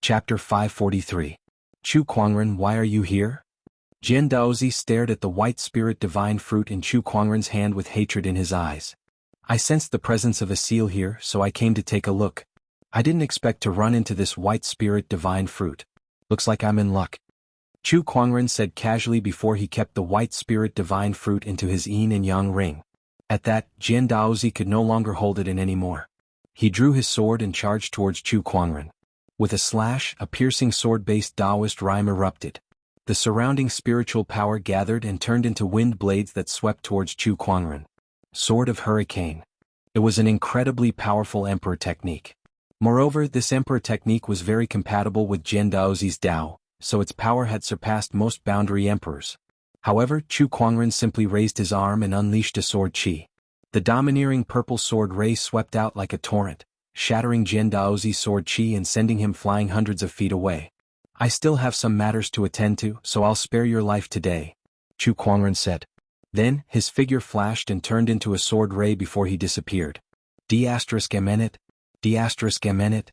Chapter 543. Chu Kuangren, why are you here? Jian Daozi stared at the white spirit divine fruit in Chu Kuangren's hand with hatred in his eyes. I sensed the presence of a seal here, so I came to take a look. I didn't expect to run into this white spirit divine fruit. Looks like I'm in luck. Chu Kuangren said casually before he kept the white spirit divine fruit into his yin and yang ring. At that, Jian Daozi could no longer hold it in anymore. He drew his sword and charged towards Chu Kuangren. With a slash, a piercing sword-based Taoist rhyme erupted. The surrounding spiritual power gathered and turned into wind blades that swept towards Chu Kuangren. Sword of Hurricane. It was an incredibly powerful emperor technique. Moreover, this emperor technique was very compatible with Jian Daozi's Dao, so its power had surpassed most boundary emperors. However, Chu Kuangren simply raised his arm and unleashed a sword chi. The domineering purple sword ray swept out like a torrent, shattering Jian Daozi's sword chi and sending him flying hundreds of feet away. I still have some matters to attend to, so I'll spare your life today, Chu Kuangren said. Then, his figure flashed and turned into a sword ray before he disappeared. D*Amenit? D*Amenit?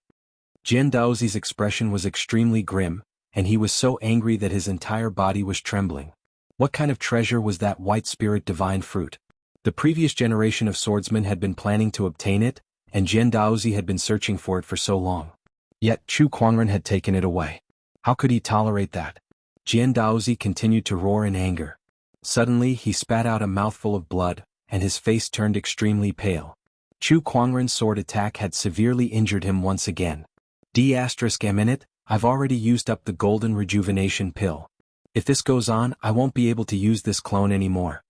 Jian Daozi's expression was extremely grim, and he was so angry that his entire body was trembling. What kind of treasure was that white spirit divine fruit? The previous generation of swordsmen had been planning to obtain it, and Jian Daozi had been searching for it for so long. Yet Chu Kuangren had taken it away. How could he tolerate that? Jian Daozi continued to roar in anger. Suddenly he spat out a mouthful of blood, and his face turned extremely pale. Chu Kuangren's sword attack had severely injured him once again. D*Amenit, I've already used up the golden rejuvenation pill. If this goes on, I won't be able to use this clone anymore.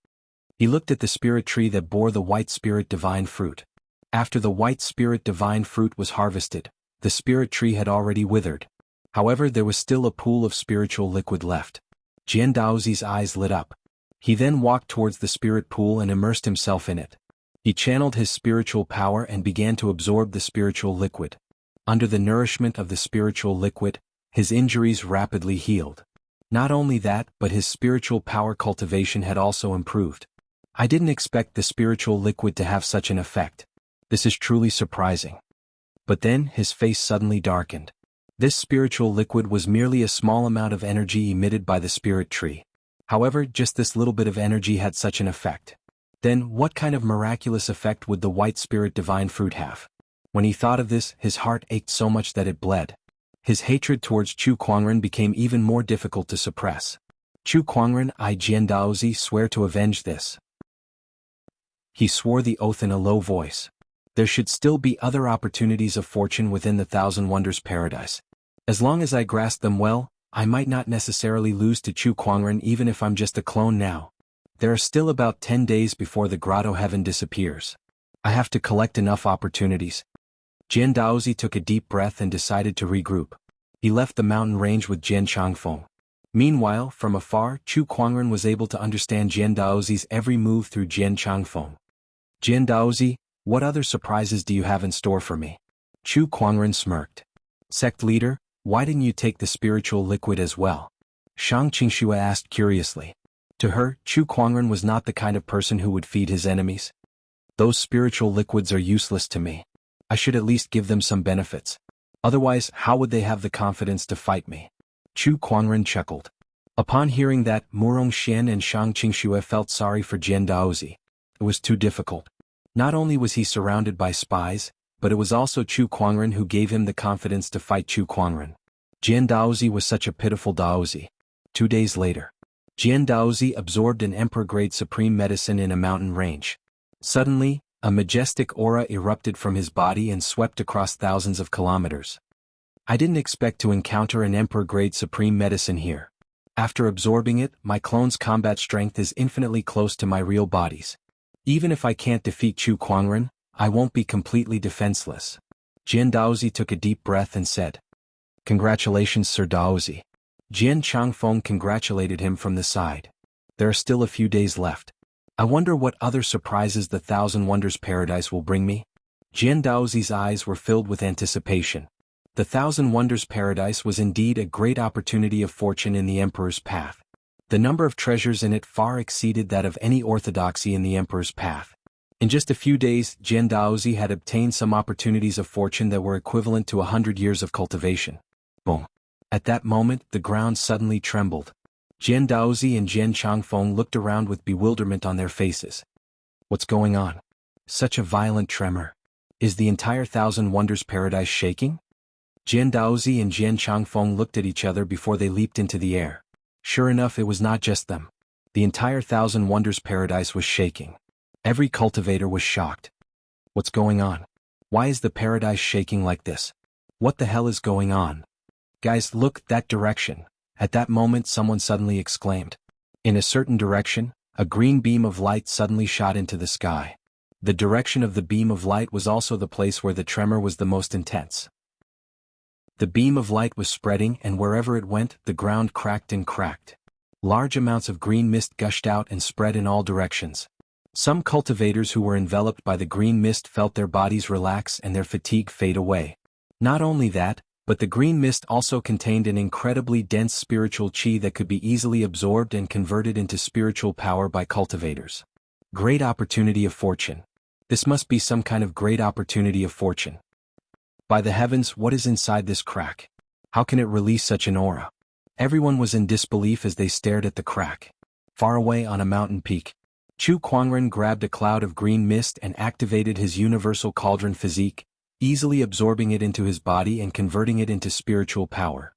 He looked at the spirit tree that bore the white spirit divine fruit. After the white spirit divine fruit was harvested, the spirit tree had already withered. However, there was still a pool of spiritual liquid left. Jian Daozi's eyes lit up. He then walked towards the spirit pool and immersed himself in it. He channeled his spiritual power and began to absorb the spiritual liquid. Under the nourishment of the spiritual liquid, his injuries rapidly healed. Not only that, but his spiritual power cultivation had also improved. I didn't expect the spiritual liquid to have such an effect. This is truly surprising. But then, his face suddenly darkened. This spiritual liquid was merely a small amount of energy emitted by the spirit tree. However, just this little bit of energy had such an effect. Then, what kind of miraculous effect would the white spirit divine fruit have? When he thought of this, his heart ached so much that it bled. His hatred towards Chu Kuangren became even more difficult to suppress. Chu Kuangren, I Jian Daozi swear to avenge this. He swore the oath in a low voice. There should still be other opportunities of fortune within the Thousand Wonders Paradise. As long as I grasp them well, I might not necessarily lose to Chu Kuangren even if I'm just a clone now. There are still about 10 days before the grotto heaven disappears. I have to collect enough opportunities. Jian Daozi took a deep breath and decided to regroup. He left the mountain range with Jian Changfeng. Meanwhile, from afar, Chu Kuangren was able to understand Jian Daozi's every move through Jian Changfeng. Jian Daozi, what other surprises do you have in store for me? Chu Kuangren smirked. Sect leader, why didn't you take the spiritual liquid as well? Shang Qingxue asked curiously. To her, Chu Kuangren was not the kind of person who would feed his enemies. Those spiritual liquids are useless to me. I should at least give them some benefits. Otherwise, how would they have the confidence to fight me? Chu Kuangren chuckled. Upon hearing that, Murong Xian and Shang Qingxue felt sorry for Jian Daozi. It was too difficult. Not only was he surrounded by spies, but it was also Chu Kuangren who gave him the confidence to fight Chu Kuangren. Jian Daozi was such a pitiful Daozi. 2 days later, Jian Daozi absorbed an emperor-grade supreme medicine in a mountain range. Suddenly, a majestic aura erupted from his body and swept across thousands of kilometers. I didn't expect to encounter an emperor-grade supreme medicine here. After absorbing it, my clone's combat strength is infinitely close to my real body's. Even if I can't defeat Chu Kuangren, I won't be completely defenseless. Jian Daozi took a deep breath and said, Congratulations, Sir Daozi. Jian Changfeng congratulated him from the side. There are still a few days left. I wonder what other surprises the Thousand Wonders Paradise will bring me? Jian Daozi's eyes were filled with anticipation. The Thousand Wonders Paradise was indeed a great opportunity of fortune in the Emperor's path. The number of treasures in it far exceeded that of any orthodoxy in the Emperor's path. In just a few days, Jian Daozi had obtained some opportunities of fortune that were equivalent to 100 years of cultivation. Boom. At that moment, the ground suddenly trembled. Jian Daozi and Jian Changfeng looked around with bewilderment on their faces. What's going on? Such a violent tremor. Is the entire Thousand Wonders paradise shaking? Jian Daozi and Jian Changfeng looked at each other before they leaped into the air. Sure enough, it was not just them. The entire Thousand Wonders paradise was shaking. Every cultivator was shocked. What's going on? Why is the paradise shaking like this? What the hell is going on? Guys, look that direction. At that moment, someone suddenly exclaimed. In a certain direction, a green beam of light suddenly shot into the sky. The direction of the beam of light was also the place where the tremor was the most intense. The beam of light was spreading, and wherever it went, the ground cracked and cracked. Large amounts of green mist gushed out and spread in all directions. Some cultivators who were enveloped by the green mist felt their bodies relax and their fatigue fade away. Not only that, but the green mist also contained an incredibly dense spiritual qi that could be easily absorbed and converted into spiritual power by cultivators. Great opportunity of fortune. This must be some kind of great opportunity of fortune. By the heavens, what is inside this crack? How can it release such an aura? Everyone was in disbelief as they stared at the crack. Far away on a mountain peak, Chu Kuangren grabbed a cloud of green mist and activated his universal cauldron physique, easily absorbing it into his body and converting it into spiritual power.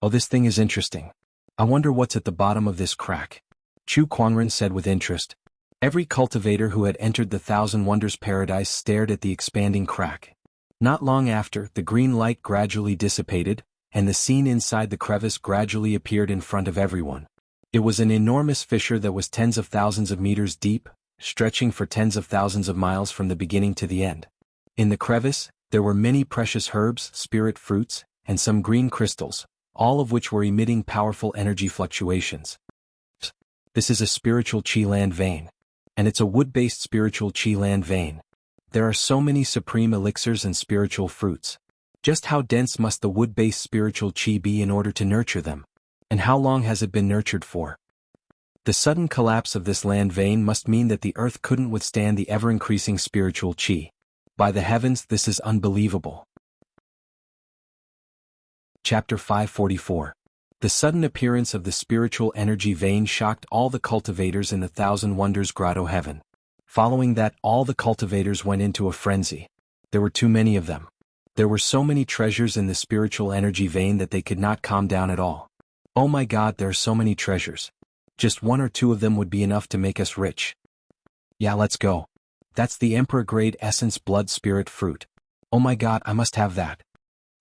Oh, this thing is interesting. I wonder what's at the bottom of this crack. Chu Kuangren said with interest. Every cultivator who had entered the Thousand Wonders paradise stared at the expanding crack. Not long after, the green light gradually dissipated, and the scene inside the crevice gradually appeared in front of everyone. It was an enormous fissure that was tens of thousands of meters deep, stretching for tens of thousands of miles from the beginning to the end. In the crevice, there were many precious herbs, spirit fruits, and some green crystals, all of which were emitting powerful energy fluctuations. This is a spiritual qi land vein. And it's a wood-based spiritual qi land vein. There are so many supreme elixirs and spiritual fruits. Just how dense must the wood-based spiritual qi be in order to nurture them? And how long has it been nurtured for? The sudden collapse of this land vein must mean that the earth couldn't withstand the ever-increasing spiritual qi. By the heavens, this is unbelievable. Chapter 544. The sudden appearance of the spiritual energy vein shocked all the cultivators in the Thousand Wonders Grotto heaven. Following that, all the cultivators went into a frenzy. There were too many of them. There were so many treasures in the spiritual energy vein that they could not calm down at all. Oh my God, there are so many treasures. Just one or two of them would be enough to make us rich. Yeah, let's go. That's the Emperor Grade Essence Blood Spirit Fruit. Oh my God, I must have that.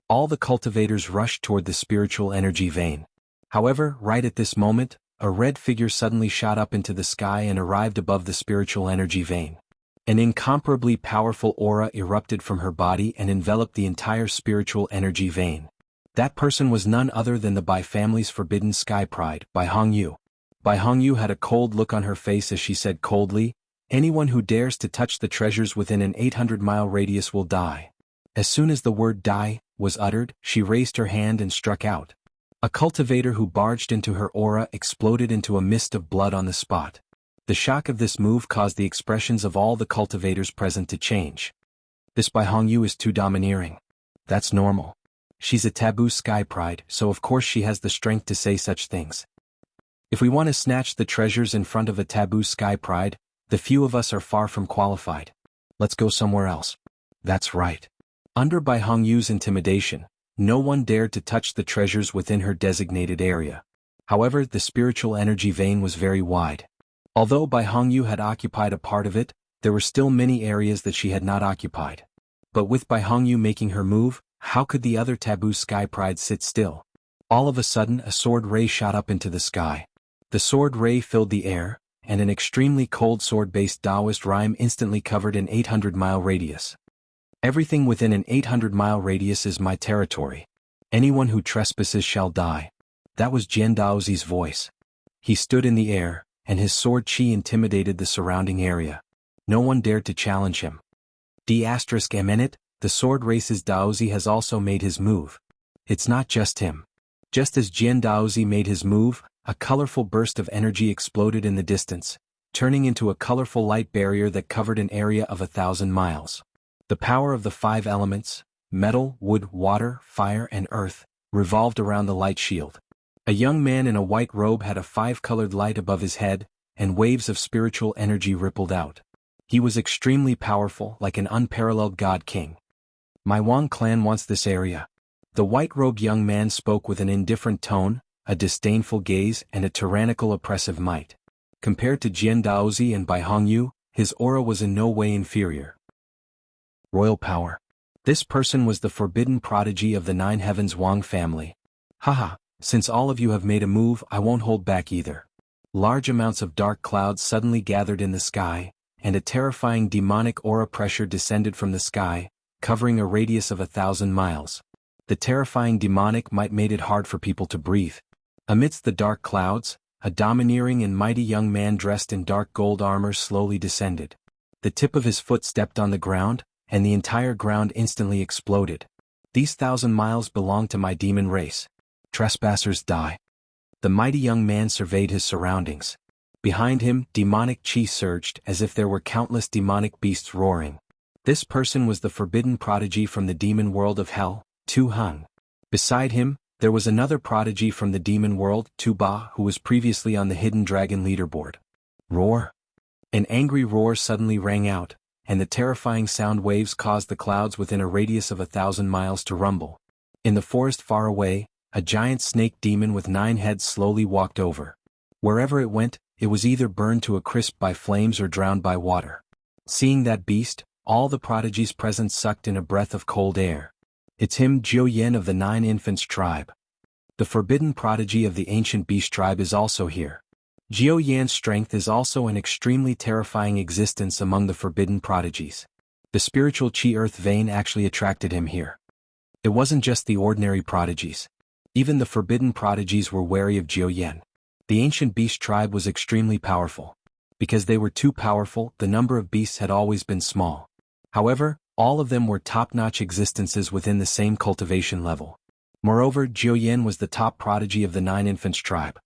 All the cultivators rushed toward the spiritual energy vein. However, right at this moment, a red figure suddenly shot up into the sky and arrived above the spiritual energy vein. An incomparably powerful aura erupted from her body and enveloped the entire spiritual energy vein. That person was none other than the Bai family's forbidden sky pride, Bai Hongyu. Bai Hongyu had a cold look on her face as she said coldly, "Anyone who dares to touch the treasures within an 800-mile radius will die." As soon as the word die was uttered, she raised her hand and struck out. A cultivator who barged into her aura exploded into a mist of blood on the spot. The shock of this move caused the expressions of all the cultivators present to change. This Bai Hongyu is too domineering. That's normal. She's a taboo sky pride, so of course she has the strength to say such things. If we want to snatch the treasures in front of a taboo sky pride, the few of us are far from qualified. Let's go somewhere else. That's right. Under Bai Hongyu's intimidation, no one dared to touch the treasures within her designated area. However, the spiritual energy vein was very wide. Although Bai Hongyu had occupied a part of it, there were still many areas that she had not occupied. But with Bai Hongyu making her move, how could the other taboo sky pride sit still? All of a sudden, a sword ray shot up into the sky. The sword ray filled the air, and an extremely cold sword-based Taoist rhyme instantly covered an 800-mile radius. Everything within an 800-mile radius is my territory. Anyone who trespasses shall die. That was Jian Daozi's voice. He stood in the air, and his sword qi intimidated the surrounding area. No one dared to challenge him. D***, the sword race's Daozi has also made his move. It's not just him. Just as Jian Daozi made his move, a colorful burst of energy exploded in the distance, turning into a colorful light barrier that covered an area of 1,000 miles. The power of the 5 elements, metal, wood, water, fire, and earth, revolved around the light shield. A young man in a white robe had a five-colored light above his head, and waves of spiritual energy rippled out. He was extremely powerful, like an unparalleled god king. My Wang clan wants this area. The white-robed young man spoke with an indifferent tone, a disdainful gaze, and a tyrannical oppressive might. Compared to Jian Daozi and Bai Hongyu, his aura was in no way inferior. Royal power. This person was the forbidden prodigy of the Nine Heavens Wang family. Haha, since all of you have made a move, I won't hold back either. Large amounts of dark clouds suddenly gathered in the sky, and a terrifying demonic aura pressure descended from the sky, covering a radius of 1,000 miles. The terrifying demonic might made it hard for people to breathe. Amidst the dark clouds, a domineering and mighty young man dressed in dark gold armor slowly descended. The tip of his foot stepped on the ground, and the entire ground instantly exploded. These 1,000 miles belong to my demon race. Trespassers die. The mighty young man surveyed his surroundings. Behind him, demonic chi surged as if there were countless demonic beasts roaring. This person was the forbidden prodigy from the demon world of hell, Tu Hung. Beside him, there was another prodigy from the demon world, Tu Ba, who was previously on the hidden dragon leaderboard. Roar! An angry roar suddenly rang out, and the terrifying sound waves caused the clouds within a radius of 1,000 miles to rumble. In the forest far away, a giant snake demon with 9 heads slowly walked over. Wherever it went, it was either burned to a crisp by flames or drowned by water. Seeing that beast, all the prodigies present sucked in a breath of cold air. It's him, Jiu Yen of the 9 Infants tribe. The forbidden prodigy of the ancient beast tribe is also here. Jiu Yan's strength is also an extremely terrifying existence among the forbidden prodigies. The spiritual Qi Earth vein actually attracted him here. It wasn't just the ordinary prodigies. Even the forbidden prodigies were wary of Jiu Yan. The ancient beast tribe was extremely powerful. Because they were too powerful, the number of beasts had always been small. However, all of them were top-notch existences within the same cultivation level. Moreover, Jiu Yan was the top prodigy of the 9 Infants tribe.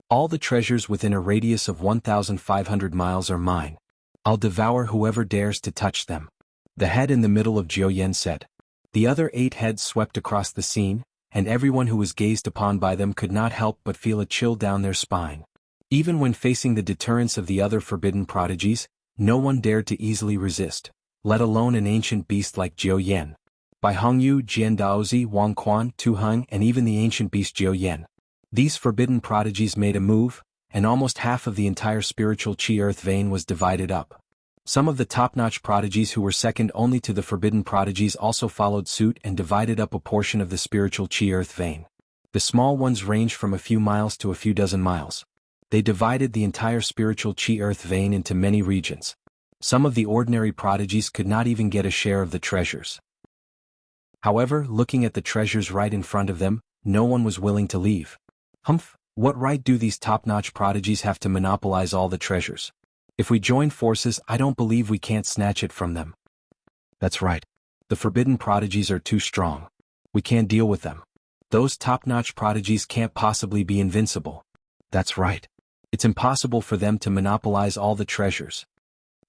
All the treasures within a radius of 1,500 miles are mine. I'll devour whoever dares to touch them. The head in the middle of Jiu Yan said. The other 8 heads swept across the scene, and everyone who was gazed upon by them could not help but feel a chill down their spine. Even when facing the deterrence of the other forbidden prodigies, no one dared to easily resist, let alone an ancient beast like Jiu Yan. Bai Hongyu, Jian Daozi, Wang Quan, Tu Hung, and even the ancient beast Jiu Yan. These forbidden prodigies made a move, and almost half of the entire spiritual Qi Earth vein was divided up. Some of the top-notch prodigies who were second only to the forbidden prodigies also followed suit and divided up a portion of the spiritual Qi Earth vein. The small ones ranged from a few miles to a few dozen miles. They divided the entire spiritual Qi Earth vein into many regions. Some of the ordinary prodigies could not even get a share of the treasures. However, looking at the treasures right in front of them, no one was willing to leave. Humph, what right do these top-notch prodigies have to monopolize all the treasures? If we join forces, I don't believe we can't snatch it from them. That's right. The forbidden prodigies are too strong. We can't deal with them. Those top-notch prodigies can't possibly be invincible. That's right. It's impossible for them to monopolize all the treasures.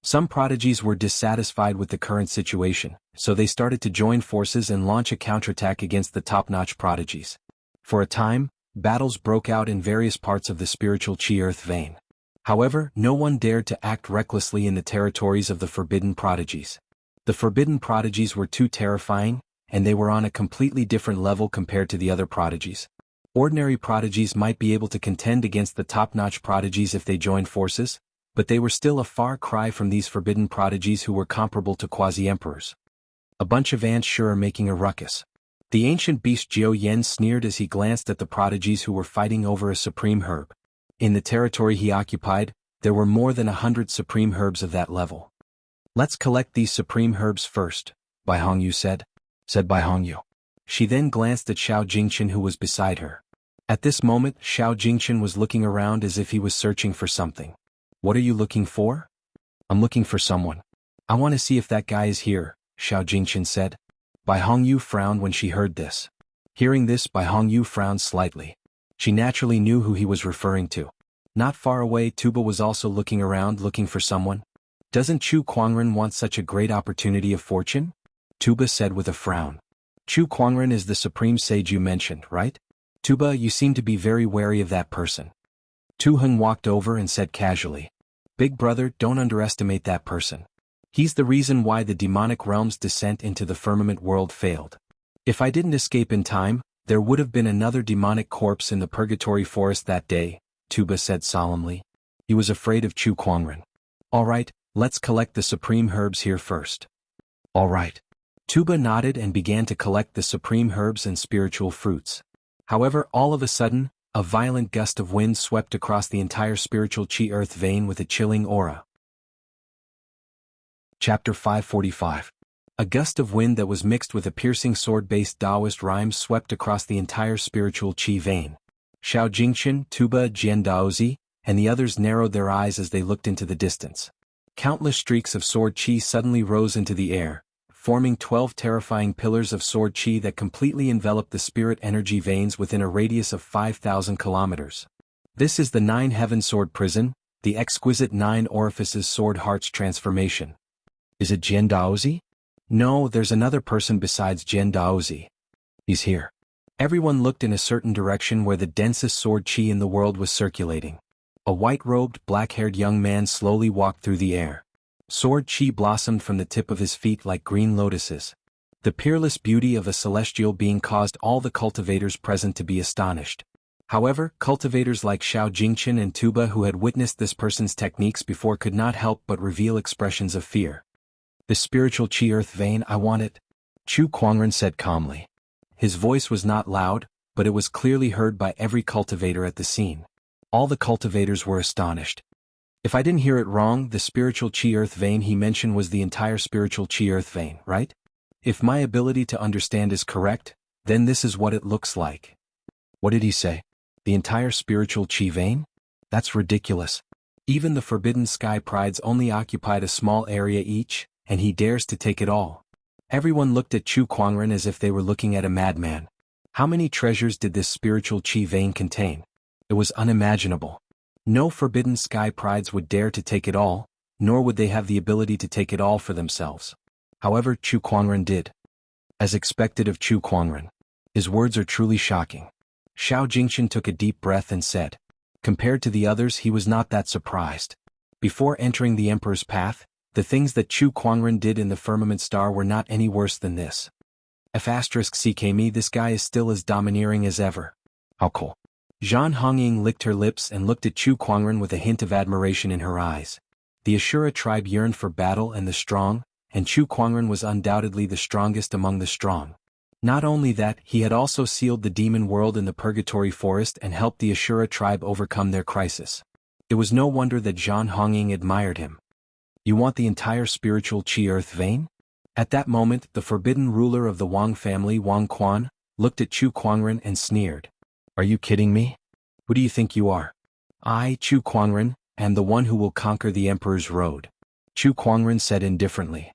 Some prodigies were dissatisfied with the current situation, so they started to join forces and launch a counterattack against the top-notch prodigies. For a time, battles broke out in various parts of the spiritual Qi Earth vein. However, no one dared to act recklessly in the territories of the forbidden prodigies. The forbidden prodigies were too terrifying, and they were on a completely different level compared to the other prodigies. Ordinary prodigies might be able to contend against the top-notch prodigies if they joined forces, but they were still a far cry from these forbidden prodigies who were comparable to quasi-emperors. A bunch of ants sure are making a ruckus. The ancient beast Jiu Yan sneered as he glanced at the prodigies who were fighting over a supreme herb. In the territory he occupied, there were more than 100 supreme herbs of that level. Let's collect these supreme herbs first, Bai Hongyu said. Said Bai Hongyu. She then glanced at Xiao Jingchen who was beside her. At this moment, Xiao Jingchen was looking around as if he was searching for something. What are you looking for? I'm looking for someone. I want to see if that guy is here, Xiao Jingchen said. Bai Hongyu frowned when she heard this. Hearing this, Bai Hongyu frowned slightly. She naturally knew who he was referring to. Not far away, Tuba was also looking around looking for someone. Doesn't Chu Kuangren want such a great opportunity of fortune? Tuba said with a frown. Chu Kuangren is the supreme sage you mentioned, right? Tuba, you seem to be very wary of that person. Tu Heng walked over and said casually. Big brother, don't underestimate that person. He's the reason why the demonic realm's descent into the firmament world failed. If I didn't escape in time, there would have been another demonic corpse in the purgatory forest that day, Tuba said solemnly. He was afraid of Chu Kuangren. All right, let's collect the supreme herbs here first. All right. Tuba nodded and began to collect the supreme herbs and spiritual fruits. However, all of a sudden, a violent gust of wind swept across the entire spiritual chi earth vein with a chilling aura. Chapter 545. A gust of wind that was mixed with a piercing sword-based Taoist rhyme swept across the entire spiritual chi vein. Xiao Jingchen, Tuba, Jian Daozi, and the others narrowed their eyes as they looked into the distance. Countless streaks of sword chi suddenly rose into the air, forming 12 terrifying pillars of sword chi that completely enveloped the spirit energy veins within a radius of 5,000 kilometers. This is the 9 Heaven Sword Prison, the exquisite 9 Orifices Sword Hearts transformation. Is it Jian Daozi? No, there's another person besides Jian Daozi. He's here. Everyone looked in a certain direction where the densest sword chi in the world was circulating. A white-robed, black-haired young man slowly walked through the air. Sword chi blossomed from the tip of his feet like green lotuses. The peerless beauty of a celestial being caused all the cultivators present to be astonished. However, cultivators like Xiao Jingchen and Tuba who had witnessed this person's techniques before could not help but reveal expressions of fear. The spiritual chi earth vein, I want it, Chu Kuangren said calmly. His voice was not loud, but it was clearly heard by every cultivator at the scene. All the cultivators were astonished. If I didn't hear it wrong, the spiritual chi earth vein he mentioned was the entire spiritual chi earth vein, right? If my ability to understand is correct, then this is what it looks like. What did he say? The entire spiritual chi vein? That's ridiculous. Even the Forbidden Sky Prides only occupied a small area each, and he dares to take it all. Everyone looked at Chu Kuangren as if they were looking at a madman. How many treasures did this spiritual chi vein contain? It was unimaginable. No Forbidden Sky Prides would dare to take it all, nor would they have the ability to take it all for themselves. However, Chu Kuangren did. As expected of Chu Kuangren. His words are truly shocking. Xiao Jingchen took a deep breath and said. Compared to the others, he was not that surprised. Before entering the Emperor's path, the things that Chu Kuangren did in the Firmament Star were not any worse than this. F***CKme, this guy is still as domineering as ever. How cool. Zhan Hongying licked her lips and looked at Chu Kuangren with a hint of admiration in her eyes. The Ashura tribe yearned for battle and the strong, and Chu Kuangren was undoubtedly the strongest among the strong. Not only that, he had also sealed the demon world in the Purgatory Forest and helped the Ashura tribe overcome their crisis. It was no wonder that Zhan Hongying admired him. You want the entire spiritual chi earth vein? At that moment, the forbidden ruler of the Wang family, Wang Quan, looked at Chu Kuangren and sneered. Are you kidding me? Who do you think you are? I, Chu Kuangren, am the one who will conquer the Emperor's road. Chu Kuangren said indifferently.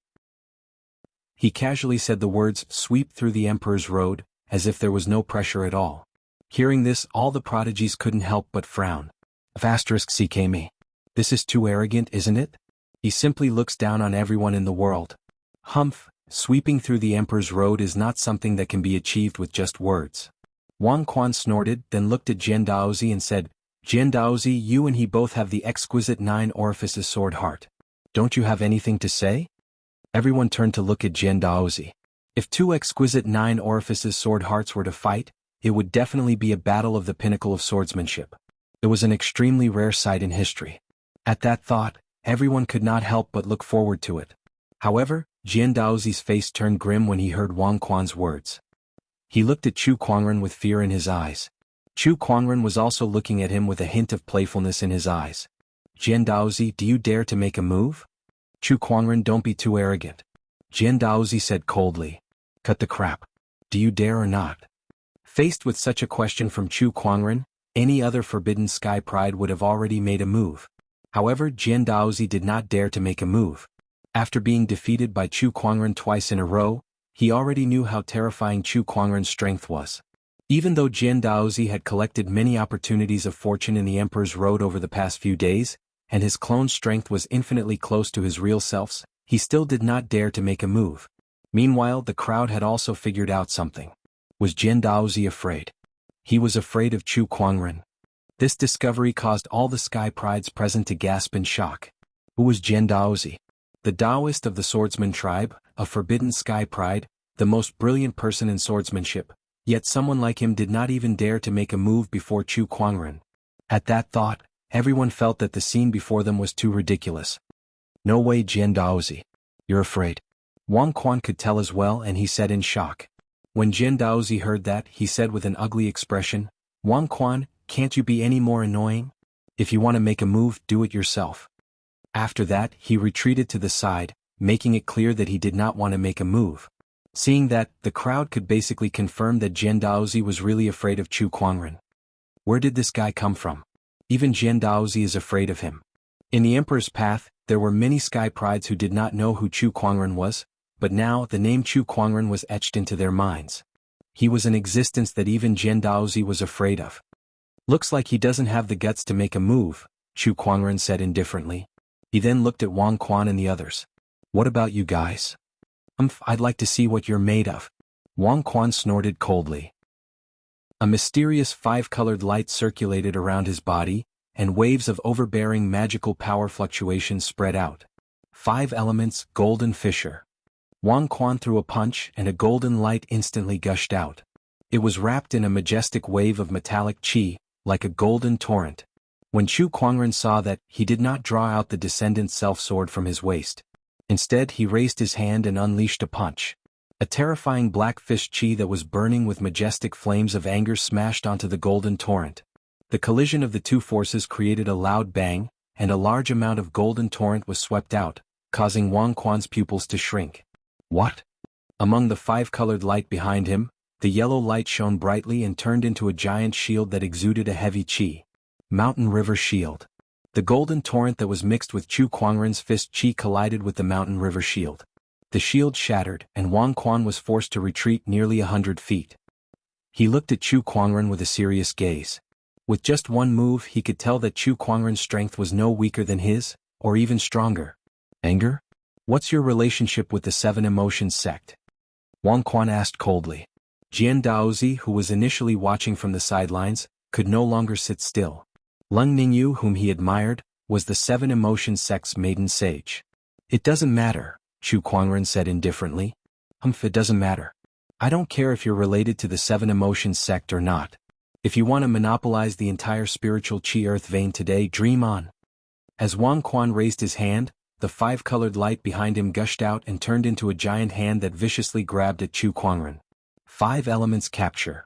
He casually said the words, sweep through the Emperor's road, as if there was no pressure at all. Hearing this, all the prodigies couldn't help but frown. F***CKme. This is too arrogant, isn't it? He simply looks down on everyone in the world. Humph, sweeping through the Emperor's road is not something that can be achieved with just words. Wang Quan snorted, then looked at Jian Daozi and said, Jian Daozi, you and he both have the exquisite 9 Orifices Sword Heart. Don't you have anything to say? Everyone turned to look at Jian Daozi. If 2 exquisite 9 Orifices Sword Hearts were to fight, it would definitely be a battle of the pinnacle of swordsmanship. It was an extremely rare sight in history. At that thought, everyone could not help but look forward to it. However, Jian Daozi's face turned grim when he heard Wang Quan's words. He looked at Chu Kuangren with fear in his eyes. Chu Kuangren was also looking at him with a hint of playfulness in his eyes. Jian Daozi, do you dare to make a move? Chu Kuangren, don't be too arrogant. Jian Daozi said coldly. Cut the crap. Do you dare or not? Faced with such a question from Chu Kuangren, any other Forbidden Sky Pride would have already made a move. However, Jian Daozi did not dare to make a move. After being defeated by Chu Kuangren twice in a row, he already knew how terrifying Chu Kuangren's strength was. Even though Jian Daozi had collected many opportunities of fortune in the Emperor's road over the past few days, and his clone's strength was infinitely close to his real self's, he still did not dare to make a move. Meanwhile, the crowd had also figured out something. Was Jian Daozi afraid? He was afraid of Chu Kuangren. This discovery caused all the sky prides present to gasp in shock. Who was Jian Daozi? The Taoist of the swordsman tribe, a forbidden sky pride, the most brilliant person in swordsmanship, yet someone like him did not even dare to make a move before Chu Kuangren. At that thought, everyone felt that the scene before them was too ridiculous. No way, Jian Daozi. You're afraid. Wang Quan could tell as well, and he said in shock. When Jian Daozi heard that, he said with an ugly expression, Wang Quan, can't you be any more annoying? If you want to make a move, do it yourself. After that, he retreated to the side, making it clear that he did not want to make a move. Seeing that, the crowd could basically confirm that Jian Daozi was really afraid of Chu Kuangren. Where did this guy come from? Even Jian Daozi is afraid of him. In the Emperor's path, there were many sky prides who did not know who Chu Kuangren was, but now the name Chu Kuangren was etched into their minds. He was an existence that even Jian Daozi was afraid of. Looks like he doesn't have the guts to make a move, Chu Kuangren said indifferently. He then looked at Wang Quan and the others. What about you guys? I'd like to see what you're made of. Wang Quan snorted coldly. A mysterious five-colored light circulated around his body, and waves of overbearing magical power fluctuations spread out. 5 elements, golden fissure. Wang Quan threw a punch and a golden light instantly gushed out. It was wrapped in a majestic wave of metallic qi, like a golden torrent. When Chu Kuangren saw that, he did not draw out the descendant's self-sword from his waist. Instead, he raised his hand and unleashed a punch. A terrifying black fish qi that was burning with majestic flames of anger smashed onto the golden torrent. The collision of the two forces created a loud bang, and a large amount of golden torrent was swept out, causing Wang Quan's pupils to shrink. What? Among the 5-colored light behind him, the yellow light shone brightly and turned into a giant shield that exuded a heavy qi. Mountain River Shield. The golden torrent that was mixed with Chu Kuangren's fist qi collided with the Mountain River Shield. The shield shattered, and Wang Quan was forced to retreat nearly 100 feet. He looked at Chu Kuangren with a serious gaze. With just one move, he could tell that Chu Kuangren's strength was no weaker than his, or even stronger. Anger? What's your relationship with the 7 Emotions sect? Wang Quan asked coldly. Jian Daozi, who was initially watching from the sidelines, could no longer sit still. Lung Ningyu, whom he admired, was the 7 Emotions sect's maiden sage. It doesn't matter, Chu Kuangren said indifferently. It doesn't matter. I don't care if you're related to the 7 Emotions sect or not. If you want to monopolize the entire spiritual qi earth vein today, dream on. As Wang Quan raised his hand, the 5-colored light behind him gushed out and turned into a giant hand that viciously grabbed at Chu Kuangren. 5 elements capture.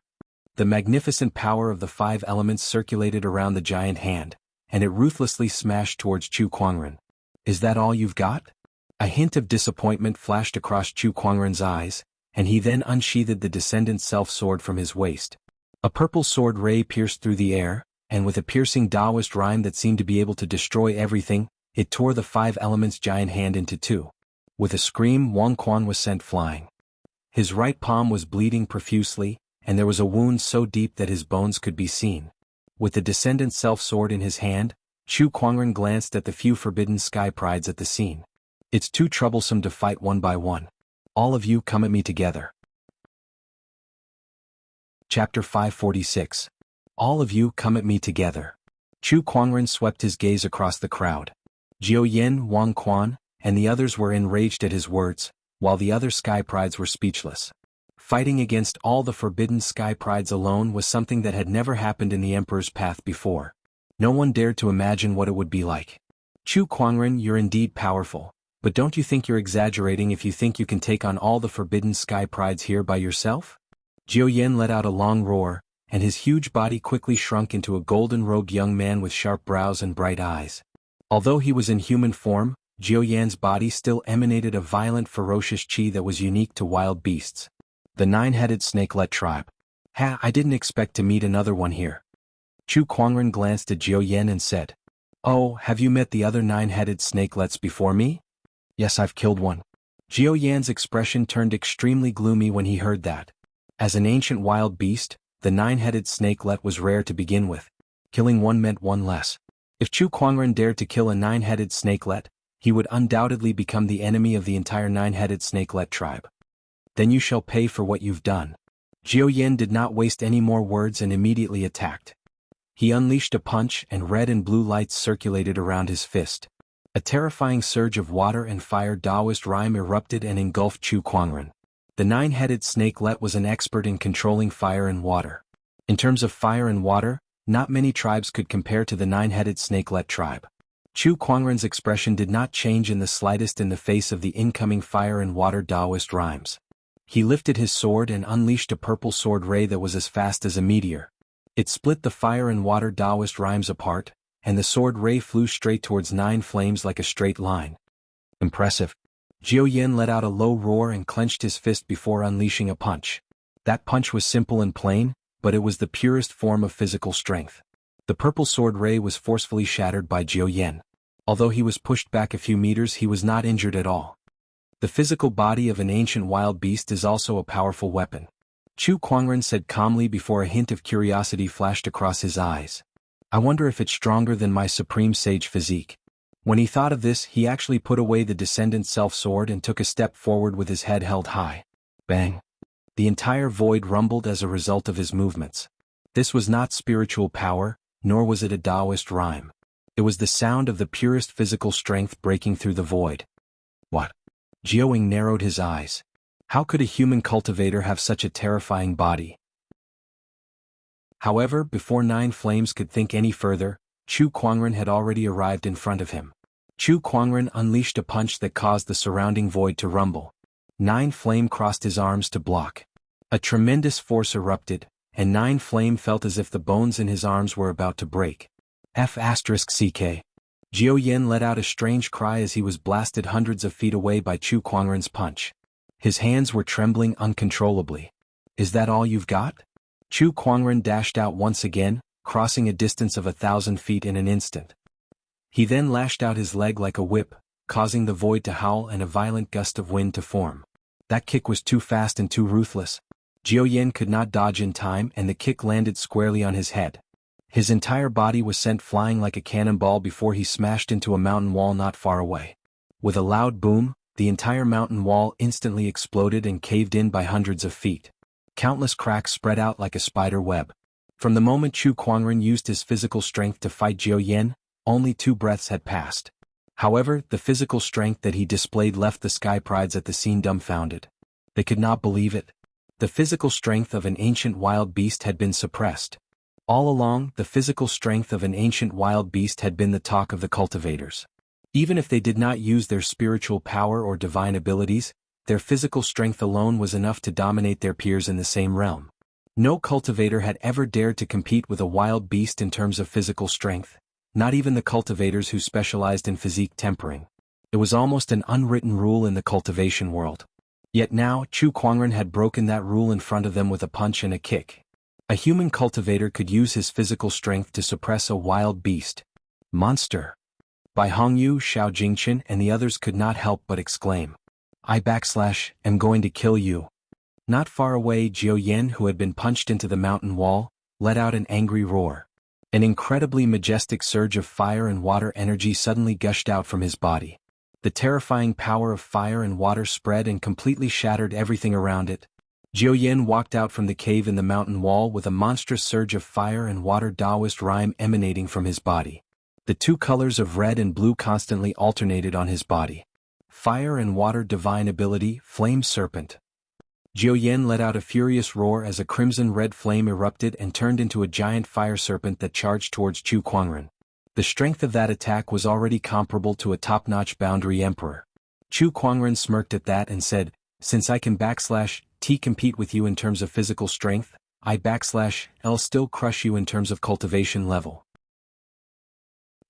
The magnificent power of the 5 elements circulated around the giant hand, and it ruthlessly smashed towards Chu Kuangren. Is that all you've got? A hint of disappointment flashed across Chu Kuangren's eyes, and he then unsheathed the descendant's self-sword from his waist. A purple sword ray pierced through the air, and with a piercing Taoist rhyme that seemed to be able to destroy everything, it tore the 5 elements' giant hand into 2. With a scream, Wang Quan was sent flying. His right palm was bleeding profusely, and there was a wound so deep that his bones could be seen. With the descendant's self-sword in his hand, Chu Kuangren glanced at the few forbidden sky prides at the scene. It's too troublesome to fight one by one. All of you come at me together. Chapter 546. All of you come at me together. Chu Kuangren swept his gaze across the crowd. Jiao Yin, Wang Quan, and the others were enraged at his words, while the other sky prides were speechless. Fighting against all the forbidden sky prides alone was something that had never happened in the Emperor's path before. No one dared to imagine what it would be like. Chu Kuangren, you're indeed powerful, but don't you think you're exaggerating if you think you can take on all the forbidden sky prides here by yourself? Jiao Yin let out a long roar, and his huge body quickly shrunk into a golden-robed young man with sharp brows and bright eyes. Although he was in human form, Jiao Yan's body still emanated a violent, ferocious qi that was unique to wild beasts. The 9-headed snakelet tribe. I didn't expect to meet another one here. Chu Kuangren glanced at Jiao Yan and said, Oh, have you met the other 9-headed snakelets before me? Yes, I've killed one. Jiao Yan's expression turned extremely gloomy when he heard that. As an ancient wild beast, the 9-headed snakelet was rare to begin with. Killing one meant one less. If Chu Kuangren dared to kill a 9-headed snakelet, he would undoubtedly become the enemy of the entire 9-headed snakelet tribe. then you shall pay for what you've done. Jiao Yin did not waste any more words and immediately attacked. He unleashed a punch and red and blue lights circulated around his fist. A terrifying surge of water and fire Taoist rhyme erupted and engulfed Chu Kuangren. The nine-headed snakelet was an expert in controlling fire and water. In terms of fire and water, not many tribes could compare to the nine-headed snakelet tribe. Chu Kuangren's expression did not change in the slightest in the face of the incoming fire and water Taoist rhymes. He lifted his sword and unleashed a purple sword ray that was as fast as a meteor. It split the fire and water Taoist rhymes apart, and the sword ray flew straight towards nine flames like a straight line. Impressive. Jiao Yin let out a low roar and clenched his fist before unleashing a punch. That punch was simple and plain, but it was the purest form of physical strength. The purple sword ray was forcefully shattered by Jiao Yin. Although he was pushed back a few meters, he was not injured at all. The physical body of an ancient wild beast is also a powerful weapon. Chu Kuangren said calmly before a hint of curiosity flashed across his eyes. I wonder if it's stronger than my supreme sage physique. When he thought of this, he actually put away the descendant self-sword and took a step forward with his head held high. Bang! The entire void rumbled as a result of his movements. This was not spiritual power, nor was it a Taoist rhyme. It was the sound of the purest physical strength breaking through the void. What? Jiao Yin narrowed his eyes. How could a human cultivator have such a terrifying body? However, before Nine Flames could think any further, Chu Kuangren had already arrived in front of him. Chu Kuangren unleashed a punch that caused the surrounding void to rumble. Nine Flame crossed his arms to block. A tremendous force erupted, and Nine Flame felt as if the bones in his arms were about to break. F***ck. Jiao Yin let out a strange cry as he was blasted hundreds of feet away by Chu Kuangren's punch. His hands were trembling uncontrollably. Is that all you've got? Chu Kuangren dashed out once again, crossing a distance of 1,000 feet in an instant. He then lashed out his leg like a whip, causing the void to howl and a violent gust of wind to form. That kick was too fast and too ruthless. Jiao Yin could not dodge in time and the kick landed squarely on his head. His entire body was sent flying like a cannonball before he smashed into a mountain wall not far away. With a loud boom, the entire mountain wall instantly exploded and caved in by hundreds of feet. Countless cracks spread out like a spider web. From the moment Chu Kuangren used his physical strength to fight Jiao Yin, only 2 breaths had passed. However, the physical strength that he displayed left the Sky Prides at the scene dumbfounded. They could not believe it. The physical strength of an ancient wild beast had been suppressed. All along, the physical strength of an ancient wild beast had been the talk of the cultivators. Even if they did not use their spiritual power or divine abilities, their physical strength alone was enough to dominate their peers in the same realm. No cultivator had ever dared to compete with a wild beast in terms of physical strength, not even the cultivators who specialized in physique tempering. It was almost an unwritten rule in the cultivation world. Yet now, Chu Kuangren had broken that rule in front of them with a punch and a kick. A human cultivator could use his physical strength to suppress a wild beast. Monster! Bai Hongyu, Xiao Jingchen and the others could not help but exclaim. I'm going to kill you. Not far away, Jiao Yin, who had been punched into the mountain wall, let out an angry roar. An incredibly majestic surge of fire and water energy suddenly gushed out from his body. The terrifying power of fire and water spread and completely shattered everything around it. Jiao Yin walked out from the cave in the mountain wall with a monstrous surge of fire and water Taoist rhyme emanating from his body. The 2 colors of red and blue constantly alternated on his body. Fire and water divine ability, Flame Serpent. Jiao Yin let out a furious roar as a crimson-red flame erupted and turned into a giant fire serpent that charged towards Chu Kuangren. The strength of that attack was already comparable to a top-notch boundary emperor. Chu Kuangren smirked at that and said, since I can /T compete with you in terms of physical strength, I'll still crush you in terms of cultivation level.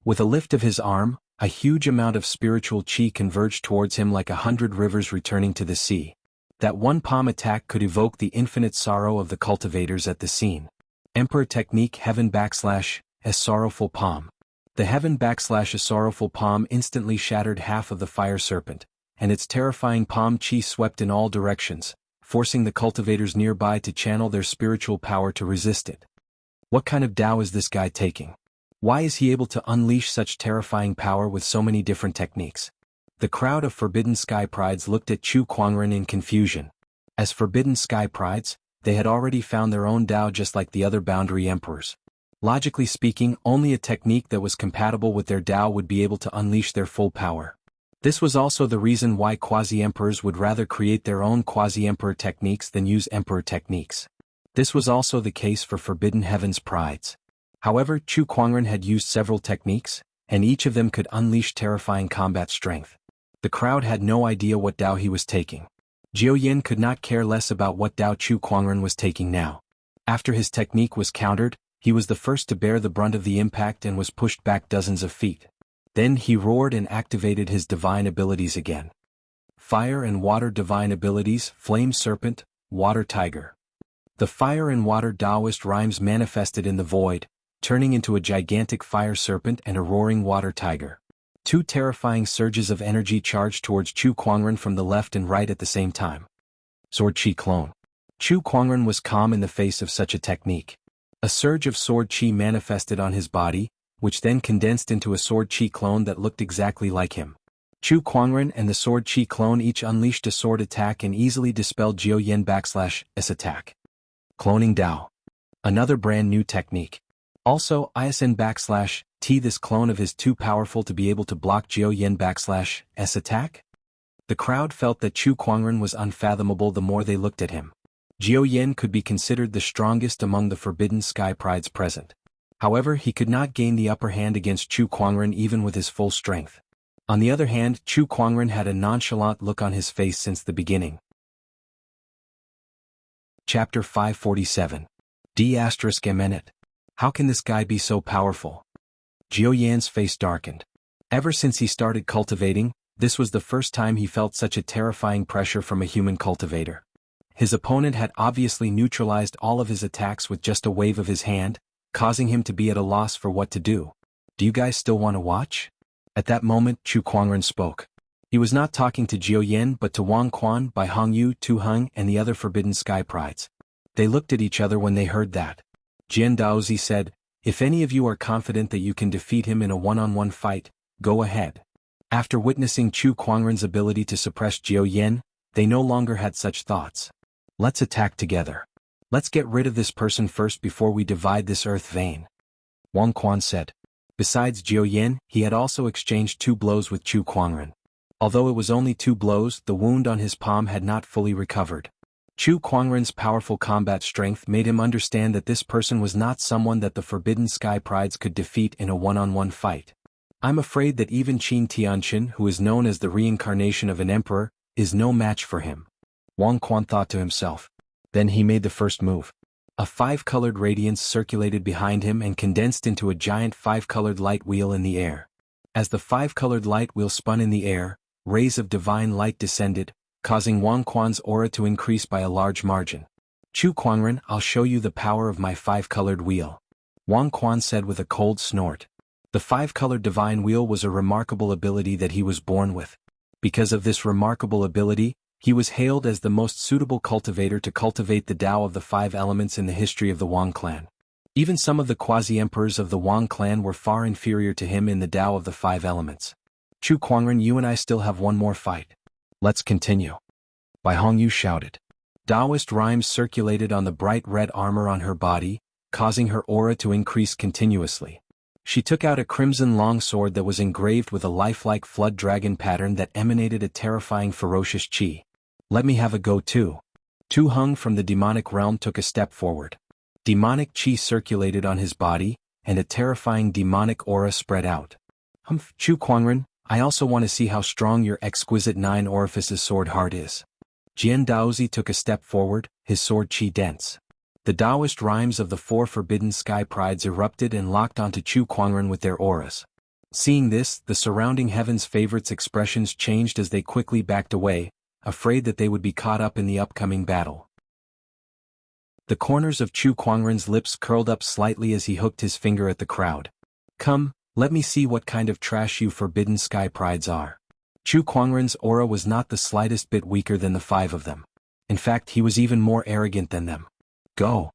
With a lift of his arm, a huge amount of spiritual qi converged towards him like 100 rivers returning to the sea. That one palm attack could evoke the infinite sorrow of the cultivators at the scene. Emperor Technique Heaven /A Sorrowful Palm. The Heaven /A Sorrowful Palm instantly shattered half of the fire serpent, and its terrifying palm qi swept in all directions, forcing the cultivators nearby to channel their spiritual power to resist it. What kind of Tao is this guy taking? Why is he able to unleash such terrifying power with so many different techniques? The crowd of forbidden Sky Prides looked at Chu Kuangren in confusion. As forbidden sky prides, they had already found their own Tao just like the other boundary emperors. Logically speaking, only a technique that was compatible with their Tao would be able to unleash their full power. This was also the reason why quasi-emperors would rather create their own quasi-emperor techniques than use emperor techniques. This was also the case for Forbidden Heaven's prides. However, Chu Kuangren had used several techniques, and each of them could unleash terrifying combat strength. The crowd had no idea what Tao he was taking. Jiao Yin could not care less about what Tao Chu Kuangren was taking now. After his technique was countered, he was the first to bear the brunt of the impact and was pushed back dozens of feet. Then he roared and activated his divine abilities again. Fire and water divine abilities, Flame Serpent, Water Tiger. The fire and water Taoist rhymes manifested in the void, turning into a gigantic fire serpent and a roaring water tiger. Two terrifying surges of energy charged towards Chu Kuangren from the left and right at the same time. Sword Chi Clone. Chu Kuangren was calm in the face of such a technique. A surge of sword chi manifested on his body, which then condensed into a sword chi clone that looked exactly like him. Chu Kuangren and the sword chi clone each unleashed a sword attack and easily dispelled Jiao Yin /S attack. Cloning Tao. Another brand new technique. Also, ISN /T. This clone of his too powerful to be able to block Jiao Yin /S attack? The crowd felt that Chu Kuangren was unfathomable the more they looked at him. Jiao Yin could be considered the strongest among the forbidden sky prides present. However, he could not gain the upper hand against Chu Kuangren even with his full strength. On the other hand, Chu Kuangren had a nonchalant look on his face since the beginning. Chapter 547. D*Emenet. How can this guy be so powerful? Jiao Yan's face darkened. Ever since he started cultivating, this was the first time he felt such a terrifying pressure from a human cultivator. His opponent had obviously neutralized all of his attacks with just a wave of his hand, causing him to be at a loss for what to do. Do you guys still want to watch? At that moment, Chu Kuangren spoke. He was not talking to Jiao Yin but to Wang Quan, Bai Hongyu, Tu Heng and the other forbidden sky prides. They looked at each other when they heard that. Jian Daozi said, "If any of you are confident that you can defeat him in a one-on-one fight, go ahead." After witnessing Chu Kuangren's ability to suppress Jiao Yin, they no longer had such thoughts. Let's attack together. Let's get rid of this person first before we divide this earth vein. Wang Quan said. Besides Jiao Yin, he had also exchanged 2 blows with Chu Kuangren. Although it was only 2 blows, the wound on his palm had not fully recovered. Chu Kuangren's powerful combat strength made him understand that this person was not someone that the Forbidden Sky Prides could defeat in a one-on-one fight. I'm afraid that even Qin Tianqin, who is known as the reincarnation of an emperor, is no match for him. Wang Quan thought to himself. Then he made the first move. A 5-colored radiance circulated behind him and condensed into a giant 5-colored light wheel in the air. As the 5-colored light wheel spun in the air, rays of divine light descended, causing Wang Quan's aura to increase by a large margin. Chu Kuangren, I'll show you the power of my 5-colored wheel. Wang Quan said with a cold snort. The 5-colored divine wheel was a remarkable ability that he was born with. Because of this remarkable ability, he was hailed as the most suitable cultivator to cultivate the Tao of the 5 elements in the history of the Wang clan. Even some of the quasi-emperors of the Wang clan were far inferior to him in the Tao of the 5 elements. Chu Kuangren, you and I still have one more fight. Let's continue. Bai Hongyu shouted. Taoist rhymes circulated on the bright red armor on her body, causing her aura to increase continuously. She took out a crimson longsword that was engraved with a lifelike flood dragon pattern that emanated a terrifying ferocious chi. Let me have a go too. Tu Heng from the demonic realm took a step forward. Demonic chi circulated on his body, and a terrifying demonic aura spread out. Humph, Chu Kuangren, I also want to see how strong your exquisite 9 orifices sword heart is. Jian Daozi took a step forward, his sword chi dense. The Taoist rhymes of the 4 forbidden sky prides erupted and locked onto Chu Kuangren with their auras. Seeing this, the surrounding heavens' favorites' expressions changed as they quickly backed away, afraid that they would be caught up in the upcoming battle. The corners of Chu Kuangren's lips curled up slightly as he hooked his finger at the crowd. Come, let me see what kind of trash you forbidden sky prides are. Chu Kuangren's aura was not the slightest bit weaker than the 5 of them. In fact, he was even more arrogant than them. Go!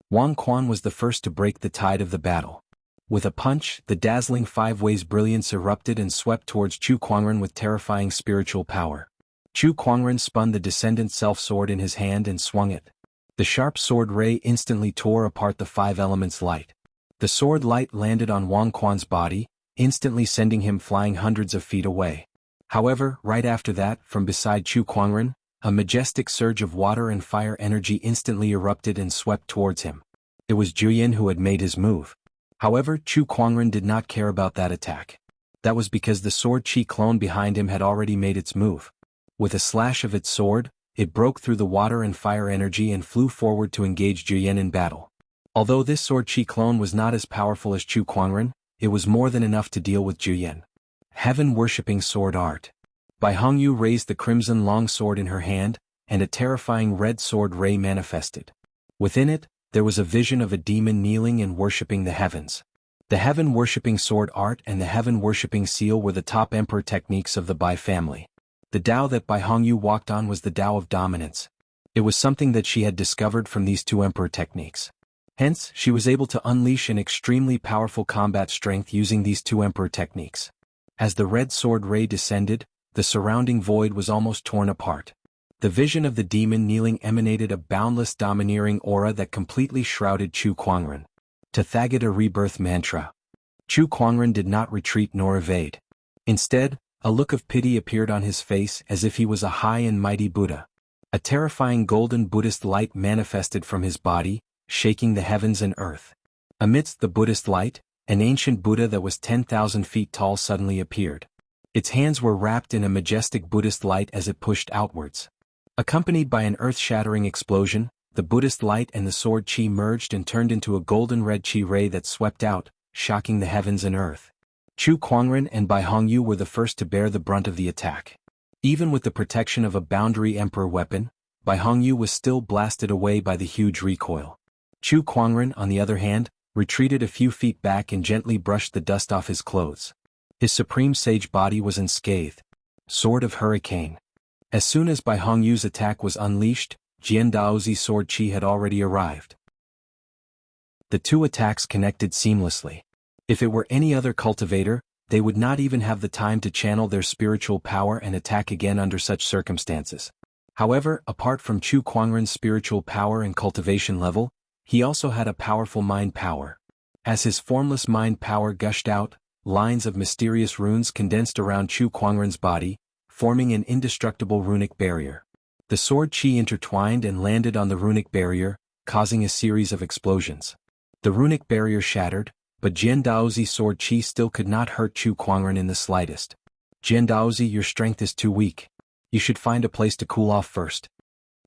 Wang Quan was the first to break the tide of the battle. With a punch, the dazzling 5 ways brilliance erupted and swept towards Chu Kuangren with terrifying spiritual power. Chu Kuangren spun the descendant self-sword in his hand and swung it. The sharp sword ray instantly tore apart the five elements light. The sword light landed on Wang Quan's body, instantly sending him flying hundreds of feet away. However, right after that, from beside Chu Kuangren, a majestic surge of water and fire energy instantly erupted and swept towards him. It was Juyin who had made his move. However, Chu Kuangren did not care about that attack. That was because the sword chi clone behind him had already made its move. With a slash of its sword, it broke through the water and fire energy and flew forward to engage Juyin in battle. Although this sword chi clone was not as powerful as Chu Kuangren, it was more than enough to deal with Juyin. Heaven-worshipping sword art. Bai Hongyu raised the crimson long sword in her hand, and a terrifying red sword ray manifested. Within it, there was a vision of a demon kneeling and worshipping the heavens. The heaven-worshipping sword art and the heaven-worshipping seal were the top emperor techniques of the Bai family. The Tao that Bai Hongyu walked on was the Tao of dominance. It was something that she had discovered from these two emperor techniques. Hence, she was able to unleash an extremely powerful combat strength using these two emperor techniques. As the red sword ray descended, the surrounding void was almost torn apart. The vision of the demon kneeling emanated a boundless domineering aura that completely shrouded Chu Kuangren. Tathagata rebirth mantra. Chu Kuangren did not retreat nor evade. Instead, a look of pity appeared on his face as if he was a high and mighty Buddha. A terrifying golden Buddhist light manifested from his body, shaking the heavens and earth. Amidst the Buddhist light, an ancient Buddha that was 10,000 feet tall suddenly appeared. Its hands were wrapped in a majestic Buddhist light as it pushed outwards. Accompanied by an earth-shattering explosion, the Buddhist light and the sword chi merged and turned into a golden red chi ray that swept out, shocking the heavens and earth. Chu Kuangren and Bai Hongyu were the first to bear the brunt of the attack. Even with the protection of a boundary emperor weapon, Bai Hongyu was still blasted away by the huge recoil. Chu Kuangren, on the other hand, retreated a few feet back and gently brushed the dust off his clothes. His supreme sage body was unscathed. Sword of Hurricane. As soon as Bai Hongyu's attack was unleashed, Jian Daozi's sword chi had already arrived. The two attacks connected seamlessly. If it were any other cultivator, they would not even have the time to channel their spiritual power and attack again under such circumstances. However, apart from Chu Kuangren's spiritual power and cultivation level, he also had a powerful mind power. As his formless mind power gushed out, lines of mysterious runes condensed around Chu Kuangren's body, forming an indestructible runic barrier. The sword chi intertwined and landed on the runic barrier, causing a series of explosions. The runic barrier shattered, but Jian Daozi's sword chi still could not hurt Chu Kuangren in the slightest. Jian Daozi, your strength is too weak. You should find a place to cool off first,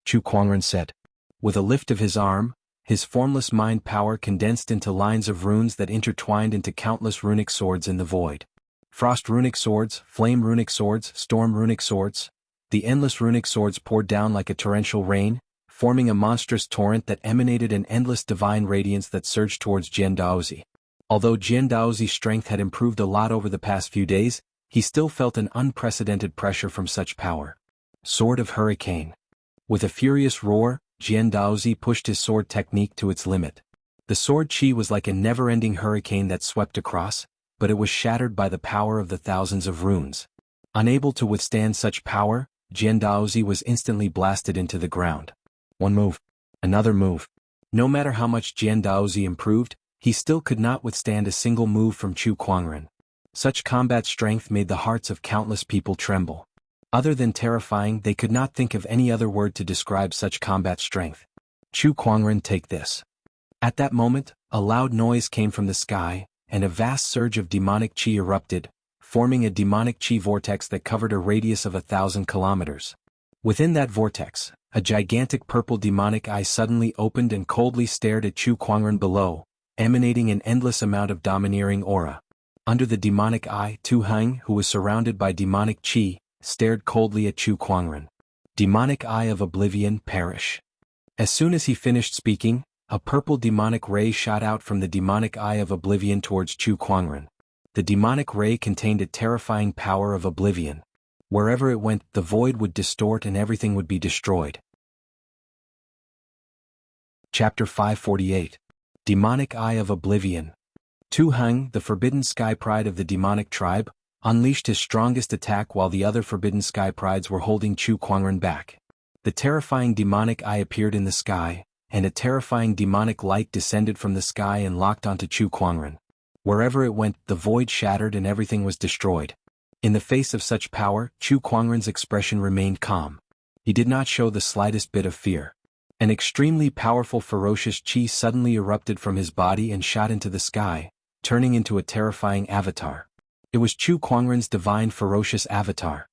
Chu Kuangren said. With a lift of his arm, his formless mind power condensed into lines of runes that intertwined into countless runic swords in the void. Frost runic swords, flame runic swords, storm runic swords. The endless runic swords poured down like a torrential rain, forming a monstrous torrent that emanated an endless divine radiance that surged towards Jian Daozi. Although Jian Daozi's strength had improved a lot over the past few days, he still felt an unprecedented pressure from such power. Sword of Hurricane. With a furious roar, Jian Daozi pushed his sword technique to its limit. The sword chi was like a never-ending hurricane that swept across, but it was shattered by the power of the thousands of runes. Unable to withstand such power, Jian Daozi was instantly blasted into the ground. One move. Another move. No matter how much Jian Daozi improved, he still could not withstand a single move from Chu Kuangren. Such combat strength made the hearts of countless people tremble. Other than terrifying, they could not think of any other word to describe such combat strength. Chu Kuangren, take this. At that moment, a loud noise came from the sky, and a vast surge of demonic chi erupted, forming a demonic chi vortex that covered a radius of 1,000 kilometers. Within that vortex, a gigantic purple demonic eye suddenly opened and coldly stared at Chu Kuangren below, emanating an endless amount of domineering aura. Under the demonic eye, Tu Heng, who was surrounded by demonic chi, stared coldly at Chu Kuangren. Demonic eye of oblivion, perish. As soon as he finished speaking, a purple demonic ray shot out from the demonic eye of oblivion towards Chu Kuangren. The demonic ray contained a terrifying power of oblivion. Wherever it went, the void would distort and everything would be destroyed. Chapter 548. Demonic Eye of Oblivion. Tu Heng, the forbidden sky pride of the demonic tribe, unleashed his strongest attack while the other Forbidden Sky Prides were holding Chu Kuangren back. The terrifying demonic eye appeared in the sky, and a terrifying demonic light descended from the sky and locked onto Chu Kuangren. Wherever it went, the void shattered and everything was destroyed. In the face of such power, Chu Kuangren's expression remained calm. He did not show the slightest bit of fear. An extremely powerful ferocious chi suddenly erupted from his body and shot into the sky, turning into a terrifying avatar. It was Chu Kuangren's divine ferocious avatar.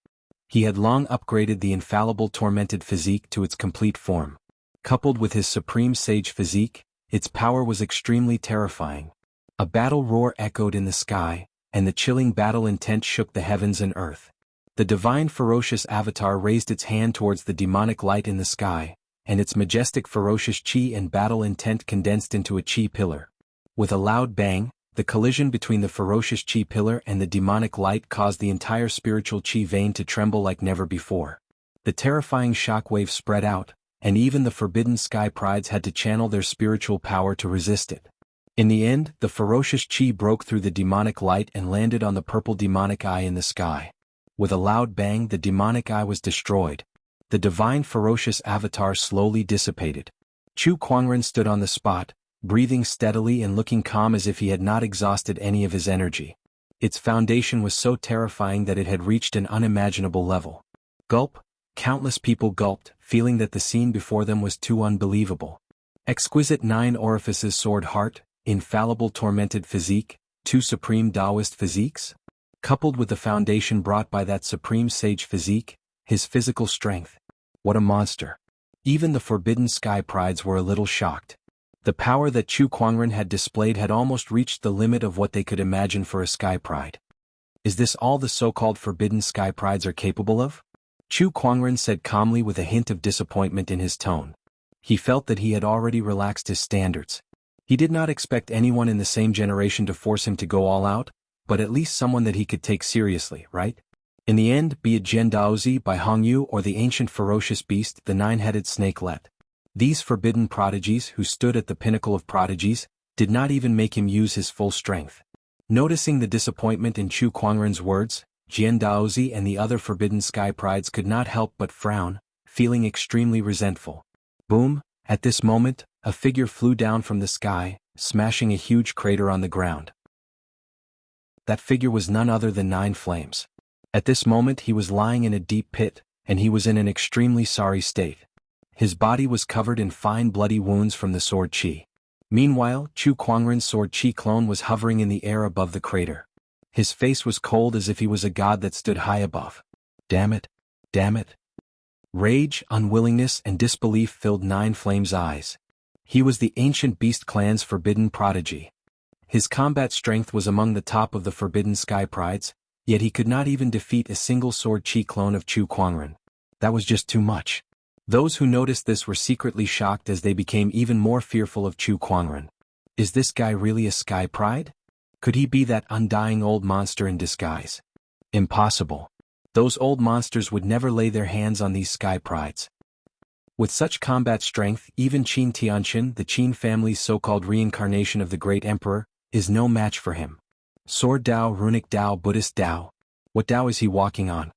He had long upgraded the infallible tormented physique to its complete form. Coupled with his supreme sage physique, its power was extremely terrifying. A battle roar echoed in the sky, and the chilling battle intent shook the heavens and earth. The divine ferocious avatar raised its hand towards the demonic light in the sky, and its majestic ferocious chi and battle intent condensed into a chi pillar. With a loud bang, the collision between the ferocious chi pillar and the demonic light caused the entire spiritual chi vein to tremble like never before. The terrifying shockwave spread out, and even the Forbidden Sky Prides had to channel their spiritual power to resist it. In the end, the ferocious chi broke through the demonic light and landed on the purple demonic eye in the sky. With a loud bang, the demonic eye was destroyed. The divine ferocious avatar slowly dissipated. Chu Kuangren stood on the spot, breathing steadily and looking calm as if he had not exhausted any of his energy. Its foundation was so terrifying that it had reached an unimaginable level. Gulp, countless people gulped, feeling that the scene before them was too unbelievable. Exquisite 9 orifices sword heart, infallible tormented physique, 2 supreme Taoist physiques? Coupled with the foundation brought by that supreme sage physique, his physical strength. What a monster. Even the Forbidden Sky Prides were a little shocked. The power that Chu Kuangren had displayed had almost reached the limit of what they could imagine for a Sky Pride. Is this all the so-called Forbidden Sky Prides are capable of? Chu Kuangren said calmly with a hint of disappointment in his tone. He felt that he had already relaxed his standards. He did not expect anyone in the same generation to force him to go all out, but at least someone that he could take seriously, right? In the end, be it Jian Daozi by Hongyu or the ancient ferocious beast, the 9-headed snakelet. These forbidden prodigies who stood at the pinnacle of prodigies, did not even make him use his full strength. Noticing the disappointment in Chu Kuangren's words, Jian Daozi and the other Forbidden Sky Prides could not help but frown, feeling extremely resentful. Boom, at this moment, a figure flew down from the sky, smashing a huge crater on the ground. That figure was none other than 9 Flames. At this moment he was lying in a deep pit, and he was in an extremely sorry state. His body was covered in fine bloody wounds from the sword chi. Meanwhile, Chu Kuangren's sword chi clone was hovering in the air above the crater. His face was cold as if he was a god that stood high above. Damn it! Damn it! Rage, unwillingness, and disbelief filled 9 Flames' eyes. He was the ancient beast clan's forbidden prodigy. His combat strength was among the top of the Forbidden Sky Prides, yet he could not even defeat a single sword chi clone of Chu Kuangren. That was just too much. Those who noticed this were secretly shocked as they became even more fearful of Chu Kuangren. Is this guy really a Sky Pride? Could he be that undying old monster in disguise? Impossible. Those old monsters would never lay their hands on these Sky Prides. With such combat strength, even Qin Tianqin, the Qin family's so-called reincarnation of the great emperor, is no match for him. Sword Dao, Runic Dao, Buddhist Dao. What Dao is he walking on?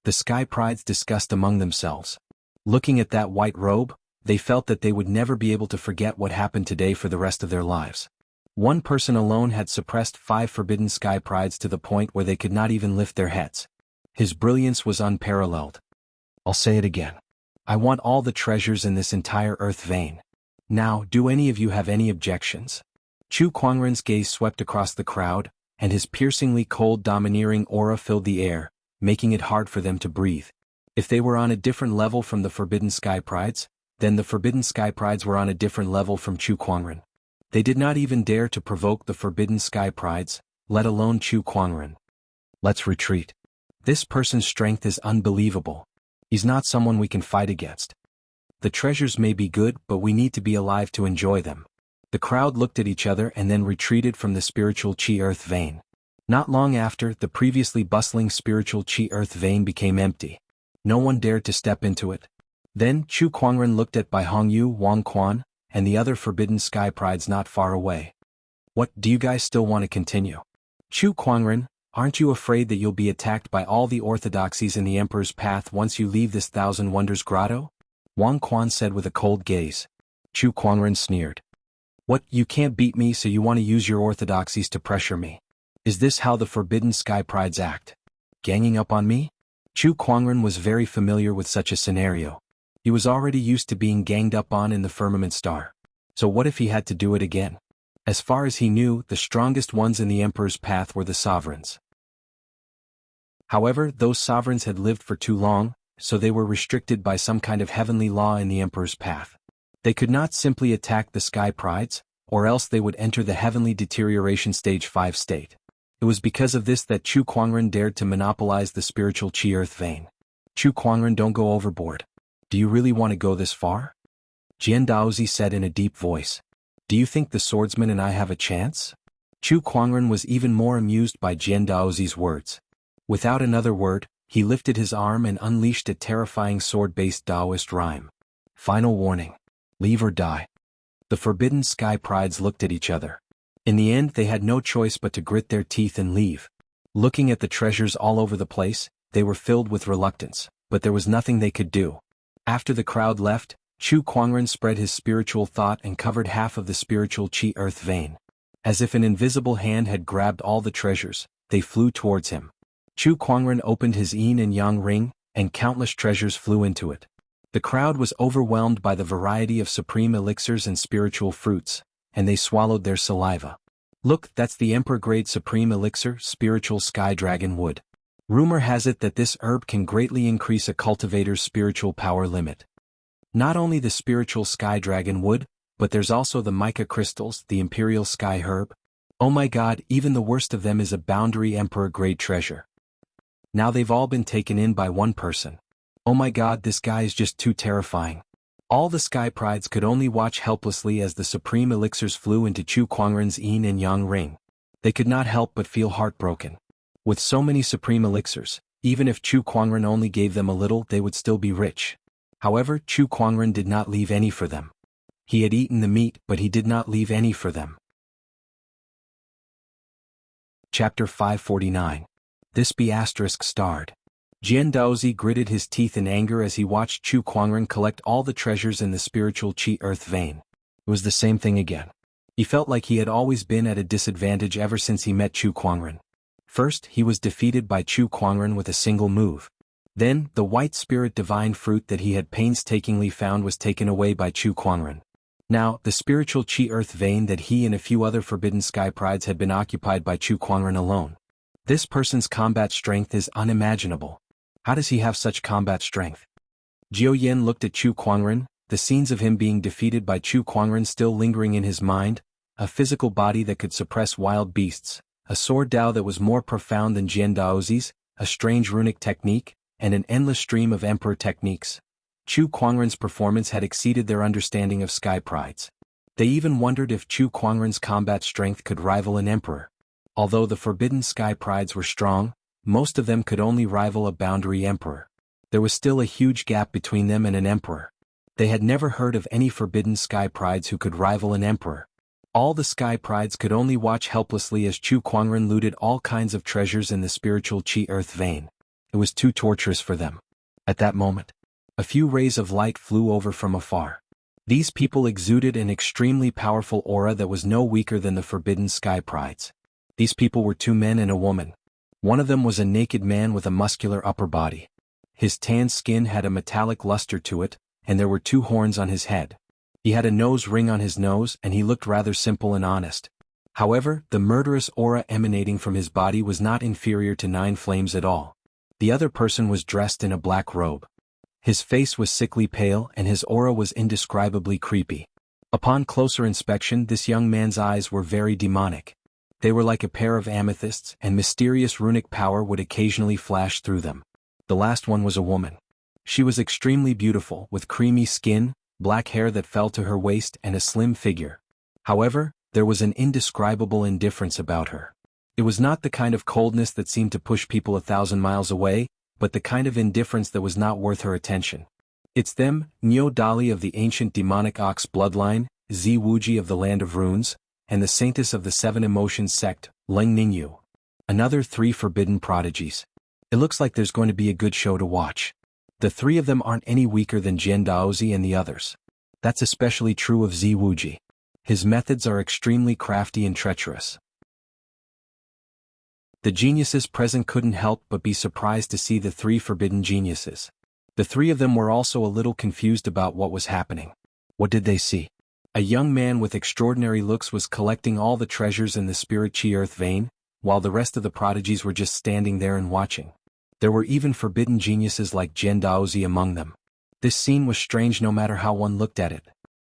The Sky Prides discussed among themselves. Looking at that white robe, they felt that they would never be able to forget what happened today for the rest of their lives. One person alone had suppressed 5 Forbidden Sky Prides to the point where they could not even lift their heads. His brilliance was unparalleled. I'll say it again. I want all the treasures in this entire earth vein. Now, do any of you have any objections? Chu Kuangren's gaze swept across the crowd, and his piercingly cold domineering aura filled the air, making it hard for them to breathe. If they were on a different level from the Forbidden Sky Prides, then the Forbidden Sky Prides were on a different level from Chu Kuangren. They did not even dare to provoke the Forbidden Sky Prides, let alone Chu Kuangren. Let's retreat. This person's strength is unbelievable. He's not someone we can fight against. The treasures may be good, but we need to be alive to enjoy them. The crowd looked at each other and then retreated from the spiritual Chi Earth vein. Not long after, the previously bustling spiritual Chi Earth vein became empty. No one dared to step into it. Then, Chu Kuangren looked at Bai Hongyu, Wang Quan, and the other Forbidden Sky Prides not far away. What, do you guys still want to continue? Chu Kuangren, Aren't you afraid that you'll be attacked by all the orthodoxies in the Emperor's path once you leave this Thousand Wonders grotto? Wang Quan said with a cold gaze. Chu Kuangren sneered. What, you can't beat me, so you want to use your orthodoxies to pressure me? Is this how the Forbidden Sky Prides act? Ganging up on me? Chu Kuangren was very familiar with such a scenario. He was already used to being ganged up on in the Firmament Star. So what if he had to do it again? As far as he knew, the strongest ones in the Emperor's path were the sovereigns. However, those sovereigns had lived for too long, so they were restricted by some kind of heavenly law in the Emperor's path. They could not simply attack the Sky Prides, or else they would enter the heavenly deterioration stage 5 state. It was because of this that Chu Kuangren dared to monopolize the spiritual Qi Earth vein. Chu Kuangren, don't go overboard. Do you really want to go this far? Jian Daozi said in a deep voice. Do you think the swordsman and I have a chance? Chu Kuangren was even more amused by Jian Daozi's words. Without another word, he lifted his arm and unleashed a terrifying sword-based Taoist rhyme. Final warning. Leave or die. The Forbidden Sky Prides looked at each other. In the end, they had no choice but to grit their teeth and leave. Looking at the treasures all over the place, they were filled with reluctance, but there was nothing they could do. After the crowd left, Chu Kuangren spread his spiritual thought and covered half of the spiritual Qi Earth vein. As if an invisible hand had grabbed all the treasures, they flew towards him. Chu Kuangren opened his yin and yang ring, and countless treasures flew into it. The crowd was overwhelmed by the variety of supreme elixirs and spiritual fruits, and they swallowed their saliva. Look, that's the Emperor-grade supreme elixir, spiritual sky dragon wood. Rumor has it that this herb can greatly increase a cultivator's spiritual power limit. Not only the spiritual sky dragon wood, but there's also the mica crystals, the imperial sky herb. Oh my god, even the worst of them is a boundary Emperor-grade treasure. Now they've all been taken in by one person. Oh my god, this guy is just too terrifying. All the Sky Prides could only watch helplessly as the supreme elixirs flew into Chu Kuangren's yin and yang ring. They could not help but feel heartbroken. With so many supreme elixirs, even if Chu Kuangren only gave them a little, they would still be rich. However, Chu Kuangren did not leave any for them. He had eaten the meat, but he did not leave any for them. Chapter 549. This be *starred. Jian Daozi gritted his teeth in anger as he watched Chu Kuangren collect all the treasures in the spiritual Qi Earth vein. It was the same thing again. He felt like he had always been at a disadvantage ever since he met Chu Kuangren. First, he was defeated by Chu Kuangren with a single move. Then, the white spirit divine fruit that he had painstakingly found was taken away by Chu Kuangren. Now, the spiritual Qi Earth vein that he and a few other Forbidden Sky Prides had been occupied by Chu Kuangren alone. This person's combat strength is unimaginable. How does he have such combat strength? Jiao Yen looked at Chu Kuangren, the scenes of him being defeated by Chu Kuangren still lingering in his mind, a physical body that could suppress wild beasts, a sword Dao that was more profound than Jian Daozi's, a strange runic technique, and an endless stream of emperor techniques. Chu Kuangren's performance had exceeded their understanding of Sky Prides. They even wondered if Chu Kuangren's combat strength could rival an emperor. Although the Forbidden Sky Prides were strong, most of them could only rival a boundary emperor. There was still a huge gap between them and an emperor. They had never heard of any Forbidden Sky Prides who could rival an emperor. All the Sky Prides could only watch helplessly as Chu Kuangren looted all kinds of treasures in the spiritual Qi Earth vein. It was too torturous for them. At that moment, a few rays of light flew over from afar. These people exuded an extremely powerful aura that was no weaker than the Forbidden Sky Prides. These people were 2 men and a woman. One of them was a naked man with a muscular upper body. His tan skin had a metallic luster to it, and there were 2 horns on his head. He had a nose ring on his nose and he looked rather simple and honest. However, the murderous aura emanating from his body was not inferior to 9 flames at all. The other person was dressed in a black robe. His face was sickly pale and his aura was indescribably creepy. Upon closer inspection, this young man's eyes were very demonic. They were like a pair of amethysts, and mysterious runic power would occasionally flash through them. The last one was a woman. She was extremely beautiful, with creamy skin, black hair that fell to her waist and a slim figure. However, there was an indescribable indifference about her. It was not the kind of coldness that seemed to push people 1,000 miles away, but the kind of indifference that was not worth her attention. It's them, Niu Dali of the ancient demonic ox bloodline, Zi Wuji of the land of runes, and the saintess of the 7 emotions sect, Leng Ningyu. Another 3 forbidden prodigies. It looks like there's going to be a good show to watch. The 3 of them aren't any weaker than Jian Daozi and the others. That's especially true of Zi Wuji. His methods are extremely crafty and treacherous. The geniuses present couldn't help but be surprised to see the 3 forbidden geniuses. The 3 of them were also a little confused about what was happening. What did they see? A young man with extraordinary looks was collecting all the treasures in the spirit chi earth vein, while the rest of the prodigies were just standing there and watching. There were even forbidden geniuses like Jian Daozi among them. This scene was strange no matter how one looked at it.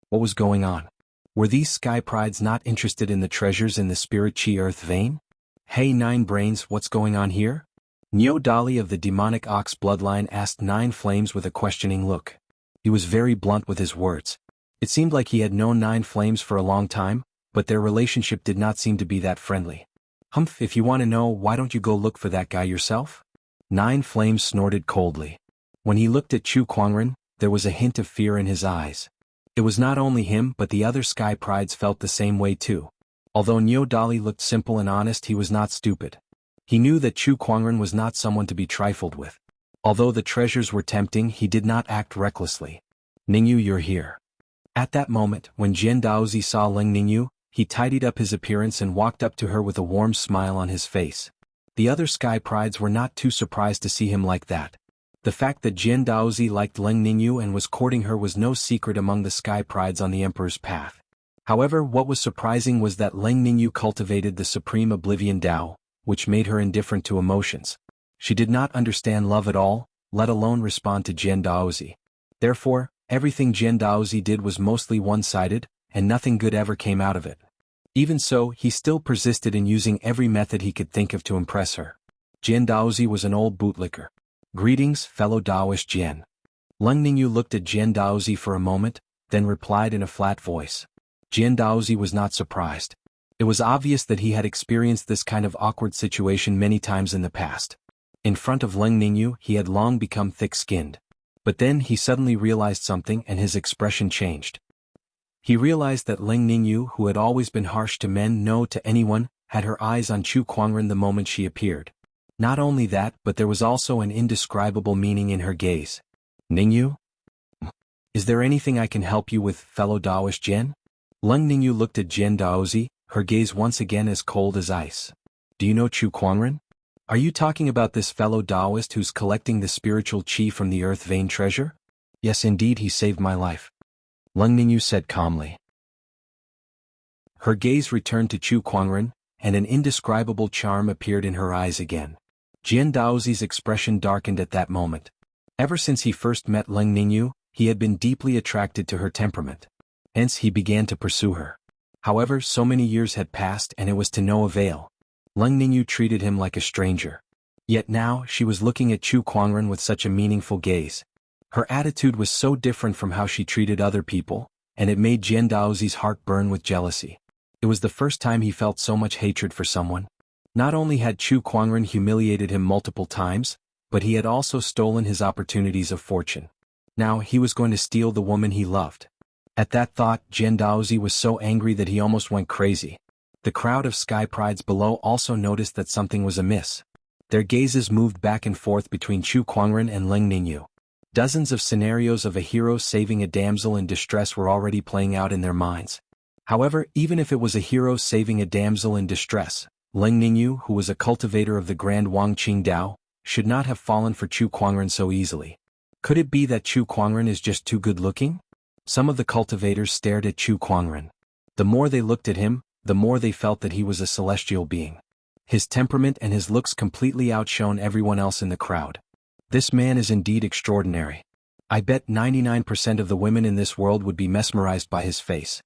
What was going on? Were these sky prides not interested in the treasures in the spirit chi earth vein? Hey 9 brains, what's going on here? Nyo Dali of the demonic ox bloodline asked 9 flames with a questioning look. He was very blunt with his words. It seemed like he had known 9 flames for a long time, but their relationship did not seem to be that friendly. Humph, if you want to know, why don't you go look for that guy yourself? 9 flames snorted coldly. When he looked at Chu Kuangren, there was a hint of fear in his eyes. It was not only him but the other sky prides felt the same way too. Although Nyo Dali looked simple and honest, he was not stupid. He knew that Chu Kuangren was not someone to be trifled with. Although the treasures were tempting, he did not act recklessly. Ningyu, you're here. At that moment, when Jian Daozi saw Ling Ningyu, he tidied up his appearance and walked up to her with a warm smile on his face. The other sky prides were not too surprised to see him like that. The fact that Jian Daozi liked Ling Ningyu and was courting her was no secret among the sky prides on the Emperor's path. However, what was surprising was that Ling Ningyu cultivated the supreme oblivion Tao, which made her indifferent to emotions. She did not understand love at all, let alone respond to Jian Daozi. Therefore, everything Jian Daozi did was mostly one-sided, and nothing good ever came out of it. Even so, he still persisted in using every method he could think of to impress her. Jian Daozi was an old bootlicker. Greetings, fellow Daoist Jian. Ling Ningyu looked at Jian Daozi for a moment, then replied in a flat voice. Jian Daozi was not surprised. It was obvious that he had experienced this kind of awkward situation many times in the past. In front of Ling Ningyu, he had long become thick-skinned. But then he suddenly realized something and his expression changed. He realized that Ling Ningyu, who had always been harsh to men, no to anyone, had her eyes on Chu Kuangren the moment she appeared. Not only that, but there was also an indescribable meaning in her gaze. Ningyu? Is there anything I can help you with, fellow Daoist Jian? Ling Ningyu looked at Jian Daozi, her gaze once again as cold as ice. Do you know Chu Kuangren? Are you talking about this fellow Daoist who's collecting the spiritual chi from the earth vein treasure? Yes, indeed, he saved my life. Ling Ningyu said calmly. Her gaze returned to Chu Kuangren, and an indescribable charm appeared in her eyes again. Jian Daozi's expression darkened at that moment. Ever since he first met Ling Ningyu, he had been deeply attracted to her temperament. Hence he began to pursue her. However, so many years had passed and it was to no avail. Ling Ningyu treated him like a stranger. Yet now she was looking at Chu Kuangren with such a meaningful gaze. Her attitude was so different from how she treated other people, and it made Jian Daozi's heart burn with jealousy. It was the first time he felt so much hatred for someone. Not only had Chu Kuangren humiliated him multiple times, but he had also stolen his opportunities of fortune. Now he was going to steal the woman he loved. At that thought, Jian Daozi was so angry that he almost went crazy. The crowd of sky prides below also noticed that something was amiss. Their gazes moved back and forth between Chu Kuangren and Ling Ningyu. Dozens of scenarios of a hero saving a damsel in distress were already playing out in their minds. However, even if it was a hero saving a damsel in distress, Ling Ningyu, who was a cultivator of the Grand Wangqing Dao, should not have fallen for Chu Kuangren so easily. Could it be that Chu Kuangren is just too good-looking? Some of the cultivators stared at Chu Kuangren. The more they looked at him, the more they felt that he was a celestial being. His temperament and his looks completely outshone everyone else in the crowd. This man is indeed extraordinary. I bet 99% of the women in this world would be mesmerized by his face.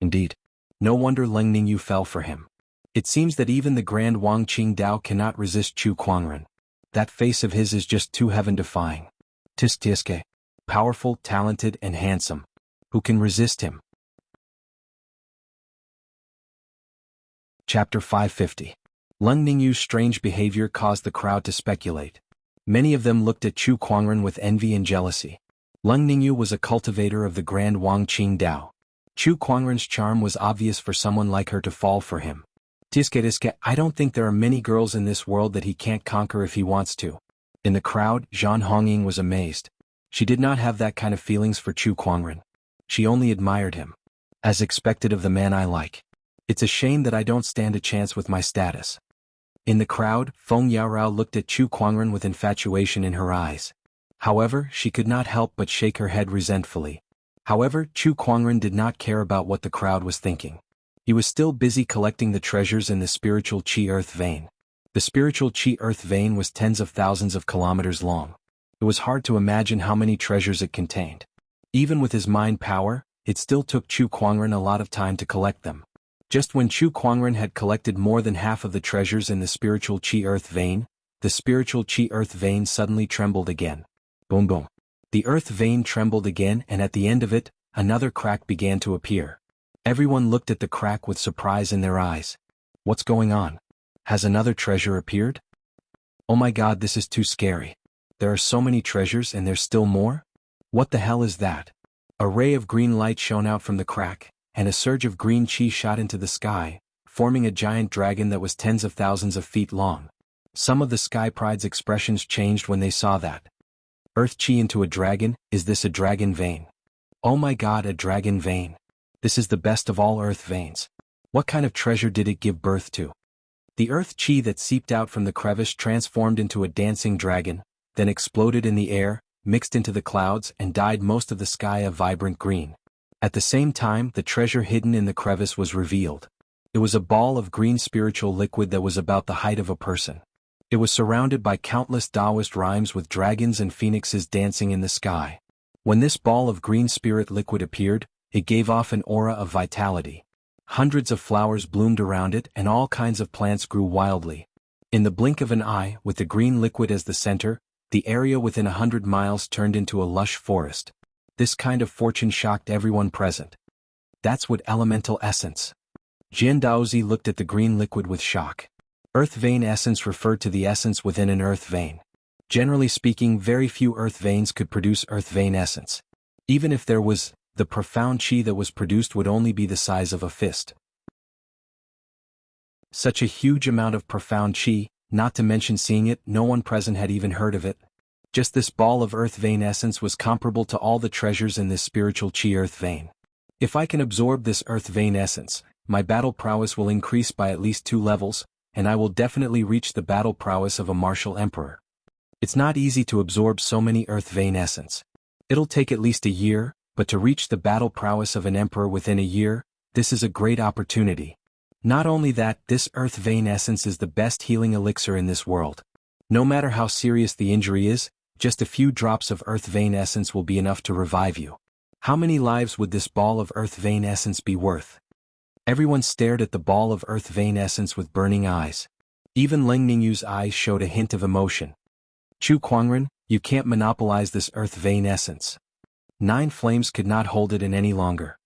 Indeed. No wonder Ling Ningyu fell for him. It seems that even the Grand Wangqing Dao cannot resist Chu Kuangren. That face of his is just too heaven-defying. Tiske. Powerful, talented, and handsome. Who can resist him? Chapter 550. Ling Ningyu's strange behavior caused the crowd to speculate. Many of them looked at Chu Kuangren with envy and jealousy. Ling Ningyu was a cultivator of the Grand Wangqing Dao. Chu Kuangren's charm was obvious for someone like her to fall for him. Tiske, I don't think there are many girls in this world that he can't conquer if he wants to. In the crowd, Zhan Hongying was amazed. She did not have that kind of feelings for Chu Kuangren. She only admired him. As expected of the man I like. It's a shame that I don't stand a chance with my status. In the crowd, Feng Yaorao looked at Chu Kuangren with infatuation in her eyes. However, she could not help but shake her head resentfully. However, Chu Kuangren did not care about what the crowd was thinking. He was still busy collecting the treasures in the spiritual Qi Earth vein. The spiritual Qi Earth vein was tens of thousands of kilometers long. It was hard to imagine how many treasures it contained. Even with his mind power, it still took Chu Kuangren a lot of time to collect them. Just when Chu Kuangren had collected more than half of the treasures in the spiritual Qi Earth vein, the spiritual Qi Earth vein suddenly trembled again. Boom boom. The Earth vein trembled again, and at the end of it, another crack began to appear. Everyone looked at the crack with surprise in their eyes. What's going on? Has another treasure appeared? Oh my god, this is too scary. There are so many treasures and there's still more? What the hell is that? A ray of green light shone out from the crack, and a surge of green chi shot into the sky, forming a giant dragon that was tens of thousands of feet long. Some of the Sky Pride's expressions changed when they saw that. Earth chi into a dragon, is this a dragon vein? Oh my god, a dragon vein. This is the best of all earth veins. What kind of treasure did it give birth to? The earth chi that seeped out from the crevice transformed into a dancing dragon, then exploded in the air, mixed into the clouds and dyed most of the sky a vibrant green. At the same time, the treasure hidden in the crevice was revealed. It was a ball of green spiritual liquid that was about the height of a person. It was surrounded by countless Taoist rhymes with dragons and phoenixes dancing in the sky. When this ball of green spirit liquid appeared, it gave off an aura of vitality. Hundreds of flowers bloomed around it and all kinds of plants grew wildly. In the blink of an eye, with the green liquid as the center, the area within 100 miles turned into a lush forest. This kind of fortune shocked everyone present. That's what elemental essence. Jian Daozi looked at the green liquid with shock. Earth vein essence referred to the essence within an earth vein. Generally speaking, very few earth veins could produce earth vein essence. Even if there was, the profound chi that was produced would only be the size of a fist. Such a huge amount of profound chi, not to mention seeing it, no one present had even heard of it. Just this ball of earth vein essence was comparable to all the treasures in this spiritual Qi Earth vein. If I can absorb this earth vein essence, my battle prowess will increase by at least 2 levels, and I will definitely reach the battle prowess of a martial emperor. It's not easy to absorb so many earth vein essence. It'll take at least a year, but to reach the battle prowess of an emperor within a year, this is a great opportunity. Not only that, this earth vein essence is the best healing elixir in this world. No matter how serious the injury is, just a few drops of earth vein essence will be enough to revive you. How many lives would this ball of earth vein essence be worth? Everyone stared at the ball of earth vein essence with burning eyes. Even Leng Ningyu's eyes showed a hint of emotion. Chu Kuangren, you can't monopolize this earth vein essence. 9 Flames could not hold it in any longer.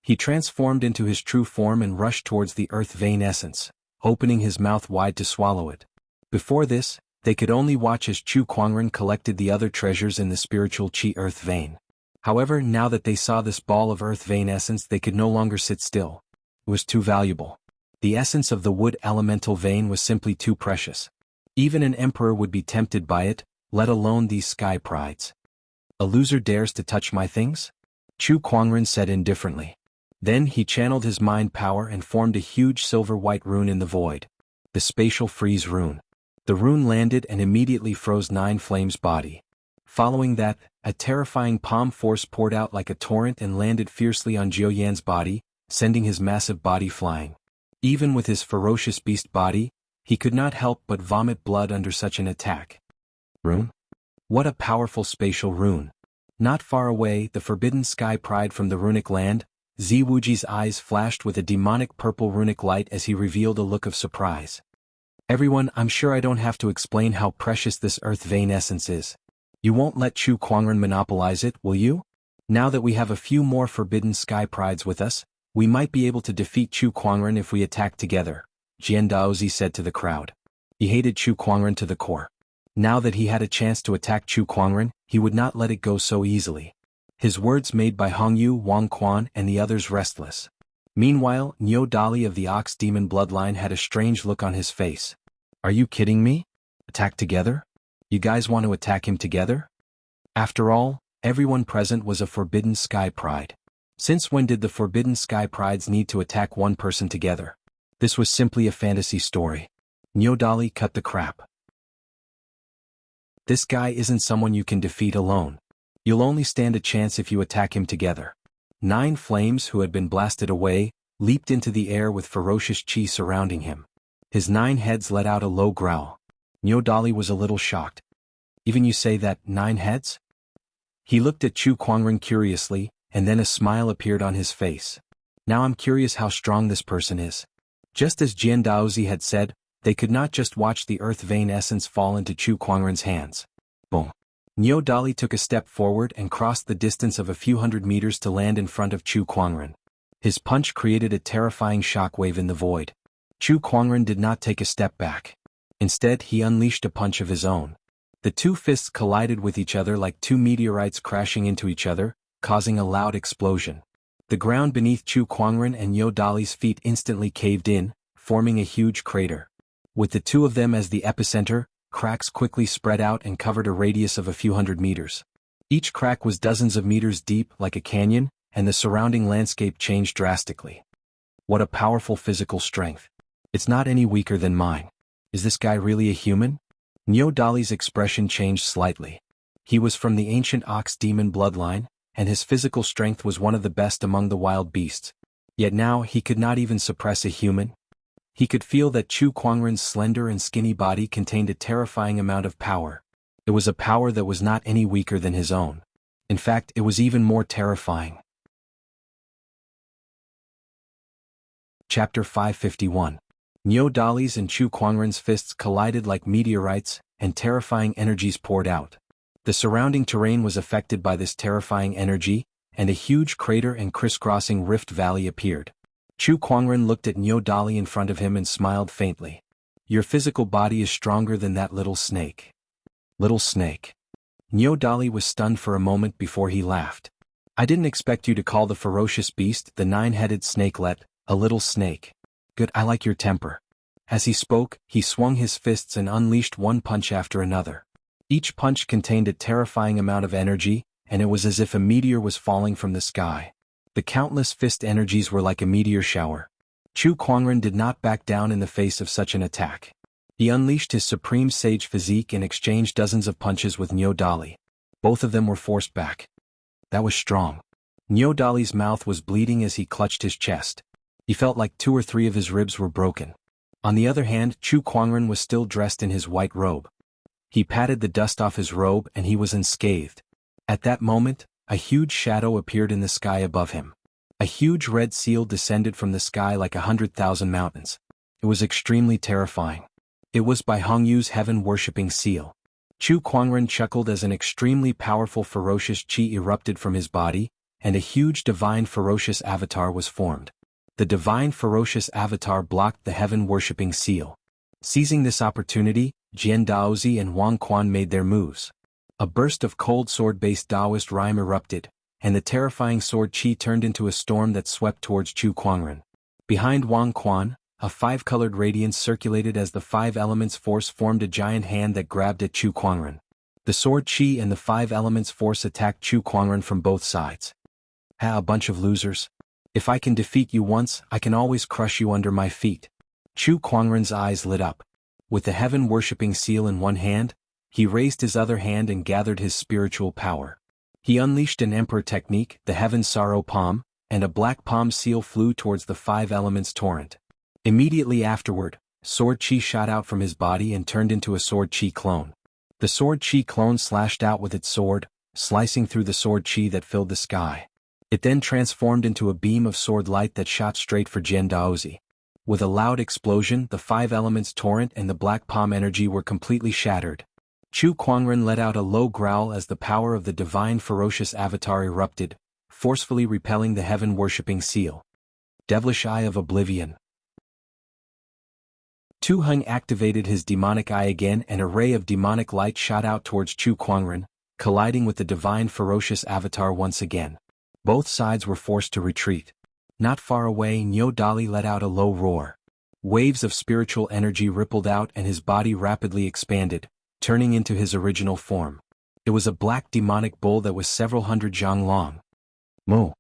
He transformed into his true form and rushed towards the earth vein essence, opening his mouth wide to swallow it. Before this, they could only watch as Chu Kuangren collected the other treasures in the spiritual Qi Earth vein. However, now that they saw this ball of earth vein essence, they could no longer sit still. It was too valuable. The essence of the wood elemental vein was simply too precious. Even an emperor would be tempted by it, let alone these sky prides. A loser dares to touch my things? Chu Kuangren said indifferently. Then he channeled his mind power and formed a huge silver-white rune in the void. The spatial freeze rune. The rune landed and immediately froze 9 Flames' body. Following that, a terrifying palm force poured out like a torrent and landed fiercely on Jiu Yan's body, sending his massive body flying. Even with his ferocious beast body, he could not help but vomit blood under such an attack. Rune? What a powerful spatial rune. Not far away, the forbidden sky pride from the runic land, Ziwuji's eyes flashed with a demonic purple runic light as he revealed a look of surprise. Everyone, I'm sure I don't have to explain how precious this earth vein essence is. You won't let Chu Kuangren monopolize it, will you? Now that we have a few more forbidden sky prides with us, we might be able to defeat Chu Kuangren if we attack together, Jian Daozi said to the crowd. He hated Chu Kuangren to the core. Now that he had a chance to attack Chu Kuangren, he would not let it go so easily. His words made by Hongyu, Wang Quan and the others restless. Meanwhile, Nyo Dali of the Ox Demon bloodline had a strange look on his face. Are you kidding me? Attack together? You guys want to attack him together? After all, everyone present was a Forbidden Sky Pride. Since when did the Forbidden Sky Prides need to attack one person together? This was simply a fantasy story. Nyo Dali cut the crap. This guy isn't someone you can defeat alone. You'll only stand a chance if you attack him together. 9 flames who had been blasted away, leaped into the air with ferocious chi surrounding him. His 9 heads let out a low growl. Nyo Dali was a little shocked. Even you say that, 9 heads? He looked at Chu Kuangren curiously, and then a smile appeared on his face. Now I'm curious how strong this person is. Just as Jian Daozi had said, they could not just watch the earth vein essence fall into Chu Kuangren's hands. Boom. Nyo Dali took a step forward and crossed the distance of a few hundred meters to land in front of Chu Kuangren. His punch created a terrifying shockwave in the void. Chu Kuangren did not take a step back. Instead, he unleashed a punch of his own. The 2 fists collided with each other like 2 meteorites crashing into each other, causing a loud explosion. The ground beneath Chu Kuangren and Nyo Dali's feet instantly caved in, forming a huge crater. With the 2 of them as the epicenter, cracks quickly spread out and covered a radius of a few hundred meters. Each crack was dozens of meters deep like a canyon, and the surrounding landscape changed drastically. What a powerful physical strength. It's not any weaker than mine. Is this guy really a human? Nyo Dali's expression changed slightly. He was from the ancient Ox Demon bloodline, and his physical strength was one of the best among the wild beasts. Yet now he could not even suppress a human. He could feel that Chu Kuangren's slender and skinny body contained a terrifying amount of power. It was a power that was not any weaker than his own. In fact, it was even more terrifying. Chapter 551. Nyo Dali's and Chu Kuangren's fists collided like meteorites, and terrifying energies poured out. The surrounding terrain was affected by this terrifying energy, and a huge crater and crisscrossing rift valley appeared. Chu Kuangren looked at Nyo Dali in front of him and smiled faintly. Your physical body is stronger than that little snake. Little snake. Nyo Dali was stunned for a moment before he laughed. I didn't expect you to call the ferocious beast the 9-headed snakelet, a little snake. Good, I like your temper. As he spoke, he swung his fists and unleashed one punch after another. Each punch contained a terrifying amount of energy, and it was as if a meteor was falling from the sky. The countless fist energies were like a meteor shower. Chu Kuangren did not back down in the face of such an attack. He unleashed his supreme sage physique and exchanged dozens of punches with Nyo Dali. Both of them were forced back. That was strong. Nyo Dali's mouth was bleeding as he clutched his chest. He felt like 2 or 3 of his ribs were broken. On the other hand, Chu Kuangren was still dressed in his white robe. He patted the dust off his robe and he was unscathed. At that moment, a huge shadow appeared in the sky above him. A huge red seal descended from the sky like 100,000 mountains. It was extremely terrifying. It was by Hongyu's heaven-worshipping seal. Chu Kuangren chuckled as an extremely powerful ferocious chi erupted from his body, and a huge divine ferocious avatar was formed. The divine ferocious avatar blocked the heaven-worshipping seal. Seizing this opportunity, Jian Daozi and Wang Quan made their moves. A burst of cold sword-based Taoist rhyme erupted, and the terrifying sword chi turned into a storm that swept towards Chu Kuangren. Behind Wang Quan, a 5-colored radiance circulated as the 5 elements force formed a giant hand that grabbed at Chu Kuangren. The sword chi and the 5 elements force attacked Chu Kuangren from both sides. Ah, a bunch of losers. If I can defeat you once, I can always crush you under my feet. Chu Kuangren's eyes lit up. With the heaven-worshipping seal in one hand, he raised his other hand and gathered his spiritual power. He unleashed an emperor technique, the heaven sorrow palm, and a black palm seal flew towards the 5 elements torrent. Immediately afterward, sword chi shot out from his body and turned into a sword chi clone. The sword chi clone slashed out with its sword, slicing through the sword chi that filled the sky. It then transformed into a beam of sword light that shot straight for Jian Daozi. With a loud explosion, the 5 elements torrent and the black palm energy were completely shattered. Chu Kuangren let out a low growl as the power of the divine ferocious avatar erupted, forcefully repelling the heaven-worshipping seal. Devilish Eye of Oblivion. Tu Heng activated his demonic eye again and a ray of demonic light shot out towards Chu Kuangren, colliding with the divine ferocious avatar once again. Both sides were forced to retreat. Not far away, Nyo Dali let out a low roar. Waves of spiritual energy rippled out and his body rapidly expanded, turning into his original form. It was a black demonic bull that was several hundred zhang long. Moo!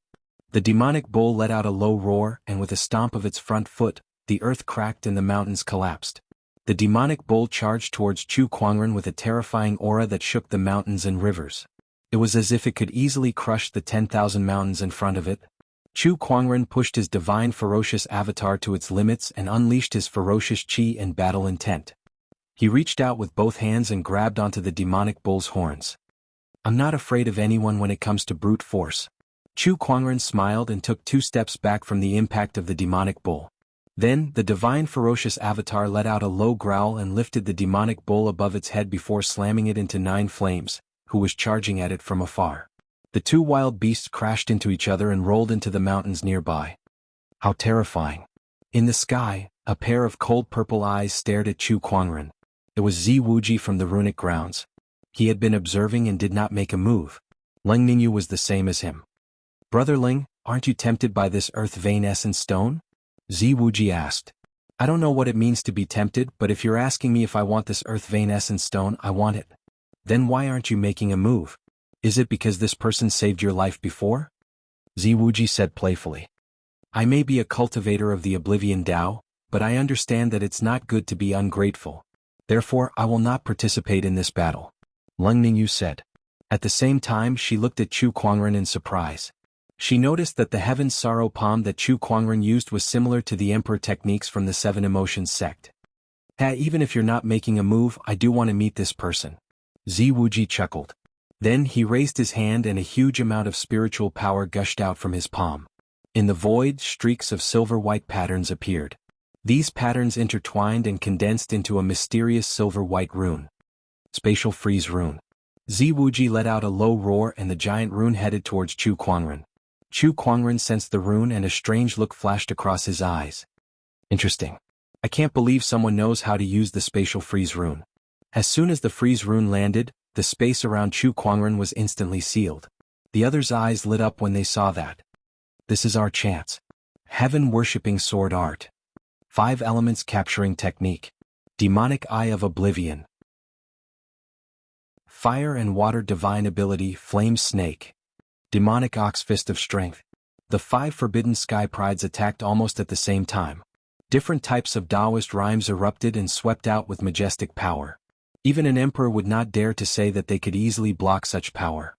The demonic bull let out a low roar, and with a stomp of its front foot, the earth cracked and the mountains collapsed. The demonic bull charged towards Chu Kuangren with a terrifying aura that shook the mountains and rivers. It was as if it could easily crush the 10,000 mountains in front of it. Chu Kuangren pushed his divine ferocious avatar to its limits and unleashed his ferocious chi and battle intent. He reached out with both hands and grabbed onto the demonic bull's horns. I'm not afraid of anyone when it comes to brute force. Chu Kuangren smiled and took 2 steps back from the impact of the demonic bull. Then, the divine ferocious avatar let out a low growl and lifted the demonic bull above its head before slamming it into 9 flames, who was charging at it from afar. The 2 wild beasts crashed into each other and rolled into the mountains nearby. How terrifying. In the sky, a pair of cold purple eyes stared at Chu Kuangren. It was Zi Wuji from the runic grounds. He had been observing and did not make a move. Ling Ningyu was the same as him. Brother Ling, aren't you tempted by this earth vein essence stone? Zi Wuji asked. I don't know what it means to be tempted, but if you're asking me if I want this earth vein essence stone, I want it. Then why aren't you making a move? Is it because this person saved your life before? Zi Wuji said playfully. I may be a cultivator of the Oblivion Tao, but I understand that it's not good to be ungrateful. Therefore, I will not participate in this battle. Ling Ningyu said. At the same time, she looked at Chu Kuangren in surprise. She noticed that the Heaven's Sorrow palm that Chu Kuangren used was similar to the Emperor techniques from the 7 Emotions sect. Even if you're not making a move, I do want to meet this person. Zi Wuji chuckled. Then he raised his hand and a huge amount of spiritual power gushed out from his palm. In the void, streaks of silver-white patterns appeared. These patterns intertwined and condensed into a mysterious silver-white rune. Spatial Freeze Rune. Zi Wuji let out a low roar and the giant rune headed towards Chu Kuangren. Chu Kuangren sensed the rune and a strange look flashed across his eyes. Interesting. I can't believe someone knows how to use the Spatial Freeze Rune. As soon as the Freeze Rune landed, the space around Chu Kuangren was instantly sealed. The others' eyes lit up when they saw that. This is our chance. Heaven-worshipping sword art. 5 elements capturing technique. Demonic Eye of Oblivion. Fire and water divine ability Flame Snake. Demonic Ox Fist of Strength. The 5 forbidden sky prides attacked almost at the same time. Different types of Taoist rhymes erupted and swept out with majestic power. Even an emperor would not dare to say that they could easily block such power.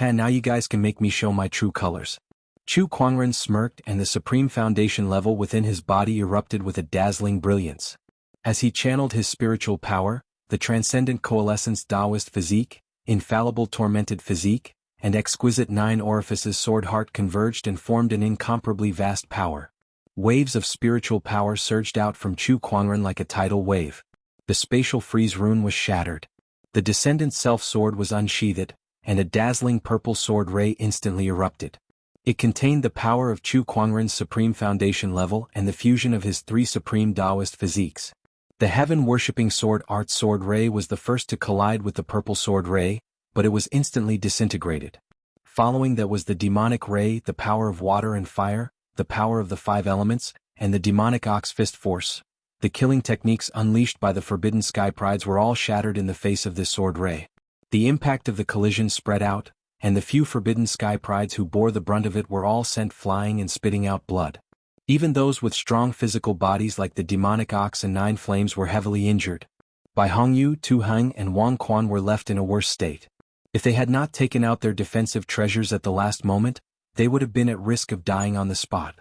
Now you guys can make me show my true colors. Chu Kuangren smirked and the supreme foundation level within his body erupted with a dazzling brilliance. As he channeled his spiritual power, the transcendent coalescence Taoist physique, infallible tormented physique, and exquisite 9 orifices sword heart converged and formed an incomparably vast power. Waves of spiritual power surged out from Chu Kuangren like a tidal wave. The Spatial Freeze Rune was shattered. The Descendant Self-Sword was unsheathed, and a dazzling purple sword ray instantly erupted. It contained the power of Chu Kuangren's supreme foundation level and the fusion of his 3 supreme Taoist physiques. The heaven-worshipping sword art sword ray was the first to collide with the purple sword ray, but it was instantly disintegrated. Following that was the demonic ray, the power of water and fire, the power of the 5 elements, and the demonic ox fist force. The killing techniques unleashed by the forbidden sky prides were all shattered in the face of this sword ray. The impact of the collision spread out, and the few forbidden sky prides who bore the brunt of it were all sent flying and spitting out blood. Even those with strong physical bodies like the demonic ox and 9 flames were heavily injured. Bai Hongyu, Tu Heng and Wang Quan were left in a worse state. If they had not taken out their defensive treasures at the last moment, they would have been at risk of dying on the spot.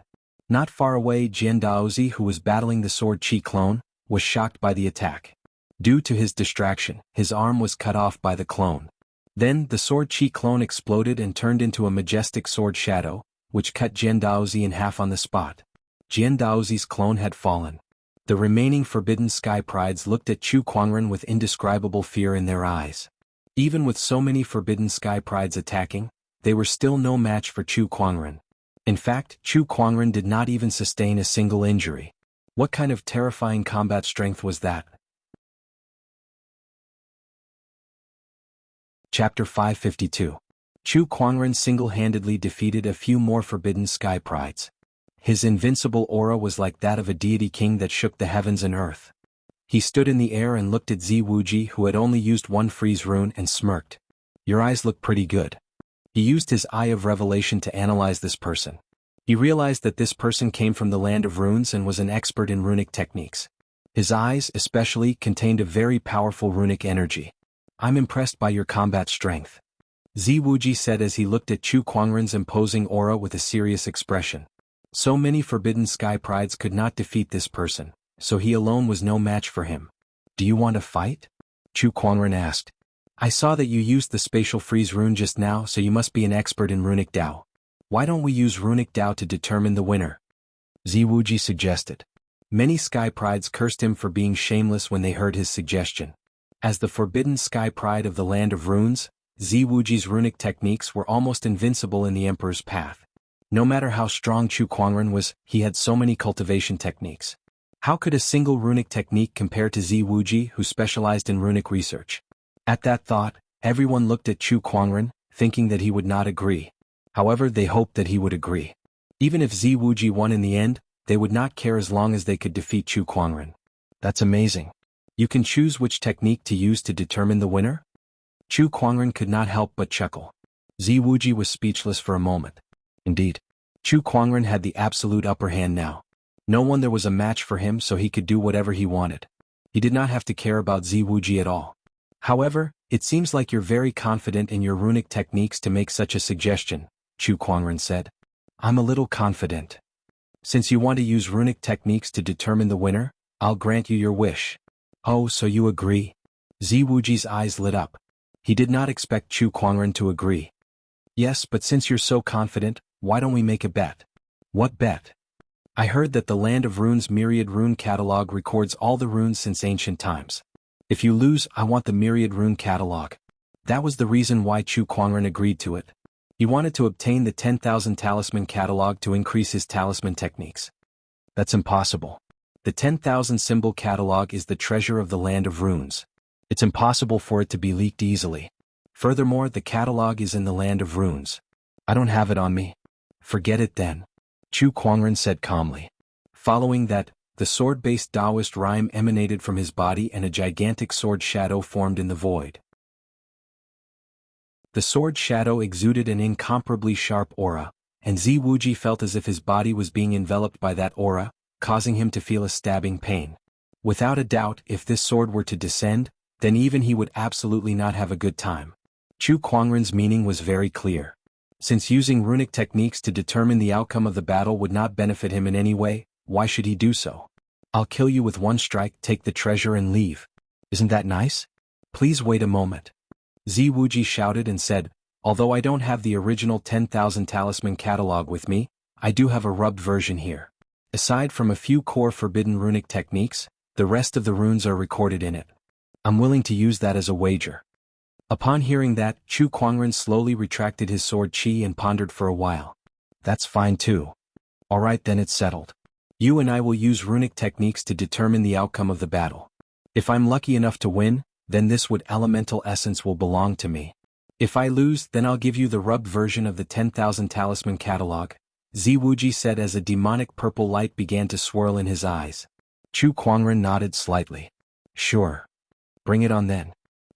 Not far away, Jian Daozi, who was battling the sword Qi clone, was shocked by the attack. Due to his distraction, his arm was cut off by the clone. Then, the sword Qi clone exploded and turned into a majestic sword shadow, which cut Jian Daozi in half on the spot. Jian Daozi's clone had fallen. The remaining forbidden sky prides looked at Chu Kuangren with indescribable fear in their eyes. Even with so many forbidden sky prides attacking, they were still no match for Chu Kuangren. In fact, Chu Kuangren did not even sustain a single injury. What kind of terrifying combat strength was that? Chapter 552. Chu Kuangren single-handedly defeated a few more forbidden sky prides. His invincible aura was like that of a deity king that shook the heavens and earth. He stood in the air and looked at Ziwuji, who had only used one freeze rune, and smirked. "Your eyes look pretty good." He used his eye of revelation to analyze this person. He realized that this person came from the land of runes and was an expert in runic techniques. His eyes, especially, contained a very powerful runic energy. "I'm impressed by your combat strength," Ziwuji said as he looked at Chu Kuangren's imposing aura with a serious expression. So many forbidden sky prides could not defeat this person, so he alone was no match for him. "Do you want to fight?" Chu Kuangren asked. "I saw that you used the spatial freeze rune just now, so you must be an expert in runic Dao. Why don't we use runic Dao to determine the winner?" Ziwuji suggested. Many sky prides cursed him for being shameless when they heard his suggestion. As the forbidden sky pride of the land of runes, Ziwuji's runic techniques were almost invincible in the Emperor's path. No matter how strong Chu Kuangren was, he had so many cultivation techniques. How could a single runic technique compare to Ziwuji, who specialized in runic research? At that thought, everyone looked at Chu Kuangren, thinking that he would not agree. However, they hoped that he would agree. Even if Ziwuji won in the end, they would not care as long as they could defeat Chu Kuangren. "That's amazing. You can choose which technique to use to determine the winner?" Chu Kuangren could not help but chuckle. Ziwuji was speechless for a moment. Indeed, Chu Kuangren had the absolute upper hand now. No one there was a match for him, so he could do whatever he wanted. He did not have to care about Ziwuji at all. "However, it seems like you're very confident in your runic techniques to make such a suggestion," Chu Kuangren said. "I'm a little confident. Since you want to use runic techniques to determine the winner, I'll grant you your wish." "Oh, so you agree?" Ziwuji's eyes lit up. He did not expect Chu Kuangren to agree. "Yes, but since you're so confident, why don't we make a bet?" "What bet?" "I heard that the Land of Runes Myriad Rune Catalog records all the runes since ancient times. If you lose, I want the Myriad Rune Catalog." That was the reason why Chu Kuangren agreed to it. He wanted to obtain the 10,000 Talisman Catalog to increase his talisman techniques. "That's impossible. The 10,000 Symbol Catalog is the treasure of the Land of Runes. It's impossible for it to be leaked easily. Furthermore, the catalog is in the Land of Runes. I don't have it on me." "Forget it then," Chu Kuangren said calmly. Following that, the sword-based Taoist rhyme emanated from his body and a gigantic sword shadow formed in the void. The sword shadow exuded an incomparably sharp aura, and Ziwuji felt as if his body was being enveloped by that aura, causing him to feel a stabbing pain. Without a doubt, if this sword were to descend, then even he would absolutely not have a good time. Chu Kuangren's meaning was very clear. Since using runic techniques to determine the outcome of the battle would not benefit him in any way, why should he do so? "I'll kill you with one strike, take the treasure and leave. Isn't that nice?" "Please wait a moment," Ziwuji shouted and said, "Although I don't have the original 10,000 Talisman Catalog with me, I do have a rubbed version here. Aside from a few core forbidden runic techniques, the rest of the runes are recorded in it. I'm willing to use that as a wager." Upon hearing that, Chu Kuangren slowly retracted his sword chi and pondered for a while. "That's fine too. Alright, then it's settled. You and I will use runic techniques to determine the outcome of the battle. If I'm lucky enough to win, then this wood elemental essence will belong to me. If I lose, then I'll give you the rubbed version of the 10,000 Talisman Catalog," Ziwuji said as a demonic purple light began to swirl in his eyes. Chu Kuangren nodded slightly. "Sure. Bring it on then."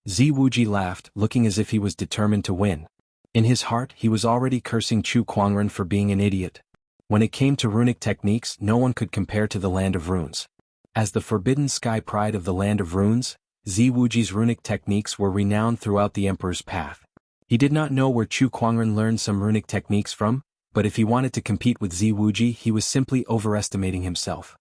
Ziwuji laughed, looking as if he was determined to win. In his heart, he was already cursing Chu Kuangren for being an idiot. When it came to runic techniques, no one could compare to the Land of Runes. As the forbidden sky pride of the Land of Runes, Ziwuji's runic techniques were renowned throughout the Emperor's path. He did not know where Chu Kuangren learned some runic techniques from, but if he wanted to compete with Ziwuji, he was simply overestimating himself.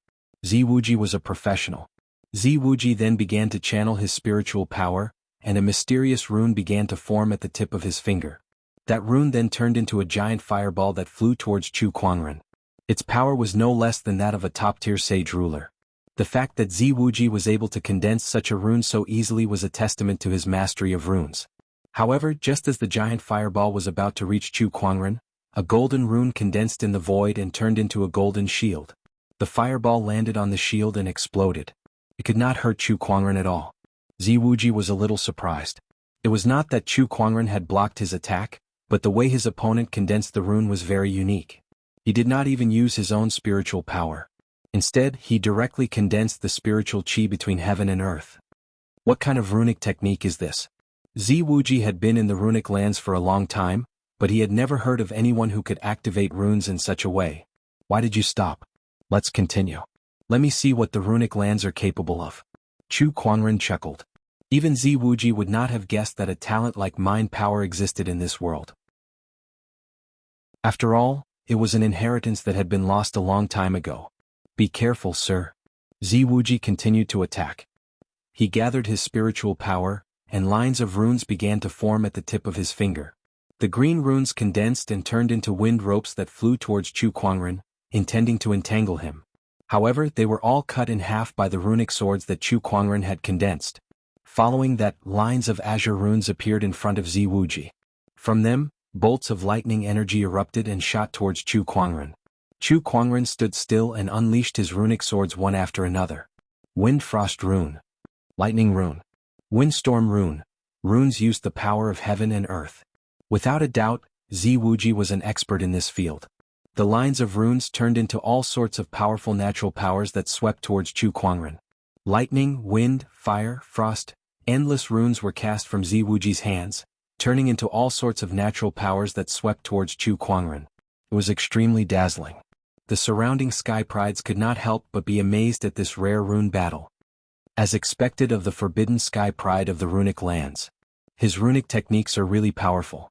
Ziwuji was a professional. Ziwuji then began to channel his spiritual power, and a mysterious rune began to form at the tip of his finger. That rune then turned into a giant fireball that flew towards Chu Kuangren. Its power was no less than that of a top-tier sage ruler. The fact that Ziwuji was able to condense such a rune so easily was a testament to his mastery of runes. However, just as the giant fireball was about to reach Chu Kuangren, a golden rune condensed in the void and turned into a golden shield. The fireball landed on the shield and exploded. It could not hurt Chu Kuangren at all. Ziwuji was a little surprised. It was not that Chu Kuangren had blocked his attack, but the way his opponent condensed the rune was very unique. He did not even use his own spiritual power. Instead, he directly condensed the spiritual chi between heaven and earth. What kind of runic technique is this? Zhi Wuji had been in the runic lands for a long time, but he had never heard of anyone who could activate runes in such a way. Why did you stop? Let's continue. Let me see what the runic lands are capable of. Chu Kuangren chuckled. Even Zhi Wuji would not have guessed that a talent like mind power existed in this world. After all, it was an inheritance that had been lost a long time ago. Be careful, sir. Zhi Wuji continued to attack. He gathered his spiritual power, and lines of runes began to form at the tip of his finger. The green runes condensed and turned into wind ropes that flew towards Chu Kuangren, intending to entangle him. However, they were all cut in half by the runic swords that Chu Kuangren had condensed. Following that, lines of azure runes appeared in front of Zhi Wuji. From them, bolts of lightning energy erupted and shot towards Chu Kuangren. Chu Kuangren stood still and unleashed his runic swords one after another. Wind Frost Rune. Lightning Rune. Windstorm Rune. Runes used the power of heaven and earth. Without a doubt, Zhi Wuji was an expert in this field. The lines of runes turned into all sorts of powerful natural powers that swept towards Chu Kuangren. Lightning, wind, fire, frost, endless runes were cast from Zhi Wuji's hands, turning into all sorts of natural powers that swept towards Chu Kuangren. It was extremely dazzling. The surrounding sky prides could not help but be amazed at this rare rune battle. As expected of the forbidden sky pride of the runic lands, his runic techniques are really powerful.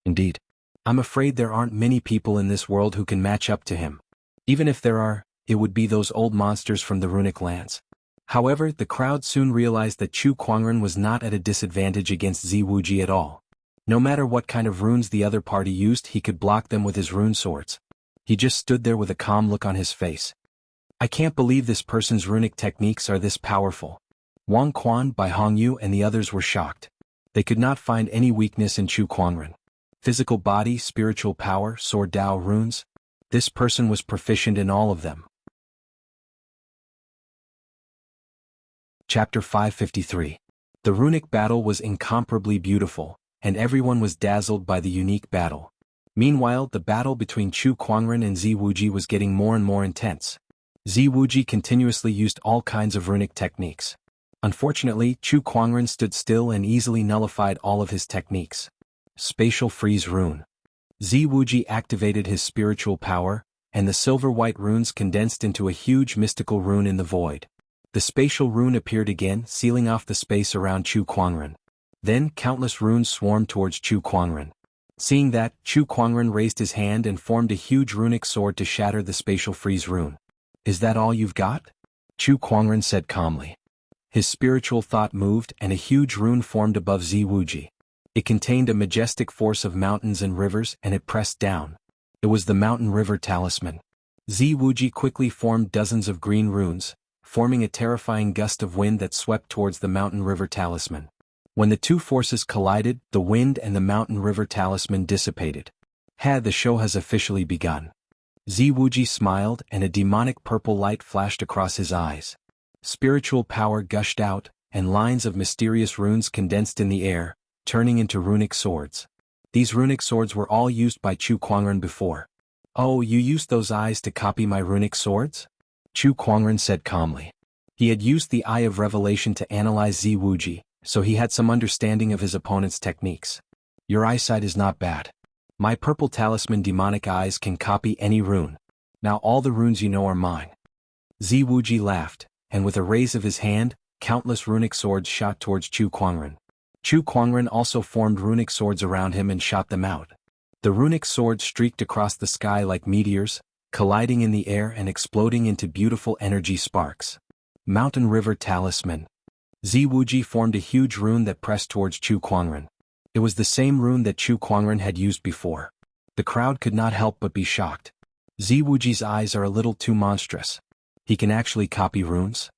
Indeed. I'm afraid there aren't many people in this world who can match up to him. Even if there are, it would be those old monsters from the runic lands. However, the crowd soon realized that Chu Kuangren was not at a disadvantage against Zhi Wuji at all. No matter what kind of runes the other party used, he could block them with his rune swords. He just stood there with a calm look on his face. I can't believe this person's runic techniques are this powerful. Wang Quan, Bai Hongyu and the others were shocked. They could not find any weakness in Chu Kuangren. Physical body, spiritual power, sword Dao runes. This person was proficient in all of them. Chapter 553. The runic battle was incomparably beautiful, and everyone was dazzled by the unique battle. Meanwhile, the battle between Chu Kuangren and Zhi Wuji was getting more and more intense. Zhi Wuji continuously used all kinds of runic techniques. Unfortunately, Chu Kuangren stood still and easily nullified all of his techniques. Spatial Freeze Rune. Zhi Wuji activated his spiritual power, and the silver-white runes condensed into a huge mystical rune in the void. The spatial rune appeared again, sealing off the space around Chu Kuangren. Then, countless runes swarmed towards Chu Kuangren. Seeing that, Chu Kuangren raised his hand and formed a huge runic sword to shatter the Spatial Freeze rune. Is that all you've got? Chu Kuangren said calmly. His spiritual thought moved and a huge rune formed above Zhi Wuji. It contained a majestic force of mountains and rivers and it pressed down. It was the Mountain River Talisman. Zhi Wuji quickly formed dozens of green runes, forming a terrifying gust of wind that swept towards the Mountain River Talisman. When the two forces collided, the wind and the Mountain River Talisman dissipated. The show has officially begun. Zhi Wuji smiled and a demonic purple light flashed across his eyes. Spiritual power gushed out, and lines of mysterious runes condensed in the air, turning into runic swords. These runic swords were all used by Chu Kuangren before. Oh, you used those eyes to copy my runic swords? Chu Kuangren said calmly. He had used the Eye of Revelation to analyze Zhi Wuji, so he had some understanding of his opponent's techniques. Your eyesight is not bad. My purple talisman demonic eyes can copy any rune. Now all the runes you know are mine. Zhi Wuji laughed, and with a raise of his hand, countless runic swords shot towards Chu Kuangren. Chu Kuangren also formed runic swords around him and shot them out. The runic swords streaked across the sky like meteors, colliding in the air and exploding into beautiful energy sparks. Mountain River Talisman. Zhi Wuji formed a huge rune that pressed towards Chu Kuangren. It was the same rune that Chu Kuangren had used before. The crowd could not help but be shocked. Zhi Wuji's eyes are a little too monstrous. He can actually copy runes?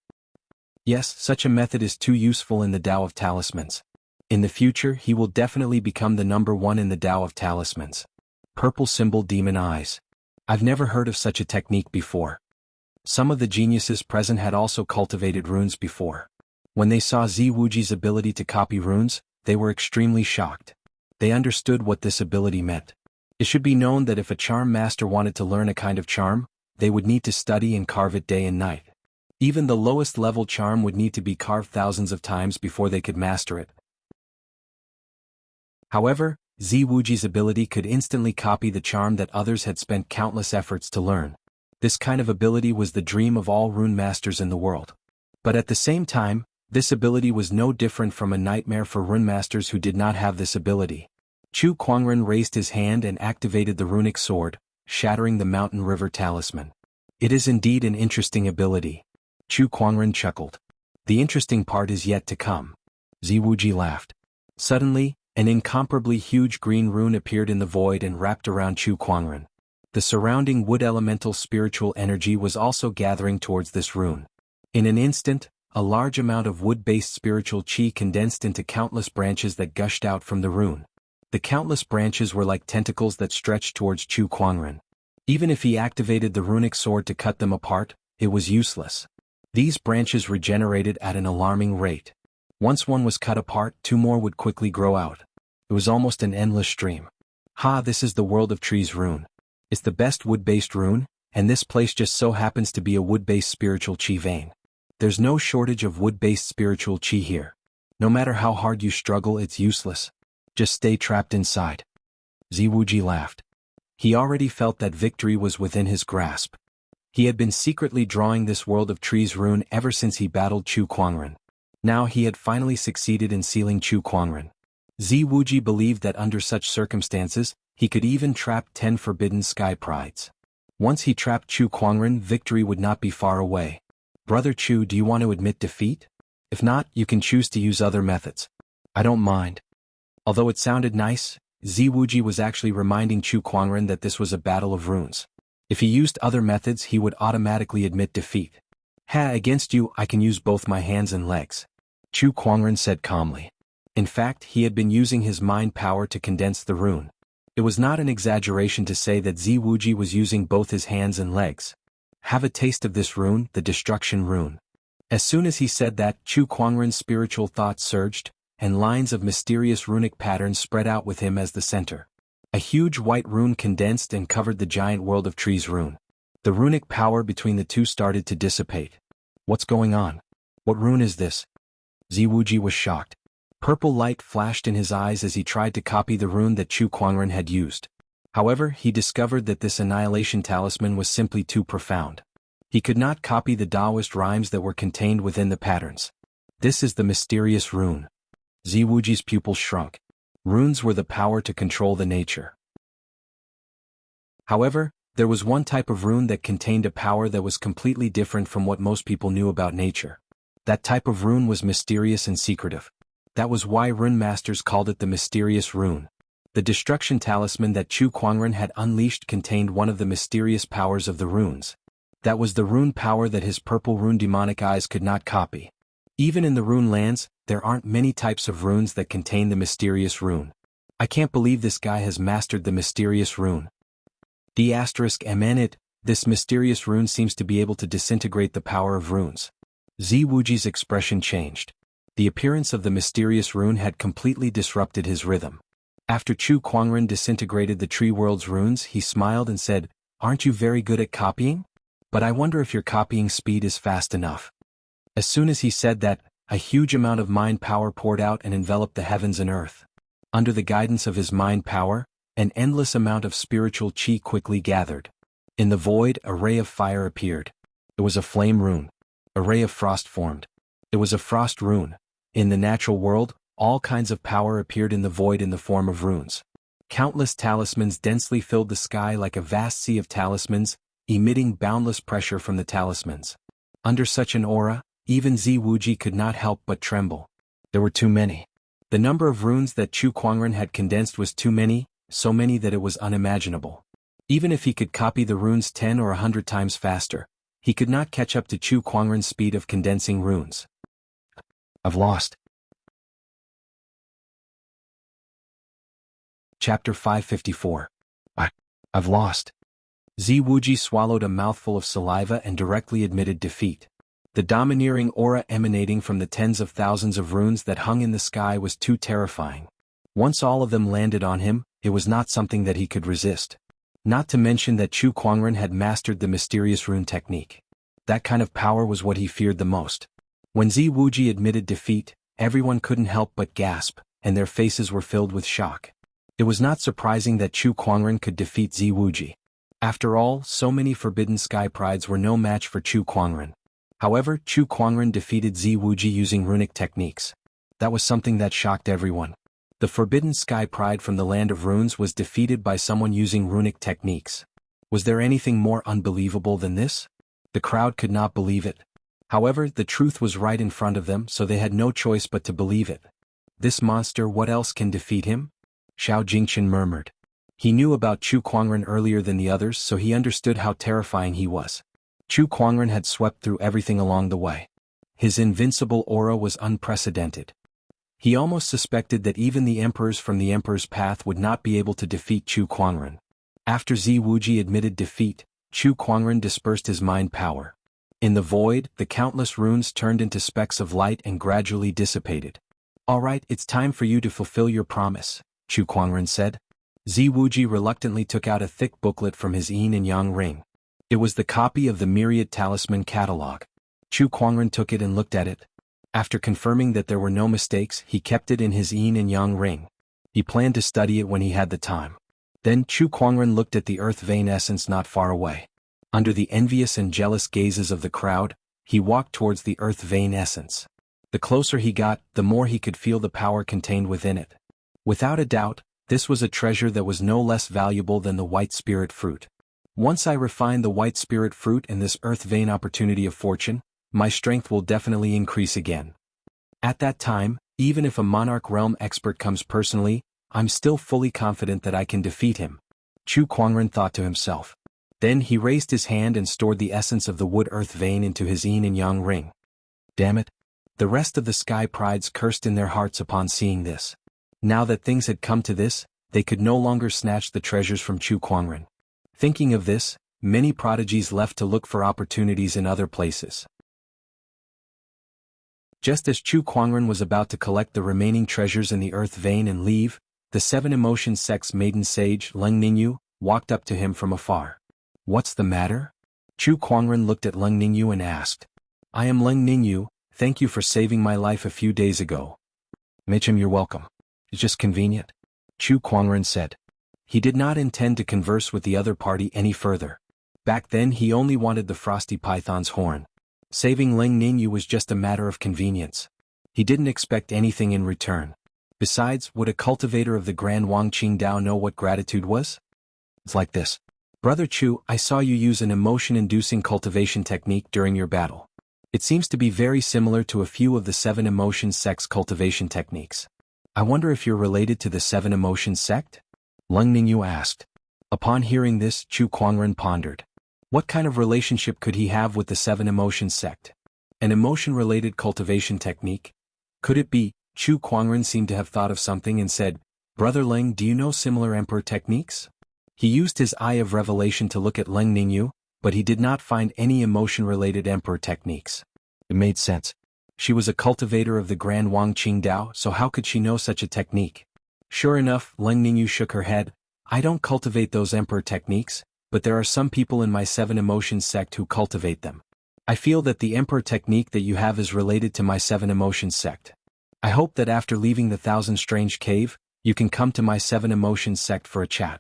Yes, such a method is too useful in the Tao of Talismans. In the future, he will definitely become the #1 in the Tao of Talismans. Purple symbol demon eyes. I've never heard of such a technique before. Some of the geniuses present had also cultivated runes before. When they saw Zhi Wuji's ability to copy runes, they were extremely shocked. They understood what this ability meant. It should be known that if a charm master wanted to learn a kind of charm, they would need to study and carve it day and night. Even the lowest level charm would need to be carved thousands of times before they could master it. However, Zhi Wuji's ability could instantly copy the charm that others had spent countless efforts to learn. This kind of ability was the dream of all rune masters in the world. But at the same time, this ability was no different from a nightmare for rune masters who did not have this ability. Chu Kuangren raised his hand and activated the runic sword, shattering the mountain river talisman. It is indeed an interesting ability. Chu Kuangren chuckled. The interesting part is yet to come. Zhi Wuji laughed. Suddenly, an incomparably huge green rune appeared in the void and wrapped around Chu Kuangren. The surrounding wood elemental spiritual energy was also gathering towards this rune. In an instant, a large amount of wood-based spiritual qi condensed into countless branches that gushed out from the rune. The countless branches were like tentacles that stretched towards Chu Kuangren. Even if he activated the runic sword to cut them apart, it was useless. These branches regenerated at an alarming rate. Once one was cut apart, two more would quickly grow out. It was almost an endless stream. This is the world of trees rune. It's the best wood-based rune, and this place just so happens to be a wood-based spiritual qi vein. There's no shortage of wood-based spiritual qi here. No matter how hard you struggle, it's useless. Just stay trapped inside. Zhi Wuji laughed. He already felt that victory was within his grasp. He had been secretly drawing this world of trees rune ever since he battled Chu Kuangren. Now he had finally succeeded in sealing Chu Kuangren. Zhi Wuji believed that under such circumstances, he could even trap 10 forbidden sky prides. Once he trapped Chu Kuangren, victory would not be far away. Brother Chu, do you want to admit defeat? If not, you can choose to use other methods. I don't mind. Although it sounded nice, Zhi Wuji was actually reminding Chu Kuangren that this was a battle of runes. If he used other methods, he would automatically admit defeat. Against you, I can use both my hands and legs. Chu Kuangren said calmly. In fact, he had been using his mind power to condense the rune. It was not an exaggeration to say that Zhi Wuji was using both his hands and legs. Have a taste of this rune, the destruction rune. As soon as he said that, Chu Kuangren's spiritual thoughts surged, and lines of mysterious runic patterns spread out with him as the center. A huge white rune condensed and covered the giant world of trees rune. The runic power between the two started to dissipate. What's going on? What rune is this? Zhi Wuji was shocked. Purple light flashed in his eyes as he tried to copy the rune that Chu Kuangren had used. However, he discovered that this annihilation talisman was simply too profound. He could not copy the Taoist rhymes that were contained within the patterns. This is the mysterious rune. Zhi Wuji's pupils shrunk. Runes were the power to control the nature. However, there was one type of rune that contained a power that was completely different from what most people knew about nature. That type of rune was mysterious and secretive. That was why rune masters called it the mysterious rune. The destruction talisman that Chu Kuangren had unleashed contained one of the mysterious powers of the runes. That was the rune power that his purple rune demonic eyes could not copy. Even in the rune lands, there aren't many types of runes that contain the mysterious rune. I can't believe this guy has mastered the mysterious rune. This mysterious rune seems to be able to disintegrate the power of runes. Zhi Wuji's expression changed. The appearance of the mysterious rune had completely disrupted his rhythm. After Chu Kuangren disintegrated the tree world's runes, he smiled and said, "Aren't you very good at copying? But I wonder if your copying speed is fast enough." As soon as he said that, a huge amount of mind power poured out and enveloped the heavens and earth. Under the guidance of his mind power, an endless amount of spiritual qi quickly gathered. In the void, a ray of fire appeared. It was a flame rune. A ray of frost formed. It was a frost rune. In the natural world, all kinds of power appeared in the void in the form of runes. Countless talismans densely filled the sky like a vast sea of talismans, emitting boundless pressure from the talismans. Under such an aura, even Zhi Wuji could not help but tremble. There were too many. The number of runes that Chu Kuangren had condensed was too many, so many that it was unimaginable. Even if he could copy the runes 10 or 100 times faster, he could not catch up to Chu Kuangren's speed of condensing runes. I've lost. Chapter 554. I've lost. Zhi Wuji swallowed a mouthful of saliva and directly admitted defeat. The domineering aura emanating from the tens of thousands of runes that hung in the sky was too terrifying. Once all of them landed on him, it was not something that he could resist. Not to mention that Chu Kuangren had mastered the mysterious rune technique. That kind of power was what he feared the most. When Zi Wuji admitted defeat, everyone couldn't help but gasp, and their faces were filled with shock. It was not surprising that Chu Kuangren could defeat Zi Wuji. After all, so many forbidden sky prides were no match for Chu Kuangren. However, Chu Kuangren defeated Zi Wuji using runic techniques. That was something that shocked everyone. The forbidden sky pride from the land of runes was defeated by someone using runic techniques. Was there anything more unbelievable than this? The crowd could not believe it. However, the truth was right in front of them, so they had no choice but to believe it. This monster, what else can defeat him? Xiao Jingchen murmured. He knew about Chu Kuangren earlier than the others, so he understood how terrifying he was. Chu Kuangren had swept through everything along the way. His invincible aura was unprecedented. He almost suspected that even the emperors from the Emperor's Path would not be able to defeat Chu Kuangren. After Zi Wuji admitted defeat, Chu Kuangren dispersed his mind power. In the void, the countless runes turned into specks of light and gradually dissipated. "Alright, it's time for you to fulfill your promise," Chu Kuangren said. Zi Wuji reluctantly took out a thick booklet from his yin and yang ring. It was the copy of the Myriad Talisman catalog. Chu Kuangren took it and looked at it. After confirming that there were no mistakes, he kept it in his yin and yang ring. He planned to study it when he had the time. Then Chu Kuangren looked at the earth vein essence not far away. Under the envious and jealous gazes of the crowd, he walked towards the earth vein essence. The closer he got, the more he could feel the power contained within it. Without a doubt, this was a treasure that was no less valuable than the white spirit fruit. Once I refine the white spirit fruit and this earth vein opportunity of fortune, my strength will definitely increase again. At that time, even if a monarch realm expert comes personally, I'm still fully confident that I can defeat him. Chu Kuangren thought to himself. Then he raised his hand and stored the essence of the wood earth vein into his yin and yang ring. Damn it. The rest of the sky prides cursed in their hearts upon seeing this. Now that things had come to this, they could no longer snatch the treasures from Chu Kuangren. Thinking of this, many prodigies left to look for opportunities in other places. Just as Chu Kuangren was about to collect the remaining treasures in the earth vein and leave, the seven emotion sect's maiden sage, Leng Ningyu, walked up to him from afar. "What's the matter?" Chu Kuangren looked at Leng Ningyu and asked. "I am Leng Ningyu, thank you for saving my life a few days ago." "Mitchum, you're welcome. It's just convenient," Chu Kuangren said. He did not intend to converse with the other party any further. Back then he only wanted the frosty python's horn. Saving Leng Ningyu was just a matter of convenience. He didn't expect anything in return. Besides, would a cultivator of the Grand Wang Qingdao know what gratitude was? It's like this. "Brother Chu, I saw you use an emotion-inducing cultivation technique during your battle. It seems to be very similar to a few of the seven emotion sect's cultivation techniques. I wonder if you're related to the seven emotion sect?" Leng Ningyu asked. Upon hearing this, Chu Kuangren pondered. What kind of relationship could he have with the seven emotion sect? An emotion-related cultivation technique? Could it be? Chu Kuangren seemed to have thought of something and said, "Brother Leng, do you know similar emperor techniques?" He used his eye of revelation to look at Leng Ningyu, but he did not find any emotion-related emperor techniques. It made sense. She was a cultivator of the Grand Wang Qingdao, so how could she know such a technique? Sure enough, Leng Ningyu shook her head. "I don't cultivate those emperor techniques, but there are some people in my seven emotions sect who cultivate them. I feel that the emperor technique that you have is related to my seven emotions sect. I hope that after leaving the Thousand Strange Cave, you can come to my seven emotions sect for a chat."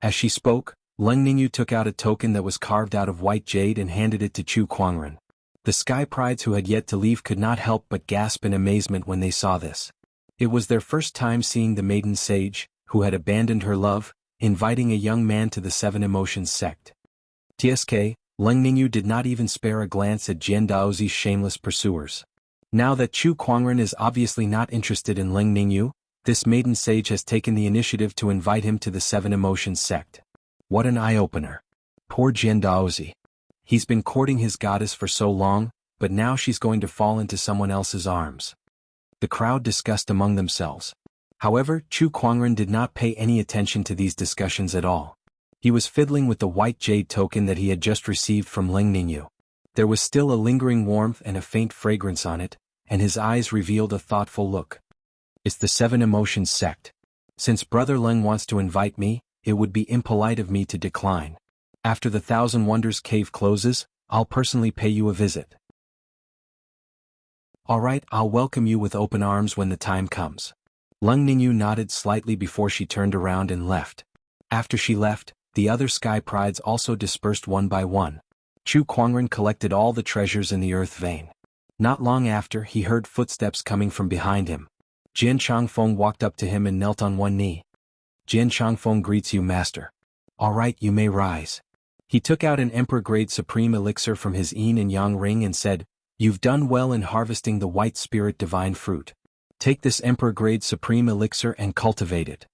As she spoke, Leng Ningyu took out a token that was carved out of white jade and handed it to Chu Kuangren. The sky prides who had yet to leave could not help but gasp in amazement when they saw this. It was their first time seeing the maiden sage, who had abandoned her love, inviting a young man to the seven emotions sect. TSK, Leng Ningyu did not even spare a glance at Jian Daozi's shameless pursuers. Now that Chu Kuangren is obviously not interested in Leng Ningyu, this maiden sage has taken the initiative to invite him to the seven emotions sect. What an eye-opener. Poor Jian Daozi. He's been courting his goddess for so long, but now she's going to fall into someone else's arms. The crowd discussed among themselves. However, Chu Kuangren did not pay any attention to these discussions at all. He was fiddling with the white jade token that he had just received from Leng Ningyu. There was still a lingering warmth and a faint fragrance on it, and his eyes revealed a thoughtful look. "It's the seven emotions sect. Since Brother Leng wants to invite me, it would be impolite of me to decline. After the Thousand Wonders cave closes, I'll personally pay you a visit. All right, I'll welcome you with open arms when the time comes. Leng Ningyu nodded slightly before she turned around and left. After she left, the other sky prides also dispersed one by one. Chu Kuangren collected all the treasures in the earth vein. Not long after, he heard footsteps coming from behind him. Jian Changfeng walked up to him and knelt on one knee. Jian Changfeng greets you, master. All right, you may rise. He took out an emperor-grade supreme elixir from his yin and yang ring and said, You've done well in harvesting the white spirit divine fruit. Take this emperor-grade supreme elixir and cultivate it.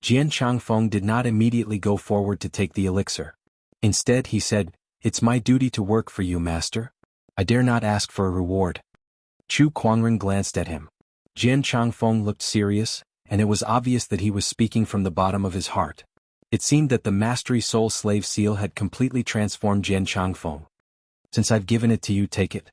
Jian Changfeng did not immediately go forward to take the elixir. Instead, he said, It's my duty to work for you, master. I dare not ask for a reward. Chu Kuangren glanced at him. Jian Changfeng looked serious, and it was obvious that he was speaking from the bottom of his heart. It seemed that the Mastery Soul Slave Seal had completely transformed Jian Changfeng. Since I've given it to you, take it.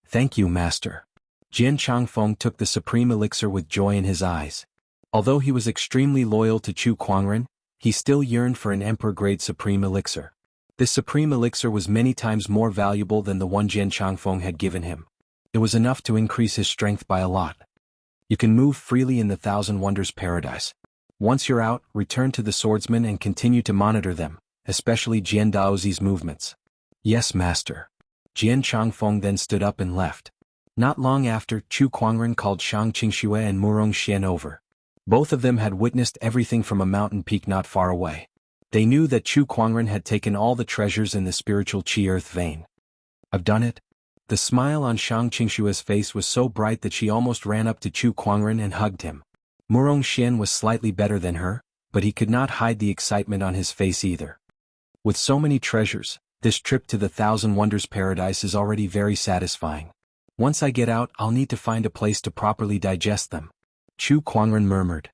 Thank you, master. Jian Changfeng took the supreme elixir with joy in his eyes. Although he was extremely loyal to Chu Kuangren, he still yearned for an emperor-grade supreme elixir. This supreme elixir was many times more valuable than the one Jian Changfeng had given him. It was enough to increase his strength by a lot. You can move freely in the Thousand Wonders Paradise. Once you're out, return to the swordsmen and continue to monitor them, especially Jian Daozi's movements. Yes, master. Jian Changfeng then stood up and left. Not long after, Chu Kuangren called Shang Qingxue and Murong Xian over. Both of them had witnessed everything from a mountain peak not far away. They knew that Chu Kuangren had taken all the treasures in the spiritual Qi Earth vein. I've done it. The smile on Shang Qingxue's face was so bright that she almost ran up to Chu Kuangren and hugged him. Murong Xian was slightly better than her, but he could not hide the excitement on his face either. With so many treasures, this trip to the Thousand Wonders Paradise is already very satisfying. Once I get out, I'll need to find a place to properly digest them. Chu Kuangren murmured.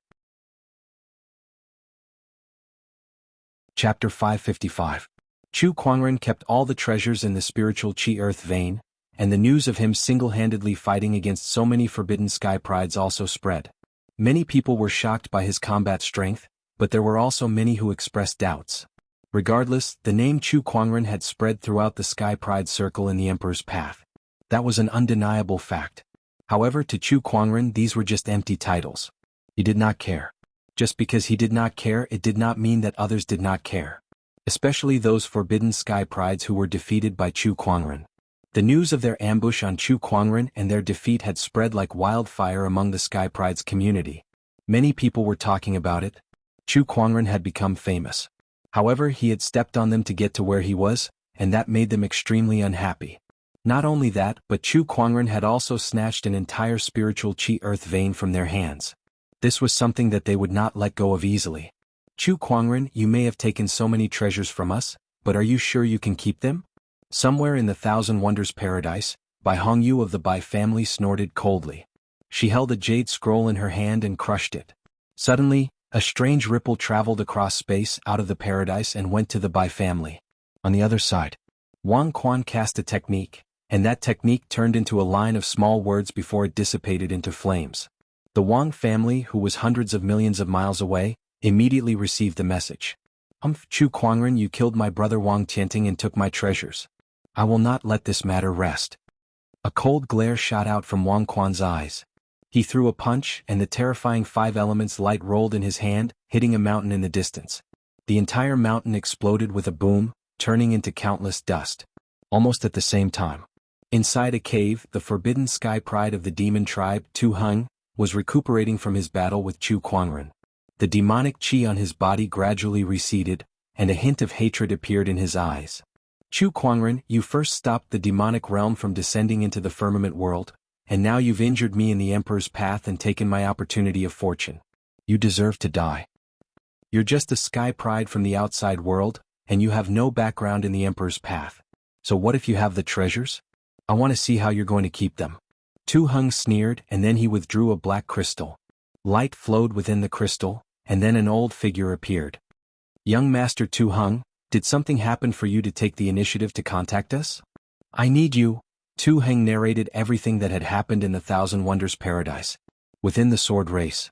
Chapter 555. Chu Kuangren kept all the treasures in the spiritual Qi Earth vein, and the news of him single-handedly fighting against so many forbidden sky prides also spread. Many people were shocked by his combat strength, but there were also many who expressed doubts. Regardless, the name Chu Kuangren had spread throughout the Sky Pride circle in the Emperor's path. That was an undeniable fact. However, to Chu Kuangren these were just empty titles. He did not care. Just because he did not care, it did not mean that others did not care. Especially those forbidden Sky Prides who were defeated by Chu Kuangren. The news of their ambush on Chu Kuangren and their defeat had spread like wildfire among the Sky Pride's community. Many people were talking about it. Chu Kuangren had become famous. However, he had stepped on them to get to where he was, and that made them extremely unhappy. Not only that, but Chu Kuangren had also snatched an entire spiritual Qi Earth vein from their hands. This was something that they would not let go of easily. Chu Kuangren, you may have taken so many treasures from us, but are you sure you can keep them? Somewhere in the Thousand Wonders Paradise, Bai Hongyu of the Bai family snorted coldly. She held a jade scroll in her hand and crushed it. Suddenly, a strange ripple traveled across space out of the paradise and went to the Bai family. On the other side, Wang Quan cast a technique, and that technique turned into a line of small words before it dissipated into flames. The Wang family, who was hundreds of millions of miles away, immediately received the message. Chu Kuangren, you killed my brother Wang Tianting and took my treasures. I will not let this matter rest. A cold glare shot out from Wang Quan's eyes. He threw a punch, and the terrifying five elements light rolled in his hand, hitting a mountain in the distance. The entire mountain exploded with a boom, turning into countless dust. Almost at the same time. Inside a cave, the forbidden sky pride of the demon tribe, Tu Hung, was recuperating from his battle with Chu Kuangren. The demonic qi on his body gradually receded, and a hint of hatred appeared in his eyes. Chu Kuangren, you first stopped the demonic realm from descending into the firmament world, and now you've injured me in the Emperor's path and taken my opportunity of fortune. You deserve to die. You're just a sky pride from the outside world, and you have no background in the Emperor's path. So what if you have the treasures? I want to see how you're going to keep them. Tu Hung sneered, and then he withdrew a black crystal. Light flowed within the crystal, and then an old figure appeared. Young Master Tu Hung, did something happen for you to take the initiative to contact us? I need you. Tu Hung narrated everything that had happened in the Thousand Wonders Paradise. Within the sword race.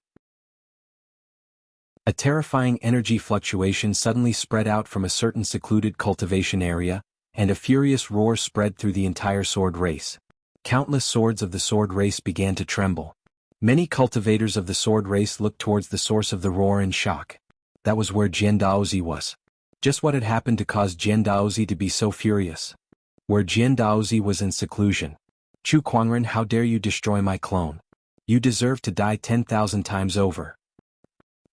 A terrifying energy fluctuation suddenly spread out from a certain secluded cultivation area, and a furious roar spread through the entire sword race. Countless swords of the sword race began to tremble. Many cultivators of the sword race looked towards the source of the roar in shock. That was where Jian Daozi was. Just what had happened to cause Jian Daozi to be so furious? Where Jian Daozi was in seclusion. Chu Kuangren, how dare you destroy my clone? You deserve to die 10,000 times over.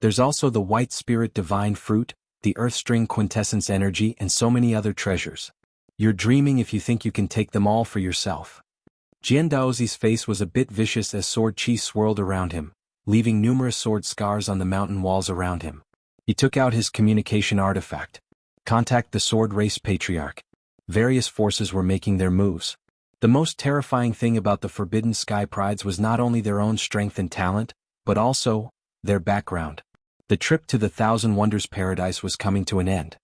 There's also the white spirit divine fruit, the earth string quintessence energy, and so many other treasures. You're dreaming if you think you can take them all for yourself. Jian Daozi's face was a bit vicious as sword chi swirled around him, leaving numerous sword scars on the mountain walls around him. He took out his communication artifact. Contact the sword race patriarch. Various forces were making their moves. The most terrifying thing about the Forbidden Sky Prides was not only their own strength and talent, but also their background. The trip to the Thousand Wonders Paradise was coming to an end.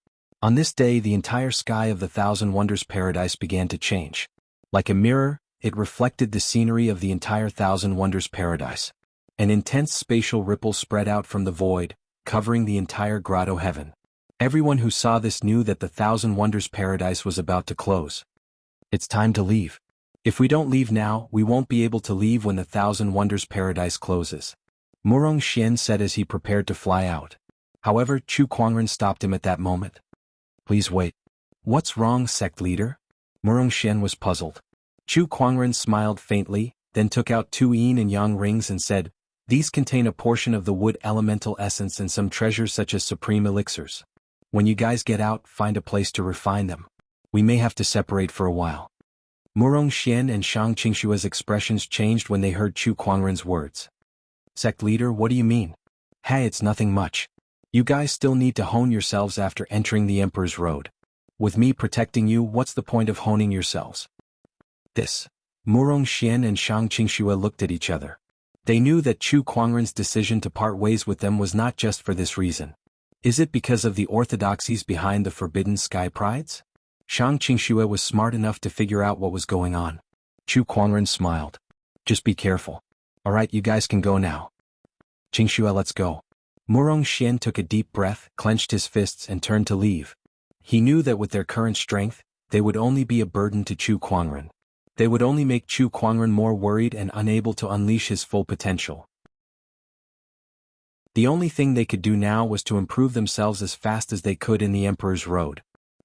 On this day, the entire sky of the Thousand Wonders Paradise began to change. Like a mirror, it reflected the scenery of the entire Thousand Wonders Paradise. An intense spatial ripple spread out from the void, covering the entire grotto heaven. Everyone who saw this knew that the Thousand Wonders Paradise was about to close. It's time to leave. If we don't leave now, we won't be able to leave when the Thousand Wonders Paradise closes. Murong Xian said as he prepared to fly out. However, Chu Kuangren stopped him at that moment. Please wait. What's wrong, sect leader? Murong Xian was puzzled. Chu Kuangren smiled faintly, then took out 2 yin and yang rings and said, these contain a portion of the wood elemental essence and some treasures such as supreme elixirs. When you guys get out, find a place to refine them. We may have to separate for a while. Murong Xian and Shang Qingshua's expressions changed when they heard Chu Kuangren's words. Sect leader, what do you mean? Hey, it's nothing much. You guys still need to hone yourselves after entering the Emperor's Road. With me protecting you, what's the point of honing yourselves? This. Murong Xian and Shang Qingxue looked at each other. They knew that Chu Kuangren's decision to part ways with them was not just for this reason. Is it because of the orthodoxies behind the Forbidden Sky Prides? Shang Qingxue was smart enough to figure out what was going on. Chu Kuangren smiled. Just be careful. Alright, you guys can go now. Qingxue, let's go. Murong Xian took a deep breath, clenched his fists and turned to leave. He knew that with their current strength, they would only be a burden to Chu Kuangren. They would only make Chu Kuangren more worried and unable to unleash his full potential. The only thing they could do now was to improve themselves as fast as they could in the Emperor's Road.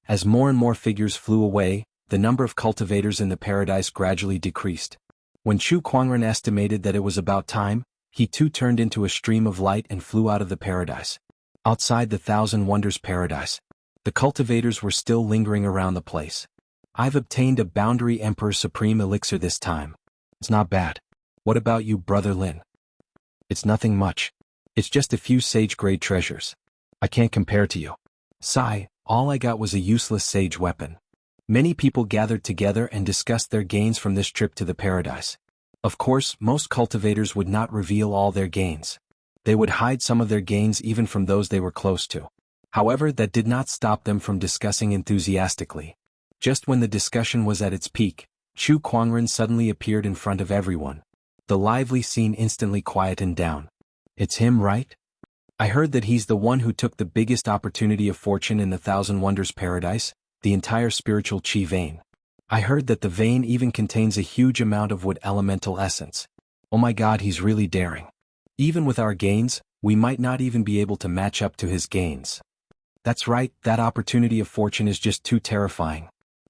As more and more figures flew away, the number of cultivators in the paradise gradually decreased. When Chu Kuangren estimated that it was about time, he too turned into a stream of light and flew out of the paradise. Outside the Thousand Wonders Paradise, the cultivators were still lingering around the place. I've obtained a Boundary Emperor Supreme Elixir this time. It's not bad. What about you, Brother Lin? It's nothing much. It's just a few sage-grade treasures. I can't compare to you. Sigh, all I got was a useless sage weapon. Many people gathered together and discussed their gains from this trip to the paradise. Of course, most cultivators would not reveal all their gains. They would hide some of their gains even from those they were close to. However, that did not stop them from discussing enthusiastically. Just when the discussion was at its peak, Chu Kuangren suddenly appeared in front of everyone. The lively scene instantly quietened down. It's him, right? I heard that he's the one who took the biggest opportunity of fortune in the Thousand Wonders Paradise, the entire spiritual chi vein. I heard that the vein even contains a huge amount of wood elemental essence. Oh my god, he's really daring. Even with our gains, we might not even be able to match up to his gains. That's right, that opportunity of fortune is just too terrifying.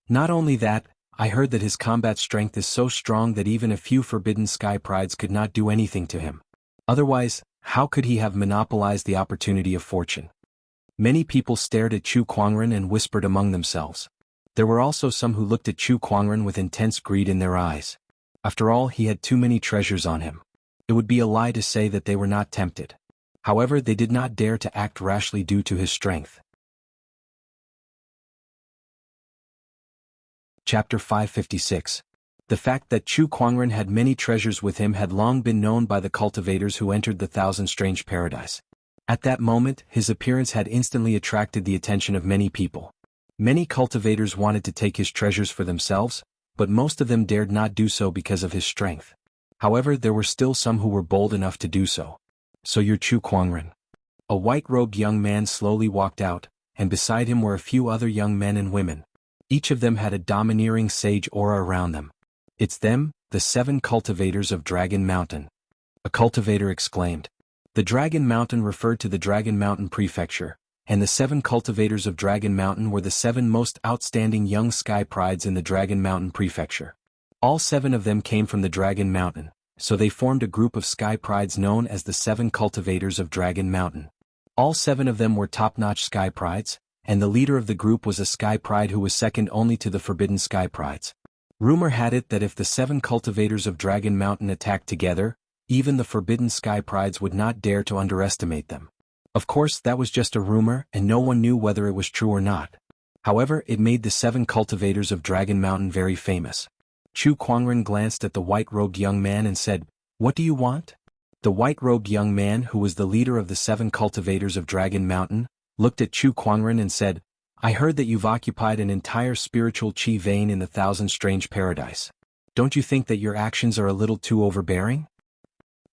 Not only that, I heard that his combat strength is so strong that even a few Forbidden Sky Prides could not do anything to him. Otherwise, how could he have monopolized the opportunity of fortune? Many people stared at Chu Kuangren and whispered among themselves. There were also some who looked at Chu Kuangren with intense greed in their eyes. After all, he had too many treasures on him. It would be a lie to say that they were not tempted. However, they did not dare to act rashly due to his strength. Chapter 556. The fact that Chu Kuangren had many treasures with him had long been known by the cultivators who entered the Thousand Strange Paradise. At that moment, his appearance had instantly attracted the attention of many people. Many cultivators wanted to take his treasures for themselves, but most of them dared not do so because of his strength. However, there were still some who were bold enough to do so. So you're Chu Kuangren. A white-robed young man slowly walked out, and beside him were a few other young men and women. Each of them had a domineering sage aura around them. "It's them, the 7 cultivators of Dragon Mountain," a cultivator exclaimed. The Dragon Mountain referred to the Dragon Mountain Prefecture, and the 7 cultivators of Dragon Mountain were the 7 most outstanding young sky prides in the Dragon Mountain Prefecture. All 7 of them came from the Dragon Mountain, so they formed a group of sky prides known as the 7 cultivators of Dragon Mountain. All 7 of them were top-notch sky prides, and the leader of the group was a sky pride who was second only to the forbidden sky prides. Rumor had it that if the 7 cultivators of Dragon Mountain attacked together, even the forbidden sky prides would not dare to underestimate them. Of course, that was just a rumor, and no one knew whether it was true or not. However, it made the 7 cultivators of Dragon Mountain very famous. Chu Kuangren glanced at the white-robed young man and said, "What do you want?" The white-robed young man, who was the leader of the 7 cultivators of Dragon Mountain, looked at Chu Kuangren and said, "I heard that you've occupied an entire spiritual chi vein in the Thousand Strange Paradise. Don't you think that your actions are a little too overbearing?"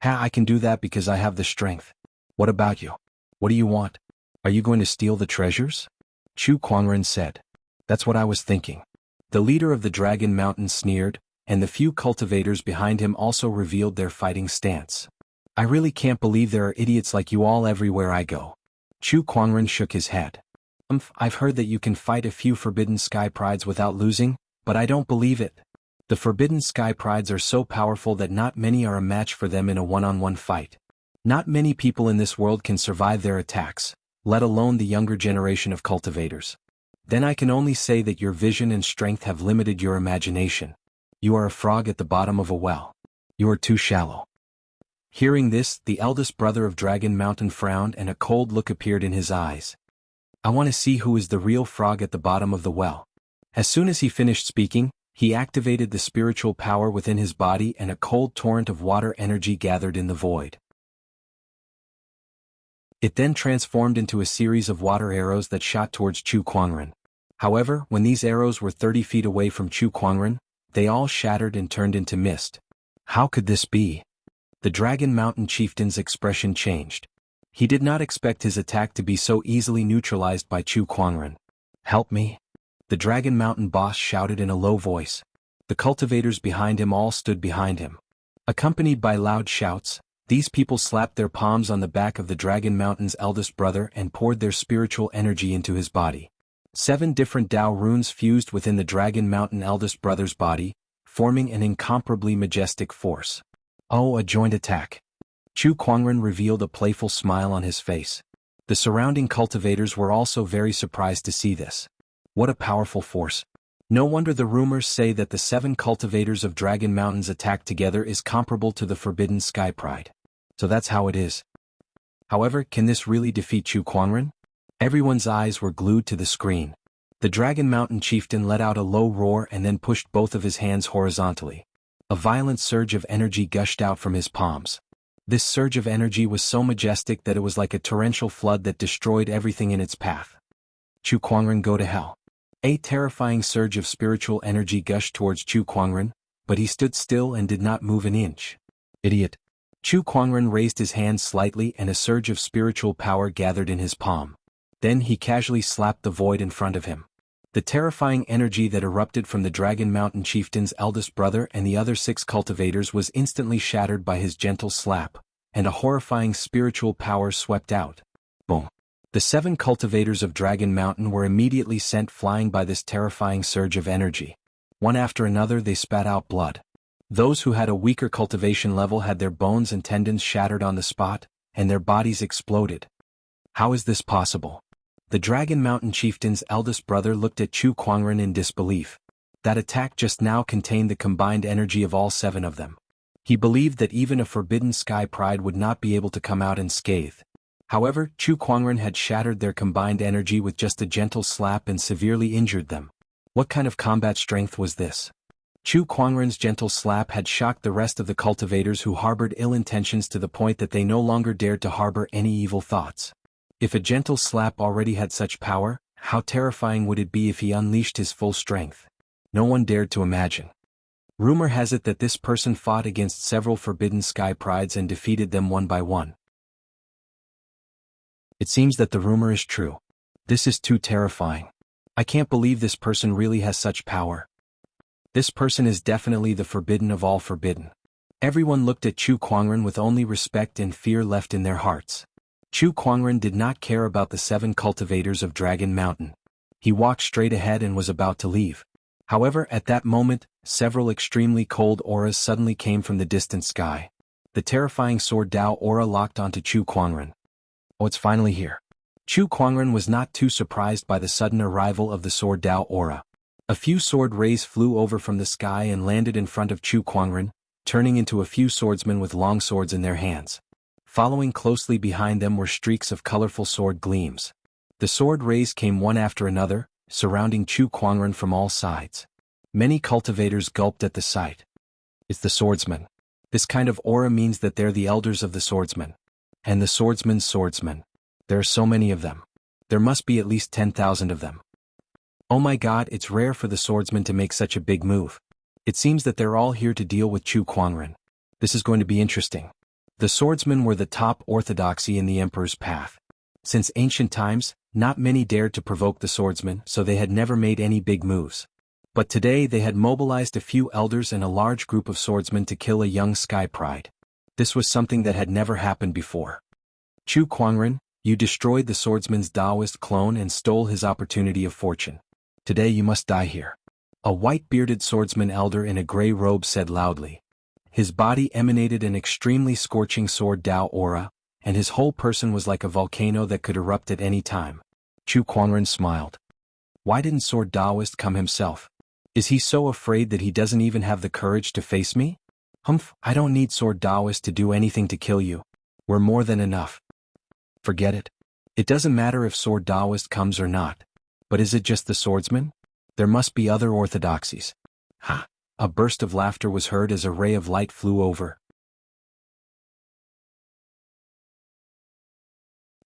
"I can do that because I have the strength. What about you? What do you want? Are you going to steal the treasures?" Chu Kuangren said. "That's what I was thinking." The leader of the Dragon Mountain sneered, and the few cultivators behind him also revealed their fighting stance. "I really can't believe there are idiots like you all everywhere I go." Chu Kuangren shook his head. I've heard that you can fight a few forbidden sky prides without losing, but I don't believe it. The forbidden sky prides are so powerful that not many are a match for them in a one-on-one fight. Not many people in this world can survive their attacks, let alone the younger generation of cultivators. Then I can only say that your vision and strength have limited your imagination. You are a frog at the bottom of a well. You are too shallow. Hearing this, the eldest brother of Dragon Mountain frowned and a cold look appeared in his eyes. "I want to see who is the real frog at the bottom of the well." As soon as he finished speaking, he activated the spiritual power within his body and a cold torrent of water energy gathered in the void. It then transformed into a series of water arrows that shot towards Chu Kuangren. However, when these arrows were 30 feet away from Chu Kuangren, they all shattered and turned into mist. How could this be? The Dragon Mountain chieftain's expression changed. He did not expect his attack to be so easily neutralized by Chu Kuangren. "Help me!" The Dragon Mountain boss shouted in a low voice. The cultivators behind him all stood behind him. Accompanied by loud shouts, these people slapped their palms on the back of the Dragon Mountain's eldest brother and poured their spiritual energy into his body. 7 different Tao runes fused within the Dragon Mountain eldest brother's body, forming an incomparably majestic force. "Oh, a joint attack." Chu Kuangren revealed a playful smile on his face. The surrounding cultivators were also very surprised to see this. What a powerful force. No wonder the rumors say that the 7 cultivators of Dragon Mountain's attack together is comparable to the Forbidden Sky Pride. So that's how it is. However, can this really defeat Chu Kuangren? Everyone's eyes were glued to the screen. The Dragon Mountain chieftain let out a low roar and then pushed both of his hands horizontally. A violent surge of energy gushed out from his palms. This surge of energy was so majestic that it was like a torrential flood that destroyed everything in its path. Chu Kuangren, go to hell. A terrifying surge of spiritual energy gushed towards Chu Kuangren, but he stood still and did not move an inch. Idiot. Chu Kuangren raised his hand slightly and a surge of spiritual power gathered in his palm. Then he casually slapped the void in front of him. The terrifying energy that erupted from the Dragon Mountain chieftain's eldest brother and the other 6 cultivators was instantly shattered by his gentle slap, and a horrifying spiritual power swept out. Boom. The 7 cultivators of Dragon Mountain were immediately sent flying by this terrifying surge of energy. One after another they spat out blood. Those who had a weaker cultivation level had their bones and tendons shattered on the spot, and their bodies exploded. How is this possible? The Dragon Mountain chieftain's eldest brother looked at Chu Kuangren in disbelief. That attack just now contained the combined energy of all 7 of them. He believed that even a Forbidden Sky Pride would not be able to come out unscathed. However, Chu Kuangren had shattered their combined energy with just a gentle slap and severely injured them. What kind of combat strength was this? Chu Kuangren's gentle slap had shocked the rest of the cultivators who harbored ill intentions to the point that they no longer dared to harbor any evil thoughts. If a gentle slap already had such power, how terrifying would it be if he unleashed his full strength? No one dared to imagine. Rumor has it that this person fought against several Forbidden Sky Prides and defeated them one by one. It seems that the rumor is true. This is too terrifying. I can't believe this person really has such power. This person is definitely the forbidden of all forbidden. Everyone looked at Chu Kuangren with only respect and fear left in their hearts. Chu Kuangren did not care about the 7 cultivators of Dragon Mountain. He walked straight ahead and was about to leave. However, at that moment, several extremely cold auras suddenly came from the distant sky. The terrifying Sword Dao aura locked onto Chu Kuangren. Oh, it's finally here. Chu Kuangren was not too surprised by the sudden arrival of the Sword Dao aura. A few sword rays flew over from the sky and landed in front of Chu Kuangren, turning into a few swordsmen with long swords in their hands. Following closely behind them were streaks of colorful sword gleams. The sword rays came one after another, surrounding Chu Kuangren from all sides. Many cultivators gulped at the sight. It's the swordsmen. This kind of aura means that they're the elders of the swordsmen. And the swordsman's swordsmen. There are so many of them. There must be at least 10,000 of them. Oh my god, it's rare for the swordsmen to make such a big move. It seems that they're all here to deal with Chu Kuangren. This is going to be interesting. The swordsmen were the top orthodoxy in the emperor's path. Since ancient times, not many dared to provoke the swordsmen, so they had never made any big moves. But today they had mobilized a few elders and a large group of swordsmen to kill a young sky pride. This was something that had never happened before. Chu Kuangren, you destroyed the swordsman's Taoist clone and stole his opportunity of fortune. Today you must die here. A white-bearded swordsman elder in a gray robe said loudly. His body emanated an extremely scorching Sword Dao aura, and his whole person was like a volcano that could erupt at any time. Chu Kuangren smiled. Why didn't Sword Daoist come himself? Is he so afraid that he doesn't even have the courage to face me? Humph, I don't need Sword Daoist to do anything to kill you. We're more than enough. Forget it. It doesn't matter if Sword Daoist comes or not. But is it just the swordsman? There must be other orthodoxies. Ha! A burst of laughter was heard as a ray of light flew over.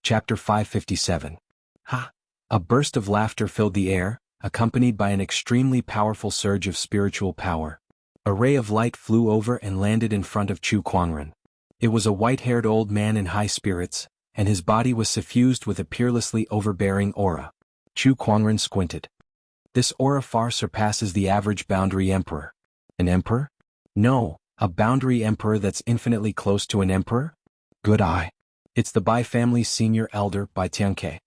Chapter 557. Ha! A burst of laughter filled the air, accompanied by an extremely powerful surge of spiritual power. A ray of light flew over and landed in front of Chu Kuangren. It was a white-haired old man in high spirits, and his body was suffused with a peerlessly overbearing aura. Chu Kuangren squinted. This aura far surpasses the average boundary emperor. An emperor? No, a boundary emperor that's infinitely close to an emperor? Good eye. It's the Bai family's senior elder, Bai Tianke.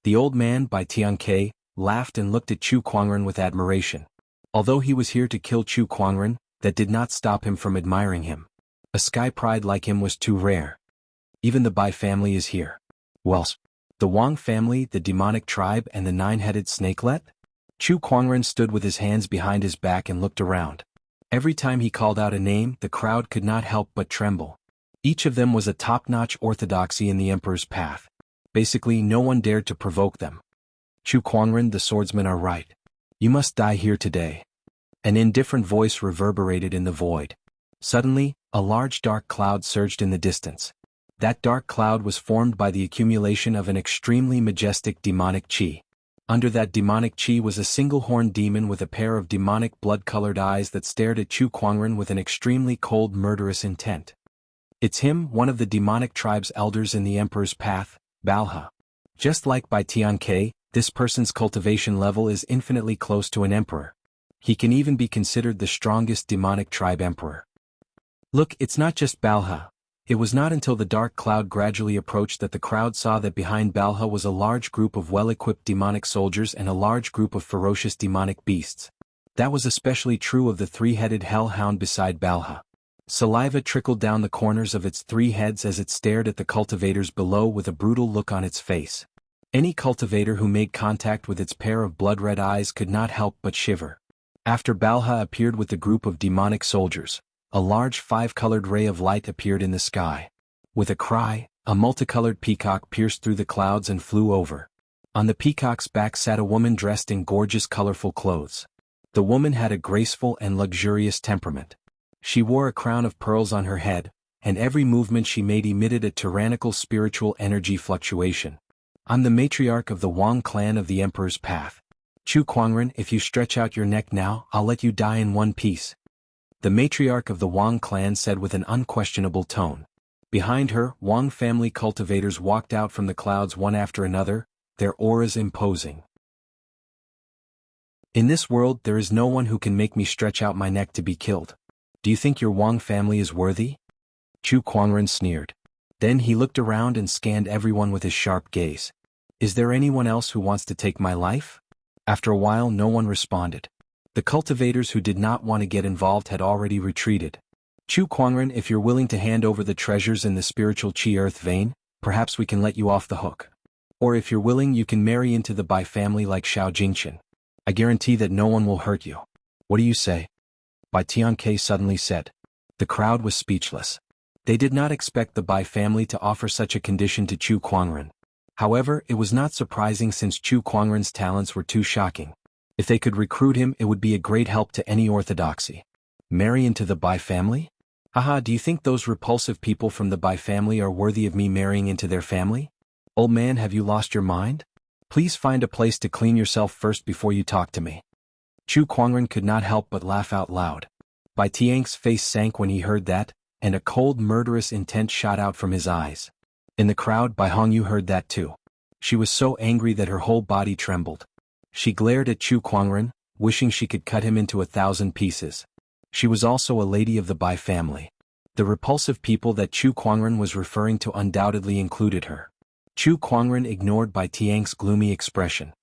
The old man, Bai Tianke, laughed and looked at Chu Kuangren with admiration. Although he was here to kill Chu Kuangren, that did not stop him from admiring him. A sky pride like him was too rare. Even the Bai family is here. Well, the Wang family, the demonic tribe, and the 9-headed snakelet? Chu Kuangren stood with his hands behind his back and looked around. Every time he called out a name, the crowd could not help but tremble. Each of them was a top-notch orthodoxy in the emperor's path. Basically, no one dared to provoke them. Chu Kuangren, the swordsmen are right. You must die here today. An indifferent voice reverberated in the void. Suddenly, a large dark cloud surged in the distance. That dark cloud was formed by the accumulation of an extremely majestic demonic chi. Under that demonic chi was a single-horned demon with a pair of demonic blood-colored eyes that stared at Chu Kuangren with an extremely cold murderous intent. It's him, one of the demonic tribe's elders in the emperor's path, Balha. Just like Bai Tianke, this person's cultivation level is infinitely close to an emperor. He can even be considered the strongest demonic tribe emperor. Look, it's not just Balha. It was not until the dark cloud gradually approached that the crowd saw that behind Balha was a large group of well-equipped demonic soldiers and a large group of ferocious demonic beasts. That was especially true of the 3-headed hellhound beside Balha. Saliva trickled down the corners of its 3 heads as it stared at the cultivators below with a brutal look on its face. Any cultivator who made contact with its pair of blood-red eyes could not help but shiver. After Balha appeared with the group of demonic soldiers, a large 5-colored ray of light appeared in the sky. With a cry, a multicolored peacock pierced through the clouds and flew over. On the peacock's back sat a woman dressed in gorgeous colorful clothes. The woman had a graceful and luxurious temperament. She wore a crown of pearls on her head, and every movement she made emitted a tyrannical spiritual energy fluctuation. I'm the matriarch of the Wang clan of the Emperor's Path. Chu Kuangren, if you stretch out your neck now, I'll let you die in one piece. The matriarch of the Wang clan said with an unquestionable tone. Behind her, Wang family cultivators walked out from the clouds one after another, their auras imposing. In this world there is no one who can make me stretch out my neck to be killed. Do you think your Wang family is worthy? Chu Kuangren sneered. Then he looked around and scanned everyone with his sharp gaze. Is there anyone else who wants to take my life? After a while no one responded. The cultivators who did not want to get involved had already retreated. Chu Kuangren, if you're willing to hand over the treasures in the spiritual Qi Earth vein, perhaps we can let you off the hook. Or if you're willing you can marry into the Bai family like Xiao Jingqian. I guarantee that no one will hurt you. What do you say? Bai Tianke suddenly said. The crowd was speechless. They did not expect the Bai family to offer such a condition to Chu Kuangren. However, it was not surprising since Chu Kuangren's talents were too shocking. If they could recruit him, it would be a great help to any orthodoxy. Marry into the Bai family? Haha, do you think those repulsive people from the Bai family are worthy of me marrying into their family? Old man, have you lost your mind? Please find a place to clean yourself first before you talk to me. Chu Kuangren could not help but laugh out loud. Bai Tian's face sank when he heard that, and a cold murderous intent shot out from his eyes. In the crowd, Bai Hongyu heard that too. She was so angry that her whole body trembled. She glared at Chu Kuangren, wishing she could cut him into 1,000 pieces. She was also a lady of the Bai family. The repulsive people that Chu Kuangren was referring to undoubtedly included her. Chu Kuangren ignored Bai Tian's gloomy expression.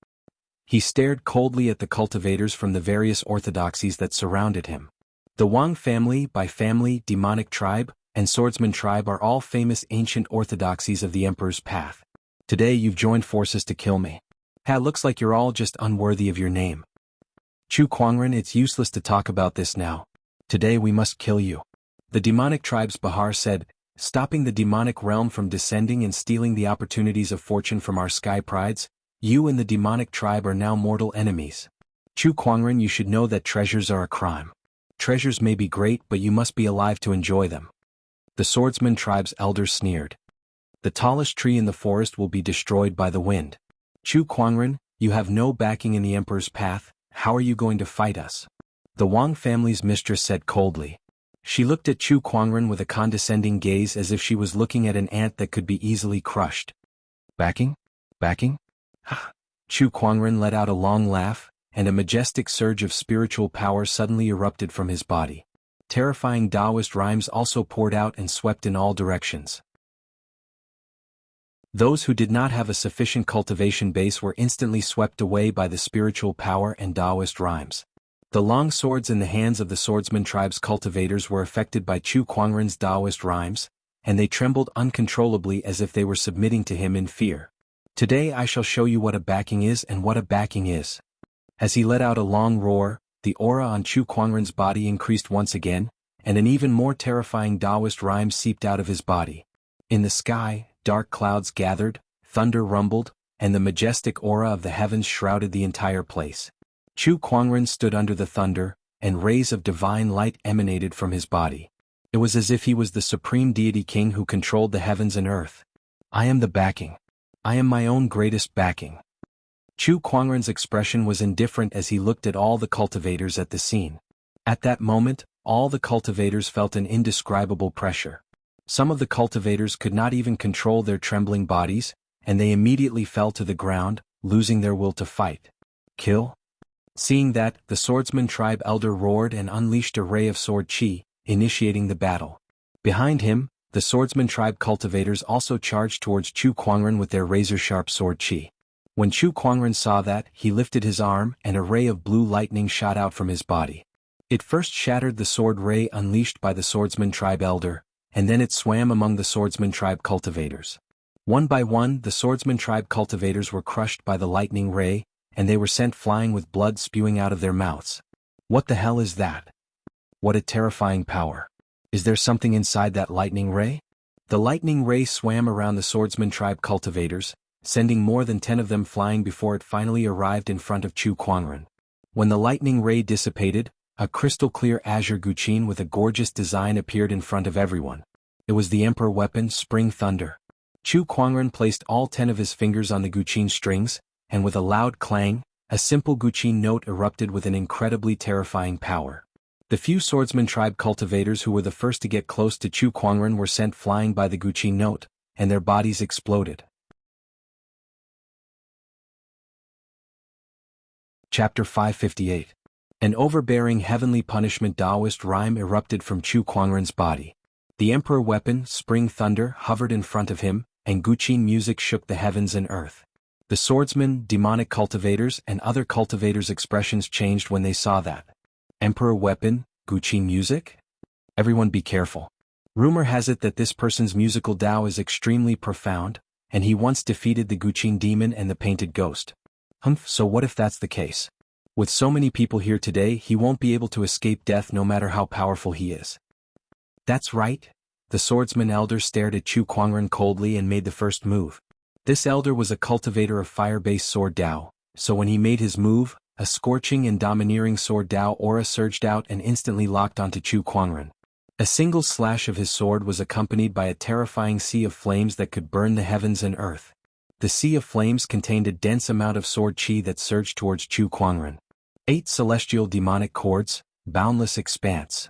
He stared coldly at the cultivators from the various orthodoxies that surrounded him. The Wang family, Bai family, demonic tribe, and swordsman tribe are all famous ancient orthodoxies of the Emperor's path. Today you've joined forces to kill me. Looks like you're all just unworthy of your name. Chu Kuangren, it's useless to talk about this now. Today we must kill you. The demonic tribe's Bahar said, stopping the demonic realm from descending and stealing the opportunities of fortune from our sky prides. You and the demonic tribe are now mortal enemies. Chu Kuangren, you should know that treasures are a crime. Treasures may be great, but you must be alive to enjoy them. The swordsman tribe's elder sneered. The tallest tree in the forest will be destroyed by the wind. Chu Kuangren, you have no backing in the Emperor's path, how are you going to fight us? The Wang family's mistress said coldly. She looked at Chu Kuangren with a condescending gaze as if she was looking at an ant that could be easily crushed. Backing? Backing? Chu Kuangren let out a long laugh, and a majestic surge of spiritual power suddenly erupted from his body. Terrifying Taoist rhymes also poured out and swept in all directions. Those who did not have a sufficient cultivation base were instantly swept away by the spiritual power and Taoist rhymes. The long swords in the hands of the swordsman tribe's cultivators were affected by Chu Kuangren's Taoist rhymes, and they trembled uncontrollably as if they were submitting to him in fear. Today I shall show you what a backing is and what a backing is. As he let out a long roar, the aura on Chu Kuangren's body increased once again, and an even more terrifying Taoist rhyme seeped out of his body. In the sky, dark clouds gathered, thunder rumbled, and the majestic aura of the heavens shrouded the entire place. Chu Kuangren stood under the thunder, and rays of divine light emanated from his body. It was as if he was the supreme deity king who controlled the heavens and earth. I am the backing. I am my own greatest backing. Chu Kuangren's expression was indifferent as he looked at all the cultivators at the scene. At that moment, all the cultivators felt an indescribable pressure. Some of the cultivators could not even control their trembling bodies, and they immediately fell to the ground, losing their will to fight. Kill? Seeing that, the swordsman tribe elder roared and unleashed a ray of sword chi, initiating the battle. Behind him, the swordsman tribe cultivators also charged towards Chu Kuangren with their razor-sharp sword chi. When Chu Kuangren saw that, he lifted his arm and a ray of blue lightning shot out from his body. It first shattered the sword ray unleashed by the swordsman tribe elder, and then it swam among the swordsman tribe cultivators. One by one, the swordsman tribe cultivators were crushed by the lightning ray, and they were sent flying with blood spewing out of their mouths. What the hell is that? What a terrifying power. Is there something inside that lightning ray? The lightning ray swam around the swordsman tribe cultivators, sending more than 10 of them flying before it finally arrived in front of Chu Kuangren. When the lightning ray dissipated, a crystal-clear azure guqin with a gorgeous design appeared in front of everyone. It was the emperor weapon, Spring Thunder. Chu Kuangren placed all 10 of his fingers on the guqin strings, and with a loud clang, a simple guqin note erupted with an incredibly terrifying power. The few swordsman tribe cultivators who were the first to get close to Chu Kuangren were sent flying by the Guqin note, and their bodies exploded. Chapter 558. An overbearing heavenly punishment Taoist rhyme erupted from Chu Kuangren's body. The emperor weapon, spring thunder, hovered in front of him, and Guqin music shook the heavens and earth. The swordsmen, demonic cultivators, and other cultivators' expressions changed when they saw that. Emperor weapon, Guqin music? Everyone be careful. Rumor has it that this person's musical Tao is extremely profound, and he once defeated the Guqin demon and the painted ghost. So what if that's the case? With so many people here today, he won't be able to escape death no matter how powerful he is. That's right. The swordsman elder stared at Chu Kuangren coldly and made the first move. This elder was a cultivator of fire-based sword Tao, so when he made his move, a scorching and domineering sword Tao aura surged out and instantly locked onto Chu Kuangren. A single slash of his sword was accompanied by a terrifying sea of flames that could burn the heavens and earth. The sea of flames contained a dense amount of sword chi that surged towards Chu Kuangren. 8 celestial demonic cords, boundless expanse.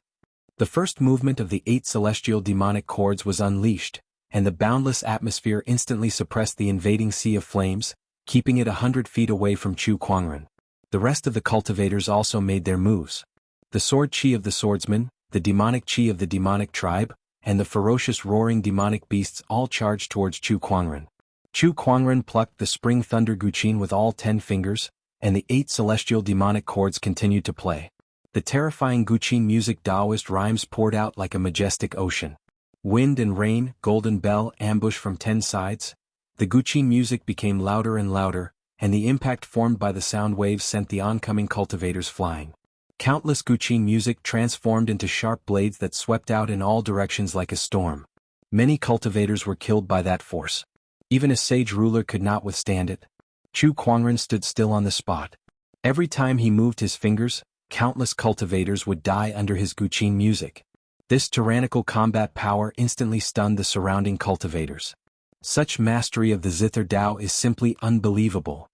The first movement of the 8 celestial demonic cords was unleashed, and the boundless atmosphere instantly suppressed the invading sea of flames, keeping it 100 feet away from Chu Kuangren. The rest of the cultivators also made their moves. The sword chi of the swordsman, the demonic chi of the demonic tribe, and the ferocious roaring demonic beasts all charged towards Chu Kuangren. Chu Kuangren plucked the spring thunder Guqin with all 10 fingers, and the 8 celestial demonic chords continued to play. The terrifying Guqin music Taoist rhymes poured out like a majestic ocean. Wind and rain, golden bell, ambush from 10 sides. The Guqin music became louder and louder, and the impact formed by the sound waves sent the oncoming cultivators flying. Countless Guqin music transformed into sharp blades that swept out in all directions like a storm. Many cultivators were killed by that force. Even a sage ruler could not withstand it. Chu Kuangren stood still on the spot. Every time he moved his fingers, countless cultivators would die under his Guqin music. This tyrannical combat power instantly stunned the surrounding cultivators. Such mastery of the Zither Tao is simply unbelievable.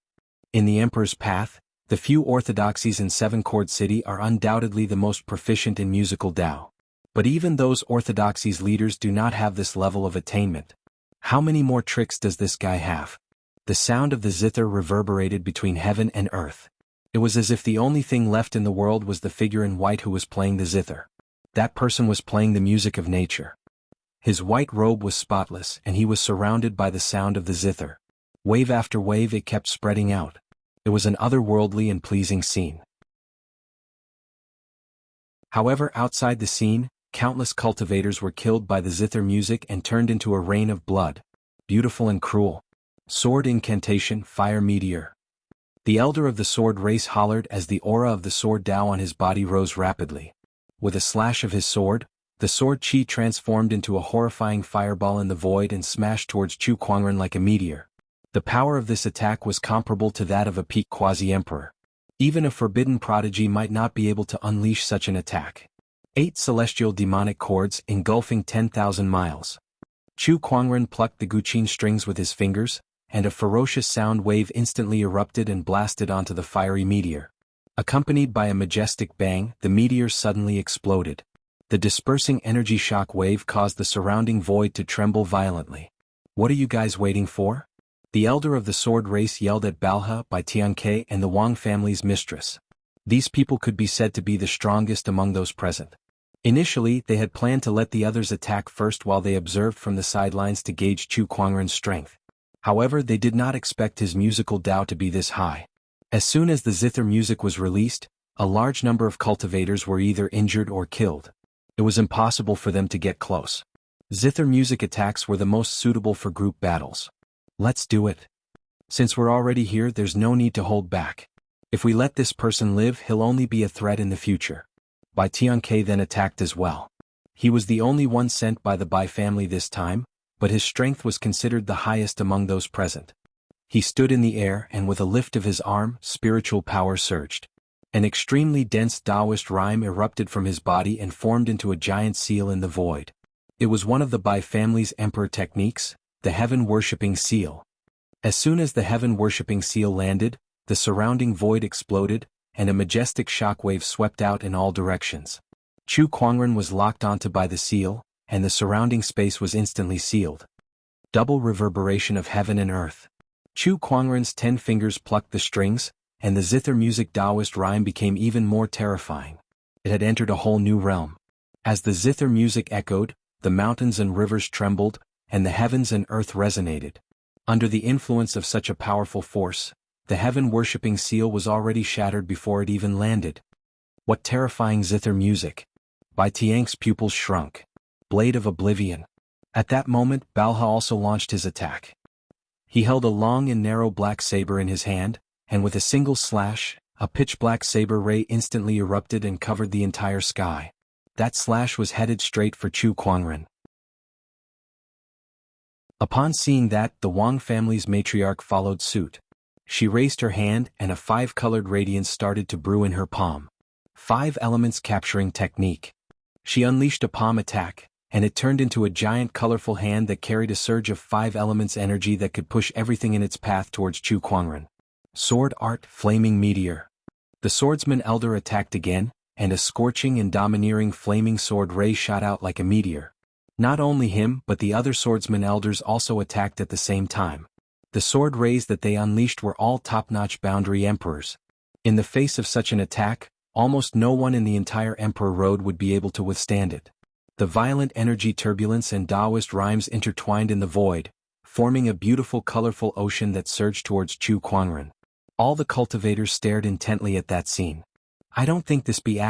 In the Emperor's path, the few orthodoxies in Seven Chord City are undoubtedly the most proficient in musical Tao. But even those orthodoxies leaders do not have this level of attainment. How many more tricks does this guy have? The sound of the zither reverberated between heaven and earth. It was as if the only thing left in the world was the figure in white who was playing the zither. That person was playing the music of nature. His white robe was spotless and he was surrounded by the sound of the zither. Wave after wave it kept spreading out. It was an otherworldly and pleasing scene. However, outside the scene, countless cultivators were killed by the zither music and turned into a rain of blood. Beautiful and cruel. Sword incantation, fire meteor. The elder of the sword race hollered as the aura of the sword Tao on his body rose rapidly. With a slash of his sword, the sword chi transformed into a horrifying fireball in the void and smashed towards Chu Kuangren like a meteor. The power of this attack was comparable to that of a peak quasi-emperor. Even a forbidden prodigy might not be able to unleash such an attack. 8 celestial demonic cords engulfing 10,000 miles. Chu Kuangren plucked the Guqin strings with his fingers, and a ferocious sound wave instantly erupted and blasted onto the fiery meteor. Accompanied by a majestic bang, the meteor suddenly exploded. The dispersing energy shock wave caused the surrounding void to tremble violently. What are you guys waiting for? The elder of the sword race yelled at Balha by Tianke and the Wang family's mistress. These people could be said to be the strongest among those present. Initially, they had planned to let the others attack first while they observed from the sidelines to gauge Chu Kuangren's strength. However, they did not expect his musical Tao to be this high. As soon as the zither music was released, a large number of cultivators were either injured or killed. It was impossible for them to get close. Zither music attacks were the most suitable for group battles. Let's do it. Since we're already here, there's no need to hold back. If we let this person live, he'll only be a threat in the future. Bai Tianke then attacked as well. He was the only one sent by the Bai family this time, but his strength was considered the highest among those present. He stood in the air and with a lift of his arm, spiritual power surged. An extremely dense Taoist rhyme erupted from his body and formed into a giant seal in the void. It was one of the Bai family's emperor techniques, the heaven-worshipping seal. As soon as the heaven-worshipping seal landed, the surrounding void exploded, and a majestic shockwave swept out in all directions. Chu Kuangren was locked onto by the seal, and the surrounding space was instantly sealed. Double reverberation of heaven and earth. Chu Kuangren's 10 fingers plucked the strings, and the zither music Taoist rhyme became even more terrifying. It had entered a whole new realm. As the zither music echoed, the mountains and rivers trembled, and the heavens and earth resonated. Under the influence of such a powerful force, the heaven-worshipping seal was already shattered before it even landed. What terrifying zither music! Bai Tian's pupils shrunk. Blade of Oblivion. At that moment Balha also launched his attack. He held a long and narrow black saber in his hand, and with a single slash, a pitch-black saber ray instantly erupted and covered the entire sky. That slash was headed straight for Chu Kuangren. Upon seeing that, the Wang family's matriarch followed suit. She raised her hand and a 5-colored radiance started to brew in her palm. 5 elements capturing technique. She unleashed a palm attack, and it turned into a giant colorful hand that carried a surge of 5 elements energy that could push everything in its path towards Chu Kuangren. Sword art, flaming meteor. The swordsman elder attacked again, and a scorching and domineering flaming sword ray shot out like a meteor. Not only him but the other swordsman elders also attacked at the same time. The sword rays that they unleashed were all top-notch boundary emperors. In the face of such an attack, almost no one in the entire Emperor Road would be able to withstand it. The violent energy turbulence and Taoist rhymes intertwined in the void, forming a beautiful colorful ocean that surged towards Chu Kuangren. All the cultivators stared intently at that scene. I don't think this B*****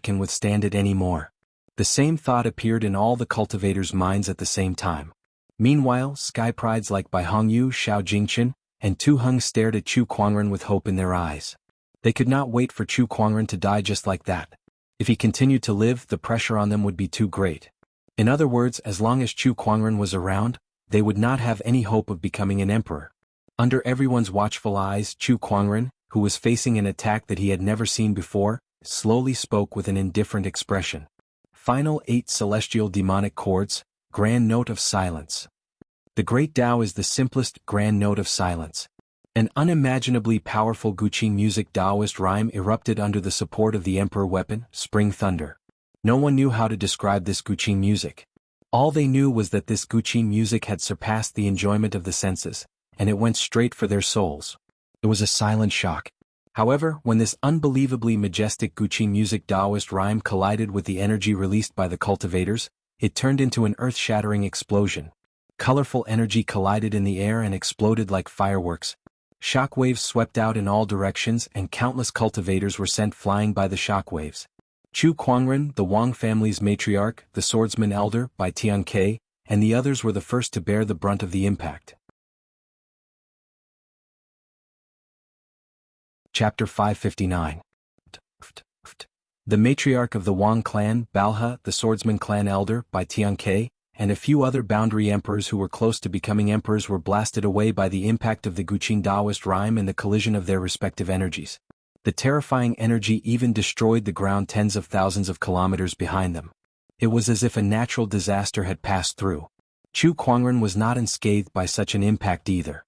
can withstand it anymore. The same thought appeared in all the cultivators' minds at the same time. Meanwhile, sky prides like Bai Hongyu, Xiao Jingchen, and Tu Heng stared at Chu Kuangren with hope in their eyes. They could not wait for Chu Kuangren to die just like that. If he continued to live, the pressure on them would be too great. In other words, as long as Chu Kuangren was around, they would not have any hope of becoming an emperor. Under everyone's watchful eyes, Chu Kuangren, who was facing an attack that he had never seen before, slowly spoke with an indifferent expression. Final 8 celestial demonic chords, grand note of silence. The great Tao is the simplest grand note of silence. An unimaginably powerful Guqing music Taoist rhyme erupted under the support of the emperor weapon, spring thunder. No one knew how to describe this Guqing music. All they knew was that this Guqing music had surpassed the enjoyment of the senses, and it went straight for their souls. It was a silent shock. However, when this unbelievably majestic Guqing music Taoist rhyme collided with the energy released by the cultivators, it turned into an earth-shattering explosion. Colorful energy collided in the air and exploded like fireworks. Shockwaves swept out in all directions and countless cultivators were sent flying by the shockwaves. Chu Kuangren, the Wang family's matriarch, the swordsman elder, Bai Tianke, and the others were the first to bear the brunt of the impact. Chapter 559. The matriarch of the Wang clan, Balha, the swordsman clan elder, Bai Tianke, and a few other boundary emperors who were close to becoming emperors were blasted away by the impact of the Guqing Taoist rhyme and the collision of their respective energies. The terrifying energy even destroyed the ground tens of thousands of kilometers behind them. It was as if a natural disaster had passed through. Chu Kuangren was not unscathed by such an impact either.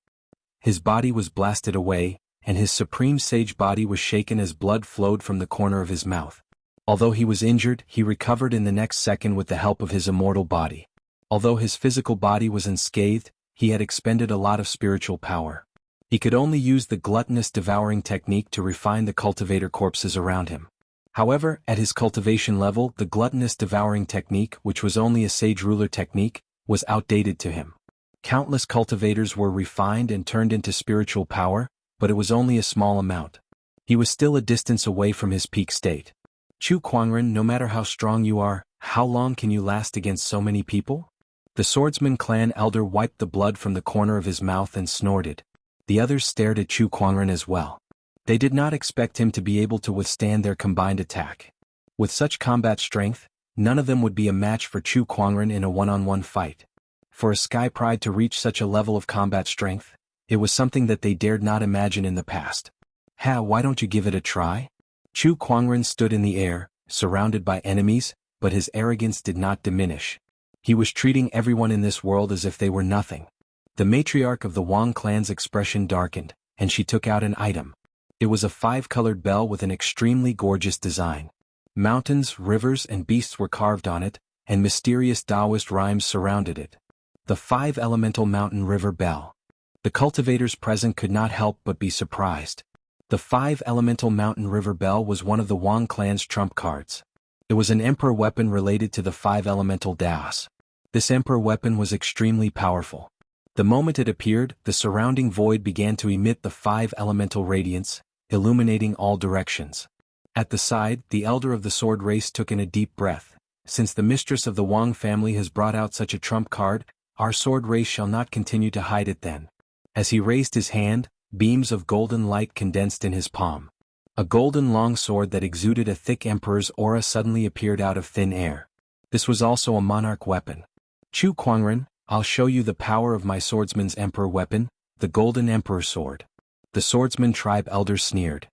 His body was blasted away, and his supreme sage body was shaken as blood flowed from the corner of his mouth. Although he was injured, he recovered in the next second with the help of his immortal body. Although his physical body was unscathed, he had expended a lot of spiritual power. He could only use the gluttonous devouring technique to refine the cultivator corpses around him. However, at his cultivation level, the gluttonous devouring technique, which was only a sage ruler technique, was outdated to him. Countless cultivators were refined and turned into spiritual power, but it was only a small amount. He was still a distance away from his peak state. Chu Kuangren, no matter how strong you are, how long can you last against so many people? The swordsman clan elder wiped the blood from the corner of his mouth and snorted. The others stared at Chu Kuangren as well. They did not expect him to be able to withstand their combined attack. With such combat strength, none of them would be a match for Chu Kuangren in a one-on-one fight. For a sky pride to reach such a level of combat strength, it was something that they dared not imagine in the past. Why don't you give it a try? Chu Kuangren stood in the air, surrounded by enemies, but his arrogance did not diminish. He was treating everyone in this world as if they were nothing. The matriarch of the Wang clan's expression darkened, and she took out an item. It was a 5-colored bell with an extremely gorgeous design. Mountains, rivers, and beasts were carved on it, and mysterious Taoist rhymes surrounded it. The 5-elemental mountain river bell. The cultivators present could not help but be surprised. The 5-elemental mountain river bell was one of the Wang clan's trump cards. It was an emperor weapon related to the 5-elemental Daos. This emperor weapon was extremely powerful. The moment it appeared, the surrounding void began to emit the 5-elemental radiance, illuminating all directions. At the side, the elder of the sword race took in a deep breath. Since the mistress of the Wang family has brought out such a trump card, our sword race shall not continue to hide it then. As he raised his hand, beams of golden light condensed in his palm. A golden long sword that exuded a thick emperor's aura suddenly appeared out of thin air. This was also a monarch weapon. Chu Kuangren, I'll show you the power of my swordsman's emperor weapon, the golden emperor sword. The swordsman tribe elder sneered.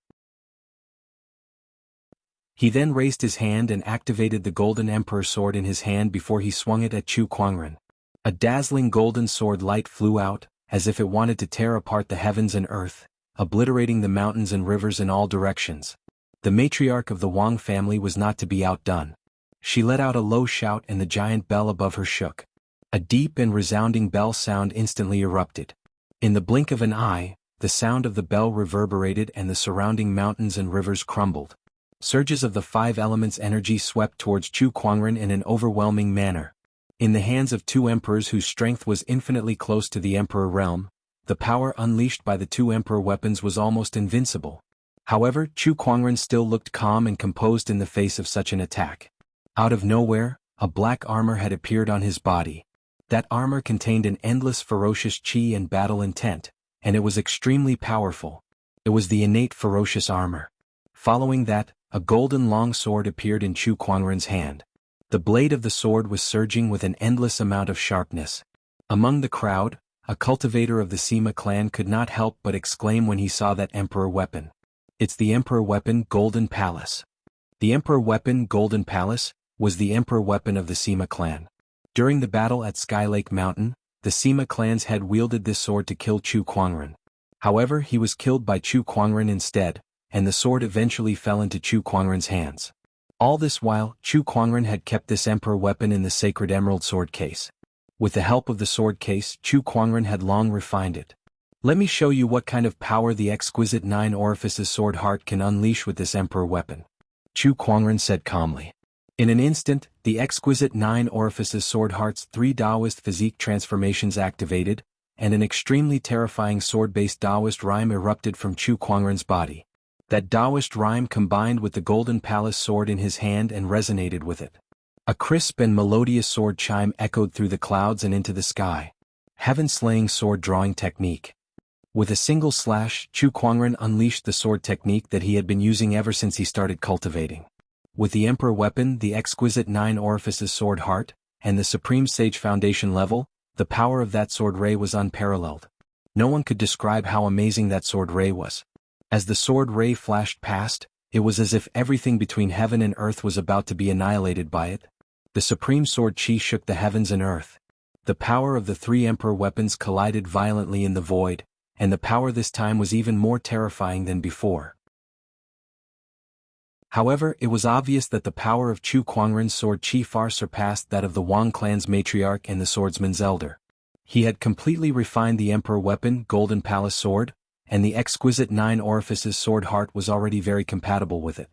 He then raised his hand and activated the golden emperor sword in his hand before he swung it at Chu Kuangren. A dazzling golden sword light flew out, as if it wanted to tear apart the heavens and earth, obliterating the mountains and rivers in all directions. The matriarch of the Wang family was not to be outdone. She let out a low shout and the giant bell above her shook. A deep and resounding bell sound instantly erupted. In the blink of an eye, the sound of the bell reverberated and the surrounding mountains and rivers crumbled. Surges of the 5 elements' energy swept towards Chu Kuangren in an overwhelming manner. In the hands of 2 emperors whose strength was infinitely close to the emperor realm, the power unleashed by the 2 emperor weapons was almost invincible. However, Chu Kuangren still looked calm and composed in the face of such an attack. Out of nowhere, a black armor had appeared on his body. That armor contained an endless ferocious chi and battle intent, and it was extremely powerful. It was the innate ferocious armor. Following that, a golden long sword appeared in Chu Kuangren's hand. The blade of the sword was surging with an endless amount of sharpness. Among the crowd, a cultivator of the Sima clan could not help but exclaim when he saw that emperor weapon. It's the emperor weapon Golden Palace. The emperor weapon Golden Palace was the emperor weapon of the Sima clan. During the battle at Skylake Mountain, the Sima clan's head wielded this sword to kill Chu Kuangren. However, he was killed by Chu Kuangren instead, and the sword eventually fell into Chu Kuangren's hands. All this while, Chu Kuangren had kept this emperor weapon in the sacred emerald sword case. With the help of the sword case, Chu Kuangren had long refined it. Let me show you what kind of power the exquisite 9 orifices sword heart can unleash with this emperor weapon. Chu Kuangren said calmly. In an instant, the exquisite 9 orifices sword heart's 3 Taoist physique transformations activated, and an extremely terrifying sword-based Taoist rhyme erupted from Chu Kuangren's body. That Taoist rhyme combined with the Golden Palace sword in his hand and resonated with it. A crisp and melodious sword chime echoed through the clouds and into the sky. Heaven-slaying sword drawing technique. With a single slash, Chu Kuangren unleashed the sword technique that he had been using ever since he started cultivating. With the emperor weapon, the exquisite 9 orifices sword heart, and the supreme sage foundation level, the power of that sword ray was unparalleled. No one could describe how amazing that sword ray was. As the sword ray flashed past, it was as if everything between heaven and earth was about to be annihilated by it. The supreme sword chi shook the heavens and earth. The power of the 3 emperor weapons collided violently in the void, and the power this time was even more terrifying than before. However, it was obvious that the power of Chu Kuangren's sword chi far surpassed that of the Wang clan's matriarch and the swordsman's elder. He had completely refined the emperor weapon, Golden Palace sword, and the exquisite 9 orifices sword heart was already very compatible with it.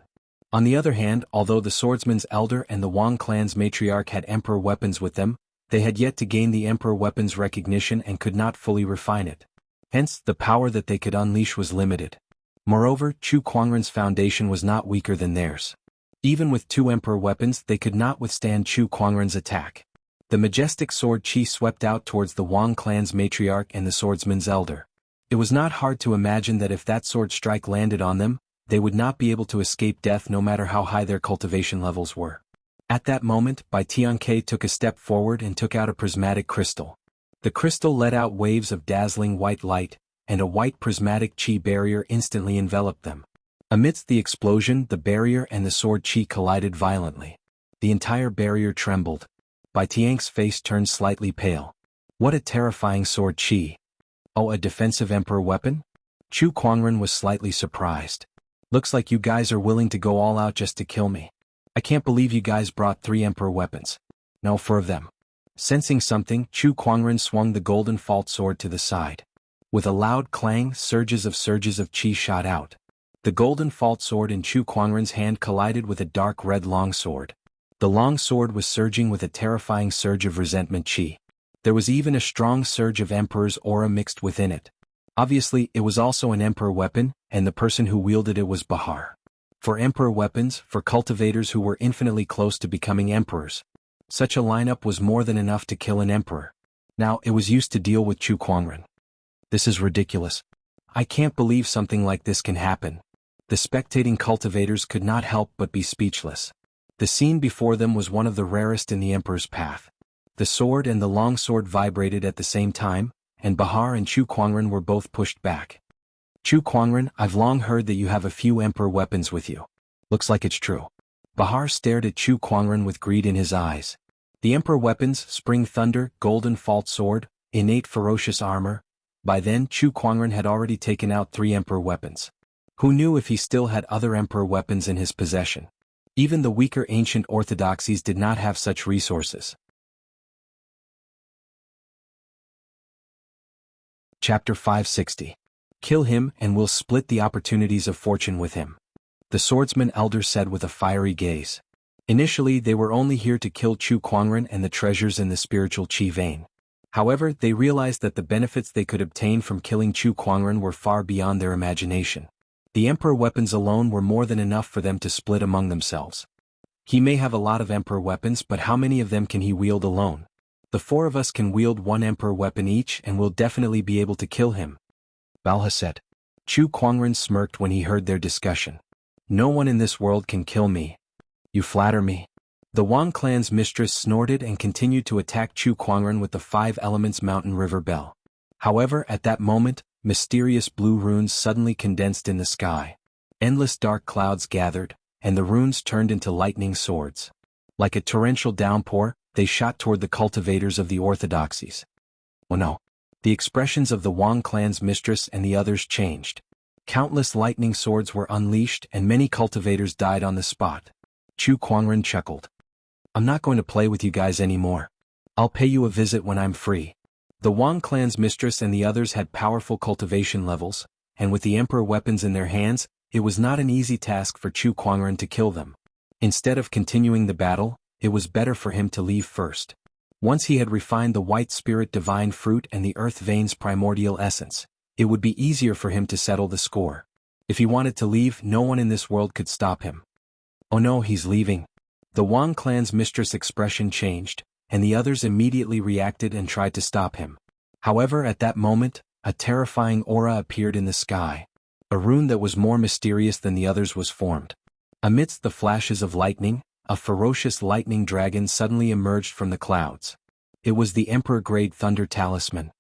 On the other hand, although the swordsman's elder and the Wang clan's matriarch had emperor weapons with them, they had yet to gain the emperor weapon's recognition and could not fully refine it. Hence, the power that they could unleash was limited. Moreover, Chu Kuangren's foundation was not weaker than theirs. Even with 2 emperor weapons, they could not withstand Chu Kuangren's attack. The majestic sword chi swept out towards the Wang clan's matriarch and the swordsman's elder. It was not hard to imagine that if that sword strike landed on them, they would not be able to escape death no matter how high their cultivation levels were. At that moment, Bai Tianke took a step forward and took out a prismatic crystal. The crystal let out waves of dazzling white light, and a white prismatic chi barrier instantly enveloped them. Amidst the explosion, the barrier and the sword chi collided violently. The entire barrier trembled. Bai Tianke's face turned slightly pale. What a terrifying sword chi! Oh, a defensive emperor weapon? Chu Kuangren was slightly surprised. Looks like you guys are willing to go all out just to kill me. I can't believe you guys brought 3 Emperor weapons. No, 4 of them. Sensing something, Chu Kuangren swung the golden fault sword to the side. With a loud clang, surges of chi shot out. The golden fault sword in Chu Kuangren's hand collided with a dark red longsword. The longsword was surging with a terrifying surge of resentment chi. There was even a strong surge of Emperor's aura mixed within it. Obviously, it was also an Emperor weapon, and the person who wielded it was Bahar. For Emperor weapons, for cultivators who were infinitely close to becoming Emperors, such a lineup was more than enough to kill an Emperor. Now, it was used to deal with Chu Kuangren. This is ridiculous. I can't believe something like this can happen. The spectating cultivators could not help but be speechless. The scene before them was one of the rarest in the Emperor's path. The sword and the longsword vibrated at the same time, and Bahar and Chu Kuangren were both pushed back. Chu Kuangren, I've long heard that you have a few Emperor weapons with you. Looks like it's true. Bahar stared at Chu Kuangren with greed in his eyes. The Emperor weapons, Spring Thunder, Golden Fault Sword, Innate Ferocious Armor. By then Chu Kuangren had already taken out 3 Emperor weapons. Who knew if he still had other Emperor weapons in his possession? Even the weaker ancient orthodoxies did not have such resources. Chapter 560. Kill him and we'll split the opportunities of fortune with him. The swordsman elder said with a fiery gaze. Initially they were only here to kill Chu Kuangren and the treasures in the spiritual chi vein. However, they realized that the benefits they could obtain from killing Chu Kuangren were far beyond their imagination. The Emperor weapons alone were more than enough for them to split among themselves. He may have a lot of Emperor weapons, but how many of them can he wield alone? The 4 of us can wield 1 Emperor weapon each and we'll definitely be able to kill him, Balha said. Chu Kuangren smirked when he heard their discussion. No one in this world can kill me. You flatter me. The Wang clan's mistress snorted and continued to attack Chu Kuangren with the 5 elements mountain river bell. However, at that moment, mysterious blue runes suddenly condensed in the sky. Endless dark clouds gathered, and the runes turned into lightning swords. Like a torrential downpour, they shot toward the cultivators of the orthodoxies. Oh no. The expressions of the Wang clan's mistress and the others changed. Countless lightning swords were unleashed and many cultivators died on the spot. Chu Kuangren chuckled. I'm not going to play with you guys anymore. I'll pay you a visit when I'm free. The Wang clan's mistress and the others had powerful cultivation levels, and with the Emperor weapons in their hands, it was not an easy task for Chu Kuangren to kill them. Instead of continuing the battle, it was better for him to leave first. Once he had refined the white spirit divine fruit and the earth vein's primordial essence, it would be easier for him to settle the score. If he wanted to leave, no one in this world could stop him. Oh no, he's leaving. The Wang clan's mistress' expression changed, and the others immediately reacted and tried to stop him. However, at that moment, a terrifying aura appeared in the sky. A rune that was more mysterious than the others was formed. Amidst the flashes of lightning, a ferocious lightning dragon suddenly emerged from the clouds. It was the Emperor-grade Thunder Talisman.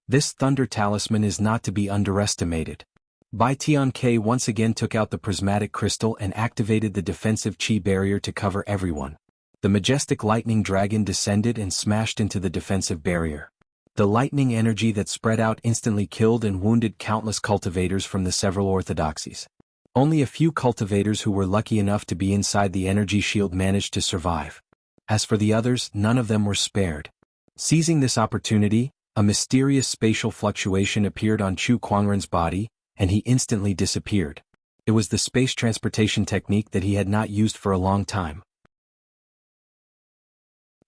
This Thunder Talisman is not to be underestimated. Bai Tianke once again took out the prismatic crystal and activated the defensive chi barrier to cover everyone. The majestic lightning dragon descended and smashed into the defensive barrier. The lightning energy that spread out instantly killed and wounded countless cultivators from the several orthodoxies. Only a few cultivators who were lucky enough to be inside the energy shield managed to survive. As for the others, none of them were spared. Seizing this opportunity, a mysterious spatial fluctuation appeared on Chu Kuangren's body, and he instantly disappeared. It was the space transportation technique that he had not used for a long time.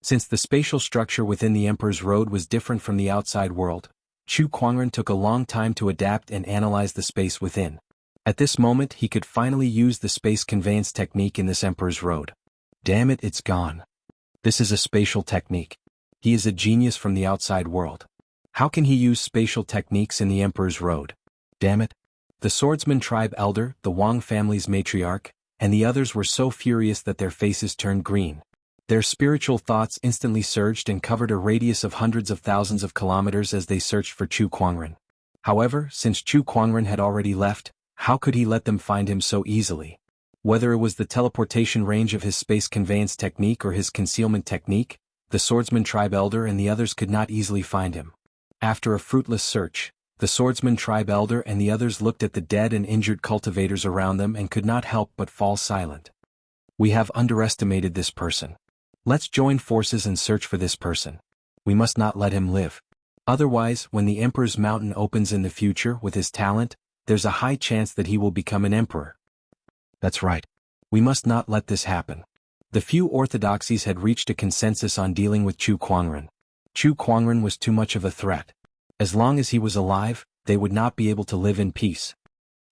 Since the spatial structure within the Emperor's Road was different from the outside world, Chu Kuangren took a long time to adapt and analyze the space within. At this moment he could finally use the space conveyance technique in this Emperor's Road. Damn it, it's gone. This is a spatial technique. He is a genius from the outside world. How can he use spatial techniques in the Emperor's Road? Damn it. The swordsman tribe elder, the Wang family's matriarch, and the others were so furious that their faces turned green. Their spiritual thoughts instantly surged and covered a radius of hundreds of thousands of kilometers as they searched for Chu Kuangren. However, since Chu Kuangren had already left, how could he let them find him so easily? Whether it was the teleportation range of his space conveyance technique or his concealment technique, the swordsman tribe elder and the others could not easily find him. After a fruitless search, the swordsman tribe elder and the others looked at the dead and injured cultivators around them and could not help but fall silent. We have underestimated this person. Let's join forces and search for this person. We must not let him live. Otherwise, when the Emperor's Mountain opens in the future with his talent, there's a high chance that he will become an emperor. That's right. We must not let this happen. The few orthodoxies had reached a consensus on dealing with Chu Kuangren. Chu Kuangren was too much of a threat. As long as he was alive, they would not be able to live in peace.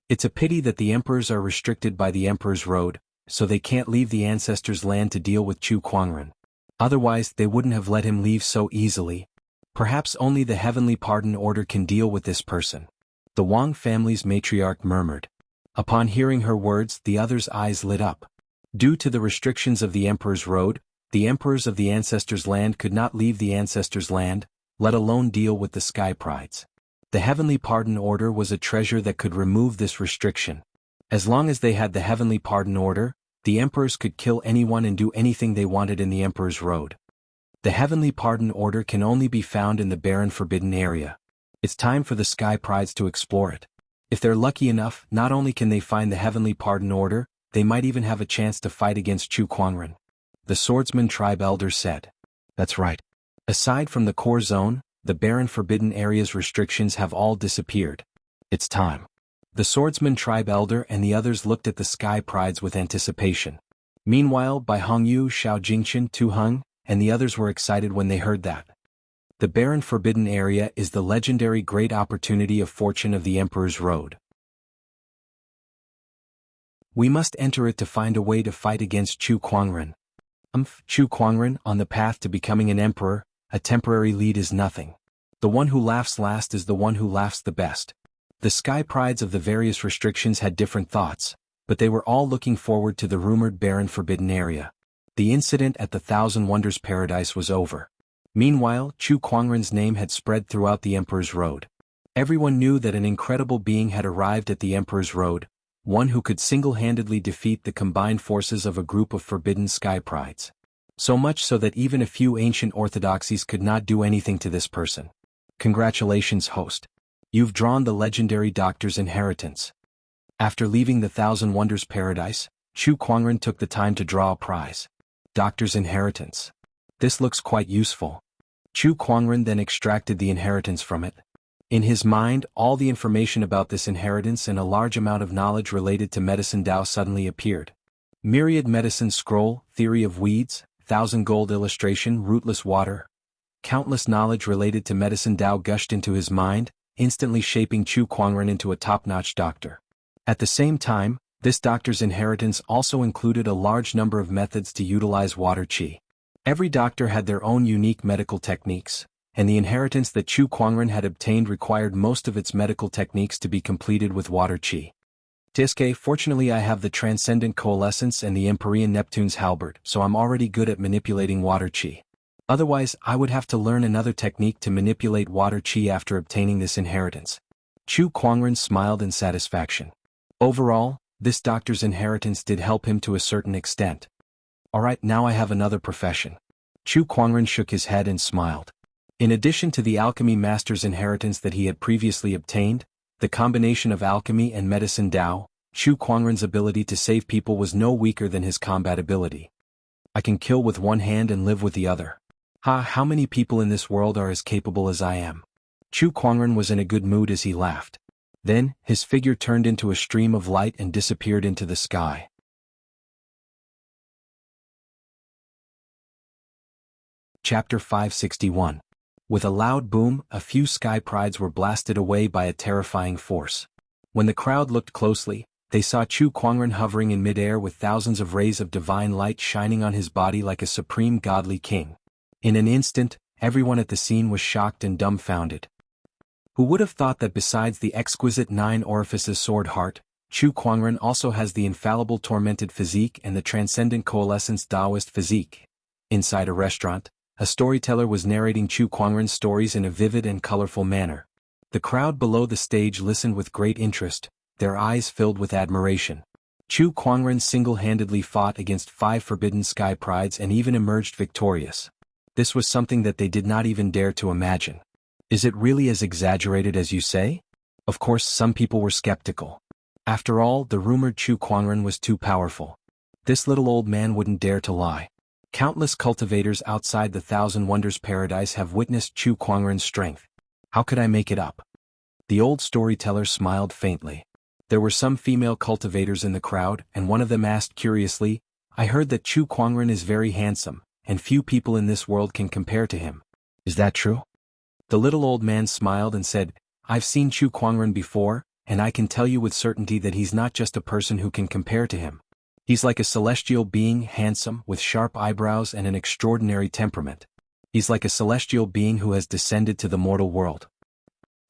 It's a pity that the emperors are restricted by the Emperor's Road, so they can't leave the ancestors' land to deal with Chu Kuangren. Otherwise, they wouldn't have let him leave so easily. Perhaps only the Heavenly Pardon Order can deal with this person. The Wang family's matriarch murmured. Upon hearing her words, the others' eyes lit up. Due to the restrictions of the Emperor's Road, the emperors of the ancestors' land could not leave the ancestors' land, let alone deal with the Sky Prides. The Heavenly Pardon Order was a treasure that could remove this restriction. As long as they had the Heavenly Pardon Order, the emperors could kill anyone and do anything they wanted in the Emperor's Road. The Heavenly Pardon Order can only be found in the barren Forbidden Area. It's time for the Sky Prides to explore it. If they're lucky enough, not only can they find the Heavenly Pardon Order, they might even have a chance to fight against Chu Kuangren. The Swordsman Tribe Elder said. That's right. Aside from the core zone, the barren Forbidden Area's restrictions have all disappeared. It's time. The Swordsman Tribe Elder and the others looked at the Sky Prides with anticipation. Meanwhile, Bai Hongyu, Xiao Jingchen, Tu Heng, and the others were excited when they heard that. The barren Forbidden Area is the legendary Great Opportunity of Fortune of the Emperor's Road. We must enter it to find a way to fight against Chu Kuangren. Chu Kuangren, on the path to becoming an emperor, a temporary lead is nothing. The one who laughs last is the one who laughs the best. The Sky Prides of the various restrictions had different thoughts, but they were all looking forward to the rumored barren Forbidden Area. The incident at the Thousand Wonders Paradise was over. Meanwhile, Chu Kuangren's name had spread throughout the Emperor's Road. Everyone knew that an incredible being had arrived at the Emperor's Road, one who could single-handedly defeat the combined forces of a group of forbidden Sky Prides. So much so that even a few ancient orthodoxies could not do anything to this person. Congratulations, host. You've drawn the legendary Doctor's Inheritance. After leaving the Thousand Wonders Paradise, Chu Kuangren took the time to draw a prize. Doctor's Inheritance. This looks quite useful. Chu Kuangren then extracted the inheritance from it. In his mind, all the information about this inheritance and a large amount of knowledge related to Medicine Dao suddenly appeared. Myriad Medicine Scroll, Theory of Weeds, 1,000 Gold Illustration, Rootless Water. Countless knowledge related to Medicine Dao gushed into his mind, instantly shaping Chu Kuangren into a top-notch doctor. At the same time, this doctor's inheritance also included a large number of methods to utilize water qi. Every doctor had their own unique medical techniques, and the inheritance that Chu Kuangren had obtained required most of its medical techniques to be completed with water qi. Tiske, fortunately I have the Transcendent Coalescence and the Empyrean Neptune's Halberd, so I'm already good at manipulating water qi. Otherwise, I would have to learn another technique to manipulate water qi after obtaining this inheritance. Chu Kuangren smiled in satisfaction. Overall, this doctor's inheritance did help him to a certain extent. Alright, now I have another profession. Chu Kuangren shook his head and smiled. In addition to the alchemy master's inheritance that he had previously obtained, the combination of alchemy and medicine Dao, Chu Kuangren's ability to save people was no weaker than his combat ability. I can kill with one hand and live with the other. How many people in this world are as capable as I am? Chu Kuangren was in a good mood as he laughed. Then, his figure turned into a stream of light and disappeared into the sky. Chapter 561. With a loud boom, a few Sky Prides were blasted away by a terrifying force. When the crowd looked closely, they saw Chu Kuangren hovering in midair with thousands of rays of divine light shining on his body like a supreme godly king. In an instant, everyone at the scene was shocked and dumbfounded. Who would have thought that besides the exquisite 9 orifices sword heart, Chu Kuangren also has the infallible tormented physique and the transcendent coalescence Taoist physique? Inside a restaurant, a storyteller was narrating Chu Kuangren's stories in a vivid and colorful manner. The crowd below the stage listened with great interest, their eyes filled with admiration. Chu Kuangren single-handedly fought against 5 forbidden Sky Prides and even emerged victorious. This was something that they did not even dare to imagine. Is it really as exaggerated as you say? Of course, some people were skeptical. After all, the rumored Chu Kuangren was too powerful. This little old man wouldn't dare to lie. Countless cultivators outside the Thousand Wonders paradise have witnessed Chu Kuangren's strength. How could I make it up? The old storyteller smiled faintly. There were some female cultivators in the crowd, and one of them asked curiously, I heard that Chu Kuangren is very handsome, and few people in this world can compare to him. Is that true? The little old man smiled and said, I've seen Chu Kuangren before, and I can tell you with certainty that he's not just a person who can compare to him. He's like a celestial being, handsome, with sharp eyebrows and an extraordinary temperament. He's like a celestial being who has descended to the mortal world.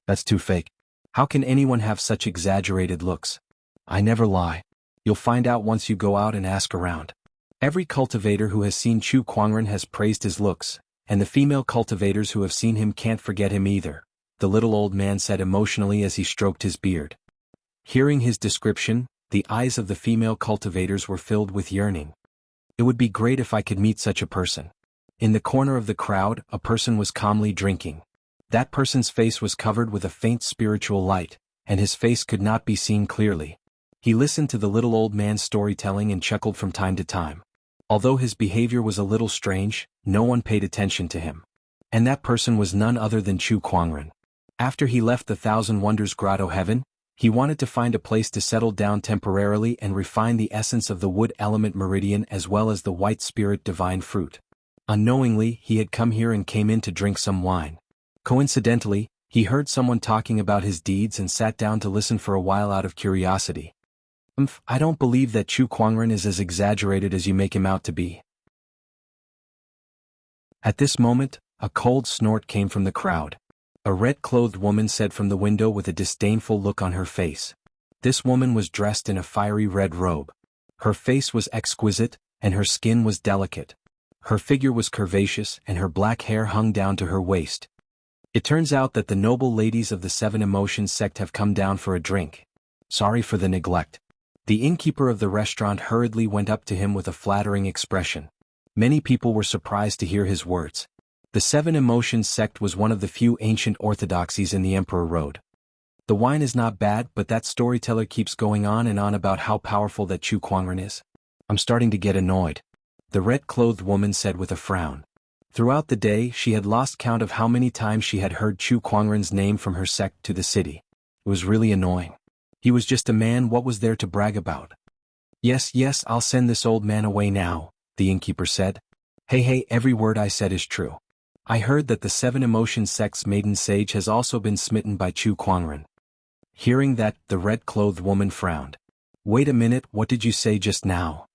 That's too fake. How can anyone have such exaggerated looks? I never lie. You'll find out once you go out and ask around. Every cultivator who has seen Chu Kuangren has praised his looks, and the female cultivators who have seen him can't forget him either, the little old man said emotionally as he stroked his beard. Hearing his description, the eyes of the female cultivators were filled with yearning. It would be great if I could meet such a person. In the corner of the crowd, a person was calmly drinking. That person's face was covered with a faint spiritual light, and his face could not be seen clearly. He listened to the little old man's storytelling and chuckled from time to time. Although his behavior was a little strange, no one paid attention to him. And that person was none other than Chu Kuangren. After he left the Thousand Wonders Grotto Heaven, he wanted to find a place to settle down temporarily and refine the essence of the wood element meridian as well as the white spirit divine fruit. Unknowingly, he had come here and came in to drink some wine. Coincidentally, he heard someone talking about his deeds and sat down to listen for a while out of curiosity. I don't believe that Chu Kuangren is as exaggerated as you make him out to be. At this moment, a cold snort came from the crowd. A red-clothed woman said from the window with a disdainful look on her face. This woman was dressed in a fiery red robe. Her face was exquisite, and her skin was delicate. Her figure was curvaceous, and her black hair hung down to her waist. It turns out that the noble ladies of the Seven Emotions sect have come down for a drink. Sorry for the neglect. The innkeeper of the restaurant hurriedly went up to him with a flattering expression. Many people were surprised to hear his words. The Seven Emotions sect was one of the few ancient orthodoxies in the Emperor Road. The wine is not bad, but that storyteller keeps going on and on about how powerful that Chu Kuangren is. I'm starting to get annoyed. The red-clothed woman said with a frown. Throughout the day, she had lost count of how many times she had heard Chu Kuangren's name from her sect to the city. It was really annoying. He was just a man, what was there to brag about? Yes, I'll send this old man away now, the innkeeper said. Hey, every word I said is true. I heard that the Seven Emotions sect's maiden sage has also been smitten by Chu Kuangren. Hearing that, the red-clothed woman frowned. Wait a minute, what did you say just now?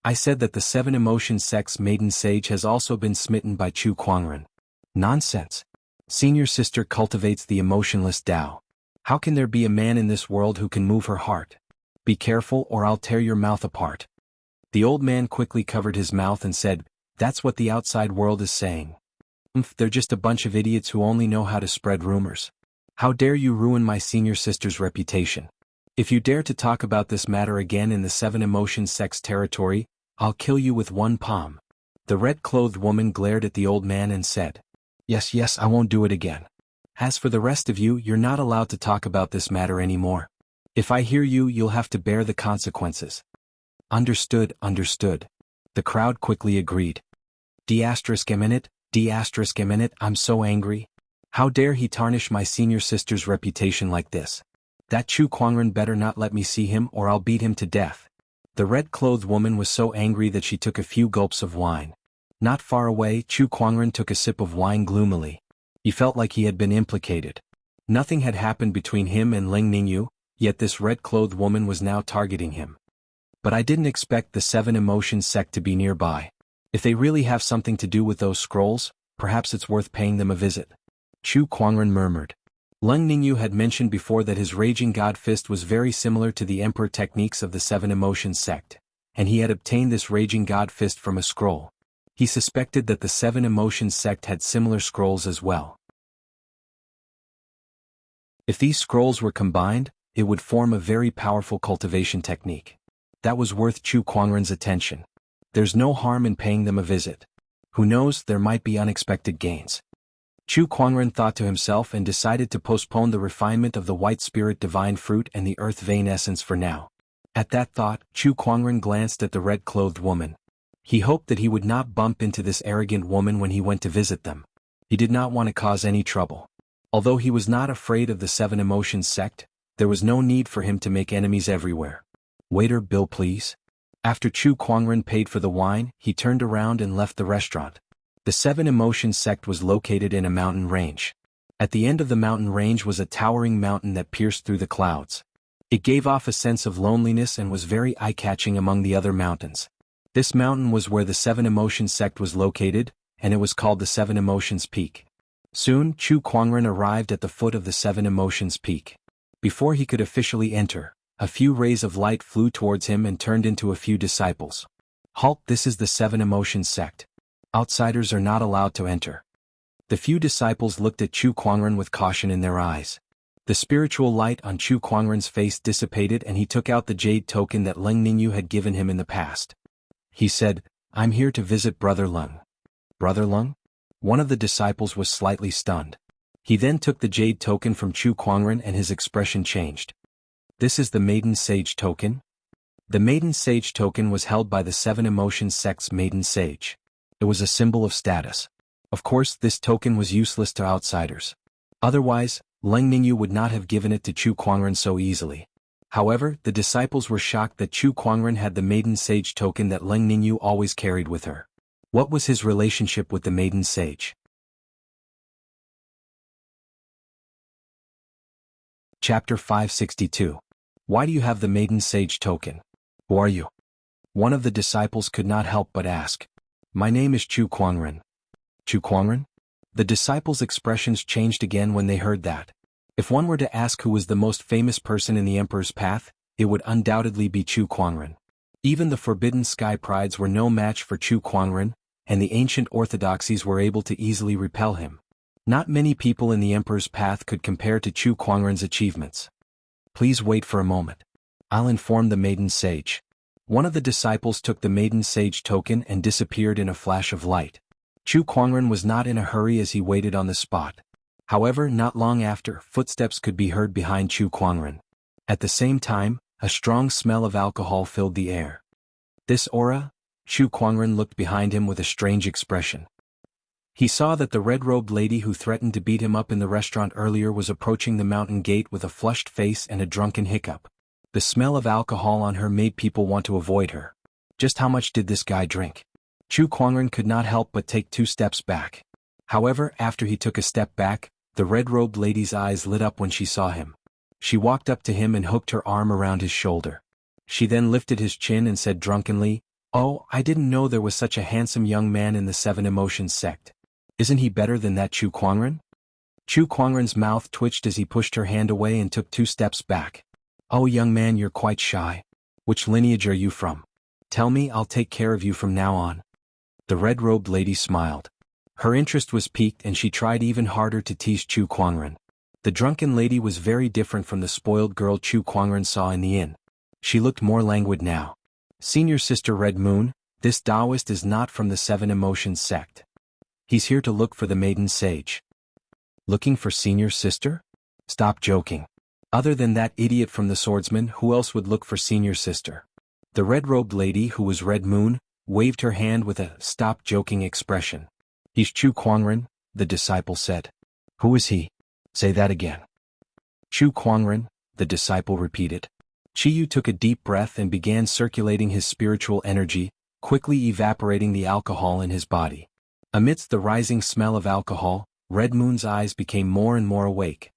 I said that the Seven Emotions sect's maiden sage has also been smitten by Chu Kuangren. Nonsense. Senior sister cultivates the emotionless Tao. How can there be a man in this world who can move her heart? Be careful or I'll tear your mouth apart. The old man quickly covered his mouth and said, That's what the outside world is saying. They're just a bunch of idiots who only know how to spread rumors. How dare you ruin my senior sister's reputation? If you dare to talk about this matter again in the Seven Emotions sect's territory, I'll kill you with one palm. The red-clothed woman glared at the old man and said, Yes, I won't do it again. As for the rest of you, you're not allowed to talk about this matter anymore. If I hear you, you'll have to bear the consequences. Understood. The crowd quickly agreed. D***, I'm so angry. How dare he tarnish my senior sister's reputation like this? That Chu Kuangren better not let me see him or I'll beat him to death. The red-clothed woman was so angry that she took a few gulps of wine. Not far away, Chu Kuangren took a sip of wine gloomily. He felt like he had been implicated. Nothing had happened between him and Ling Ningyu, yet this red-clothed woman was now targeting him. But I didn't expect the Seven Emotions sect to be nearby. If they really have something to do with those scrolls, perhaps it's worth paying them a visit. Chu Kuangren murmured. Ling Ningyu had mentioned before that his Raging God Fist was very similar to the Emperor techniques of the Seven Emotions sect, and he had obtained this Raging God Fist from a scroll. He suspected that the Seven Emotions sect had similar scrolls as well. If these scrolls were combined, it would form a very powerful cultivation technique. That was worth Chu Kuangren's attention. There's no harm in paying them a visit. Who knows, there might be unexpected gains. Chu Kuangren thought to himself and decided to postpone the refinement of the white spirit divine fruit and the earth vein essence for now. At that thought, Chu Kuangren glanced at the red-clothed woman. He hoped that he would not bump into this arrogant woman when he went to visit them. He did not want to cause any trouble. Although he was not afraid of the Seven Emotions sect, there was no need for him to make enemies everywhere. "Waiter, bill please." After Chu Kuangren paid for the wine, he turned around and left the restaurant. The Seven Emotions sect was located in a mountain range. At the end of the mountain range was a towering mountain that pierced through the clouds. It gave off a sense of loneliness and was very eye-catching among the other mountains. This mountain was where the Seven Emotions sect was located, and it was called the Seven Emotions Peak. Soon, Chu Kuangren arrived at the foot of the Seven Emotions Peak. Before he could officially enter, a few rays of light flew towards him and turned into a few disciples. "Halt, this is the Seven Emotions sect. Outsiders are not allowed to enter." The few disciples looked at Chu Kuangren with caution in their eyes. The spiritual light on Chu Kuangren's face dissipated and he took out the jade token that Leng Ningyu had given him in the past. He said, "I'm here to visit Brother Leng." "Brother Leng?" One of the disciples was slightly stunned. He then took the jade token from Chu Kuangren and his expression changed. "This is the Maiden Sage token?" The Maiden Sage token was held by the Seven Emotions sect's Maiden Sage. It was a symbol of status. Of course, this token was useless to outsiders. Otherwise, Leng Ningyu would not have given it to Chu Kuangren so easily. However, the disciples were shocked that Chu Kuangren had the Maiden Sage token that Leng Ningyu always carried with her. What was his relationship with the Maiden Sage? Chapter 562. Why do you have the Maiden Sage token? Who are you? One of the disciples could not help but ask. "My name is Chu Kuangren." "Chu Kuangren?" The disciples' expressions changed again when they heard that. If one were to ask who was the most famous person in the Emperor's path, it would undoubtedly be Chu Kuangren. Even the Forbidden Sky Prides were no match for Chu Kuangren, and the ancient orthodoxies were able to easily repel him. Not many people in the Emperor's path could compare to Chu Kuangren's achievements. "Please wait for a moment. I'll inform the Maiden Sage." One of the disciples took the Maiden Sage token and disappeared in a flash of light. Chu Kuangren was not in a hurry as he waited on the spot. However, not long after, footsteps could be heard behind Chu Kuangren. At the same time, a strong smell of alcohol filled the air. This aura? Chu Kuangren looked behind him with a strange expression. He saw that the red-robed lady who threatened to beat him up in the restaurant earlier was approaching the mountain gate with a flushed face and a drunken hiccup. The smell of alcohol on her made people want to avoid her. Just how much did this guy drink? Chu Kuangren could not help but take 2 steps back. However, after he took a step back, the red-robed lady's eyes lit up when she saw him. She walked up to him and hooked her arm around his shoulder. She then lifted his chin and said drunkenly, "Oh, I didn't know there was such a handsome young man in the Seven Emotions sect. Isn't he better than that Chu Kuangren?" Chu Kuangren's mouth twitched as he pushed her hand away and took 2 steps back. "Oh, young man, you're quite shy. Which lineage are you from? Tell me, I'll take care of you from now on." The red-robed lady smiled. Her interest was piqued and she tried even harder to tease Chu Kuangren. The drunken lady was very different from the spoiled girl Chu Kuangren saw in the inn. She looked more languid now. "Senior Sister Red Moon, this Taoist is not from the Seven Emotions sect. He's here to look for the Maiden Sage." "Looking for Senior Sister? Stop joking. Other than that idiot from the Swordsman, who else would look for Senior Sister?" The red-robed lady, who was Red Moon, waved her hand with a "stop joking" expression. "He's Chu Kuangren," the disciple said. "Who is he? Say that again." "Chu Kuangren," the disciple repeated. Chiyu took a deep breath and began circulating his spiritual energy, quickly evaporating the alcohol in his body. Amidst the rising smell of alcohol, Red Moon's eyes became more and more awake.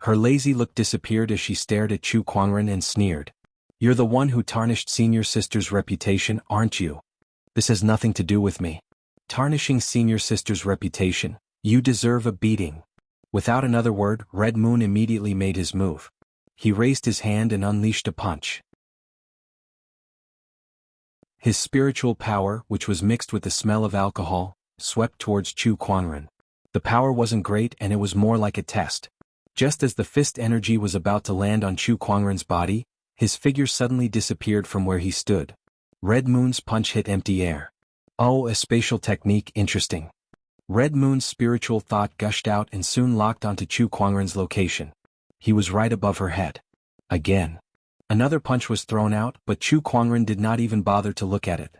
Her lazy look disappeared as she stared at Chu Kuangren and sneered. "You're the one who tarnished Senior Sister's reputation, aren't you? This has nothing to do with me. Tarnishing Senior Sister's reputation, you deserve a beating." Without another word, Red Moon immediately made his move. He raised his hand and unleashed a punch. His spiritual power, which was mixed with the smell of alcohol, swept towards Chu Kuangren. The power wasn't great and it was more like a test. Just as the fist energy was about to land on Chu Kuangren's body, his figure suddenly disappeared from where he stood. Red Moon's punch hit empty air. "Oh, a spatial technique, interesting." Red Moon's spiritual thought gushed out and soon locked onto Chu Kuangren's location. He was right above her head. Again. Another punch was thrown out, but Chu Kuangren did not even bother to look at it.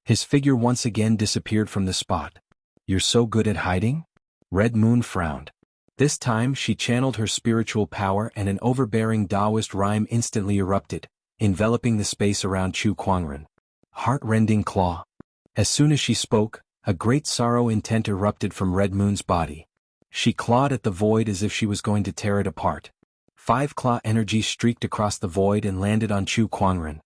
His figure once again disappeared from the spot. "You're so good at hiding?" Red Moon frowned. This time she channeled her spiritual power and an overbearing Taoist rhyme instantly erupted, enveloping the space around Chu Kuangren. Heart-rending claw. As soon as she spoke, a great sorrow intent erupted from Red Moon's body. She clawed at the void as if she was going to tear it apart. 5 claw energy streaked across the void and landed on Chu Kuangren.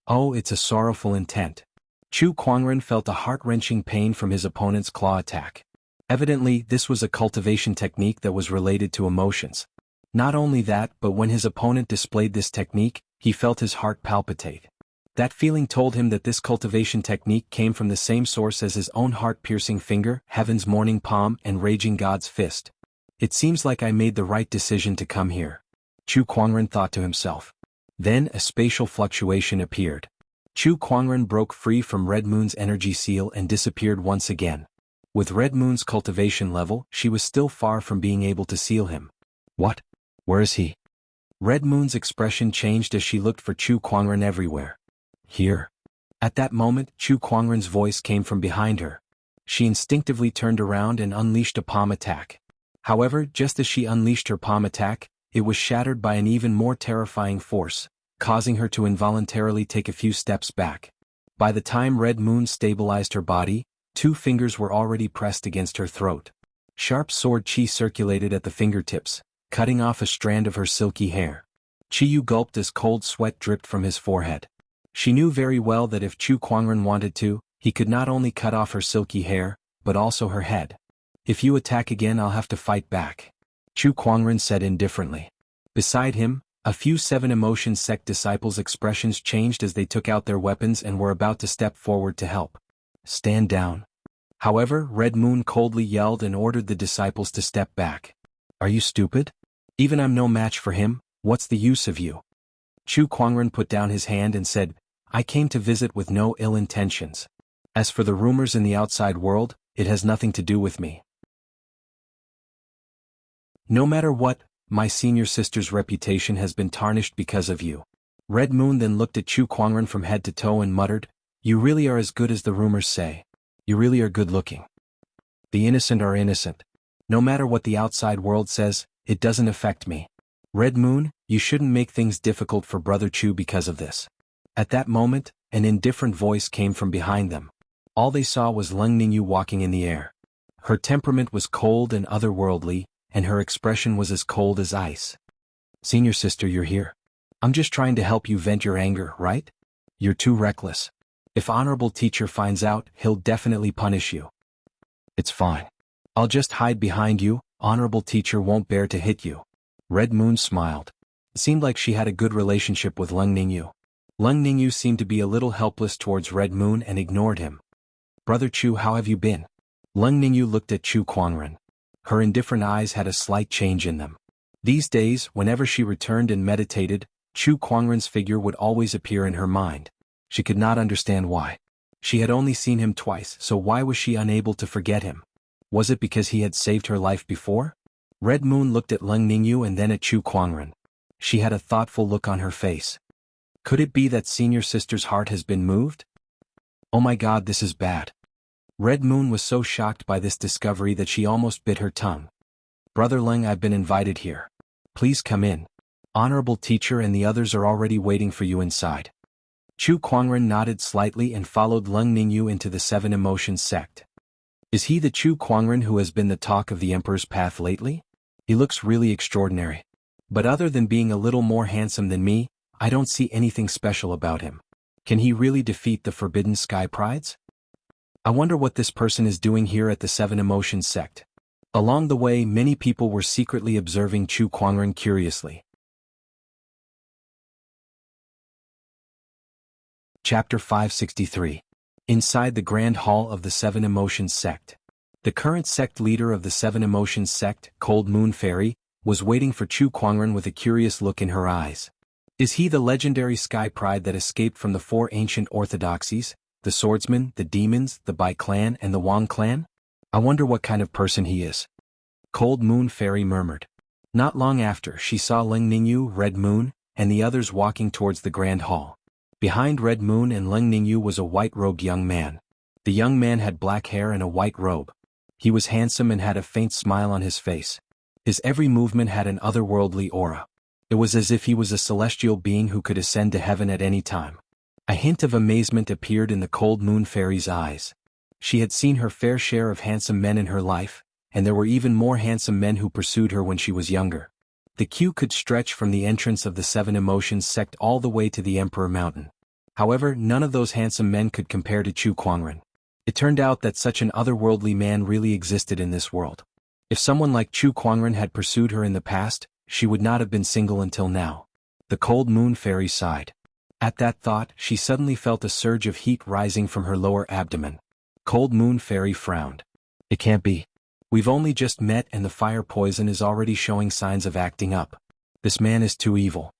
Oh, it's a sorrowful intent. Chu Kuangren felt a heart-wrenching pain from his opponent's claw attack. Evidently, this was a cultivation technique that was related to emotions. Not only that, but when his opponent displayed this technique, he felt his heart palpitate. That feeling told him that this cultivation technique came from the same source as his own heart-piercing finger, Heaven's morning palm, and Raging God's fist. It seems like I made the right decision to come here, Chu Kuangren thought to himself. Then a spatial fluctuation appeared. Chu Kuangren broke free from Red Moon's energy seal and disappeared once again. With Red Moon's cultivation level, she was still far from being able to seal him. What? Where is he? Red Moon's expression changed as she looked for Chu Kuangren everywhere. Here. At that moment, Chu Kuangren's voice came from behind her. She instinctively turned around and unleashed a palm attack. However, just as she unleashed her palm attack, it was shattered by an even more terrifying force, causing her to involuntarily take a few steps back. By the time Red Moon stabilized her body, 2 fingers were already pressed against her throat. Sharp sword chi circulated at the fingertips, cutting off a strand of her silky hair. Chiyu gulped as cold sweat dripped from his forehead. She knew very well that if Chu Kuangren wanted to, he could not only cut off her silky hair, but also her head. If you attack again, I'll have to fight back, Chu Kuangren said indifferently. Beside him, a few 7 Emotions sect disciples' expressions changed as they took out their weapons and were about to step forward to help. Stand down. However, Red Moon coldly yelled and ordered the disciples to step back. Are you stupid? Even I'm no match for him, what's the use of you? Chu Kuangren put down his hand and said, I came to visit with no ill intentions. As for the rumors in the outside world, it has nothing to do with me. No matter what, my senior sister's reputation has been tarnished because of you. Red Moon then looked at Chu Kuangren from head to toe and muttered, You really are as good as the rumors say. You really are good looking. The innocent are innocent. No matter what the outside world says, it doesn't affect me. Red Moon, you shouldn't make things difficult for Brother Chu because of this. At that moment, an indifferent voice came from behind them. All they saw was Leng Ningyu walking in the air. Her temperament was cold and otherworldly, and her expression was as cold as ice. Senior sister, you're here. I'm just trying to help you vent your anger, right? You're too reckless. If Honorable Teacher finds out, he'll definitely punish you. It's fine. I'll just hide behind you, Honorable Teacher won't bear to hit you. Red Moon smiled. It seemed like she had a good relationship with Leng Ningyu. Leng Ningyu seemed to be a little helpless towards Red Moon and ignored him. Brother Chu, how have you been? Leng Ningyu looked at Chu Kuangren. Her indifferent eyes had a slight change in them. These days, whenever she returned and meditated, Chu Kuangren's figure would always appear in her mind. She could not understand why. She had only seen him twice, so why was she unable to forget him? Was it because he had saved her life before? Red Moon looked at Leng Ningyu and then at Chu Kuangren. She had a thoughtful look on her face. Could it be that senior sister's heart has been moved? Oh my God, this is bad. Red Moon was so shocked by this discovery that she almost bit her tongue. Brother Leng, I've been invited here. Please come in. Honorable Teacher and the others are already waiting for you inside. Chu Kuangren nodded slightly and followed Leng Ningyu into the 7 Emotions sect. Is he the Chu Kuangren who has been the talk of the Emperor's path lately? He looks really extraordinary. But other than being a little more handsome than me, I don't see anything special about him. Can he really defeat the Forbidden Sky Prides? I wonder what this person is doing here at the 7 Emotions sect. Along the way, many people were secretly observing Chu Kuangren curiously. Chapter 563. Inside the Grand Hall of the 7 Emotions sect. The current sect leader of the 7 Emotions sect, Cold Moon Fairy, was waiting for Chu Kuangren with a curious look in her eyes. Is he the legendary Sky Pride that escaped from the 4 ancient orthodoxies, the Swordsman, the Demons, the Bai clan, and the Wang clan? I wonder what kind of person he is. Cold Moon Fairy murmured. Not long after, she saw Leng Ningyu, Red Moon, and the others walking towards the grand hall. Behind Red Moon and Leng Ningyu was a white-robed young man. The young man had black hair and a white robe. He was handsome and had a faint smile on his face. His every movement had an otherworldly aura. It was as if he was a celestial being who could ascend to heaven at any time. A hint of amazement appeared in the cold moon fairy's eyes. She had seen her fair share of handsome men in her life, and there were even more handsome men who pursued her when she was younger. The queue could stretch from the entrance of the Seven Emotions sect all the way to the Emperor Mountain. However, none of those handsome men could compare to Chu Kuangren. It turned out that such an otherworldly man really existed in this world. If someone like Chu Kuangren had pursued her in the past, she would not have been single until now. The cold moon fairy sighed. At that thought, she suddenly felt a surge of heat rising from her lower abdomen. Cold moon fairy frowned. It can't be. We've only just met and the fire poison is already showing signs of acting up. This man is too evil.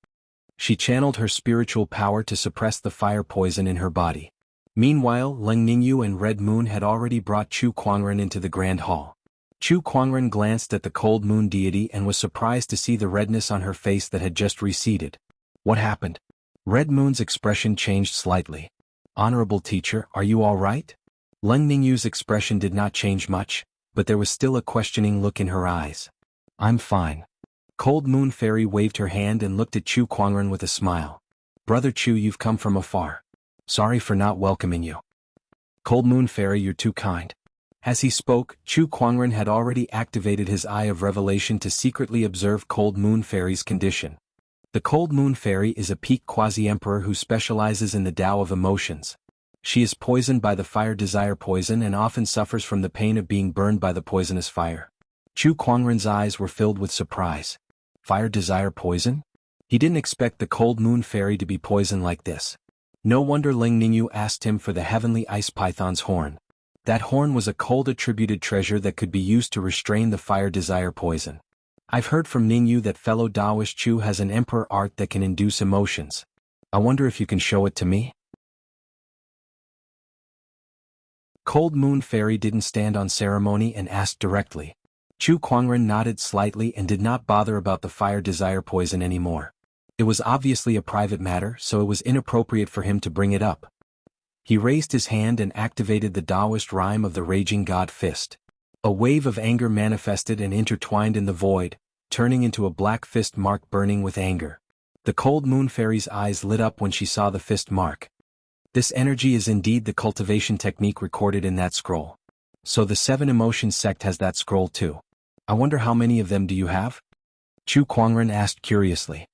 She channeled her spiritual power to suppress the fire poison in her body. Meanwhile, Leng Ningyu and Red Moon had already brought Chu Kuangren into the grand hall. Chu Kuangren glanced at the cold moon deity and was surprised to see the redness on her face that had just receded. What happened? Red Moon's expression changed slightly. Honorable teacher, are you all right? Leng Ningyu's expression did not change much, but there was still a questioning look in her eyes. I'm fine. Cold Moon Fairy waved her hand and looked at Chu Kuangren with a smile. Brother Chu, you've come from afar. Sorry for not welcoming you. Cold Moon Fairy, you're too kind. As he spoke, Chu Kuangren had already activated his Eye of Revelation to secretly observe Cold Moon Fairy's condition. The Cold Moon Fairy is a peak quasi-emperor who specializes in the Tao of emotions. She is poisoned by the fire desire poison and often suffers from the pain of being burned by the poisonous fire. Chu Kuangren's eyes were filled with surprise. Fire desire poison? He didn't expect the Cold Moon Fairy to be poisoned like this. No wonder Leng Ningyu asked him for the heavenly ice python's horn. That horn was a cold-attributed treasure that could be used to restrain the fire desire poison. I've heard from Ningyu that fellow Taoist Chu has an emperor art that can induce emotions. I wonder if you can show it to me? Cold Moon Fairy didn't stand on ceremony and asked directly. Chu Kuangren nodded slightly and did not bother about the fire desire poison anymore. It was obviously a private matter, so it was inappropriate for him to bring it up. He raised his hand and activated the Taoist rhyme of the Raging God Fist. A wave of anger manifested and intertwined in the void, turning into a black fist mark burning with anger. The Cold Moon Fairy's eyes lit up when she saw the fist mark. This energy is indeed the cultivation technique recorded in that scroll. So the Seven Emotions sect has that scroll too. I wonder how many of them do you have? Chu Kuangren asked curiously.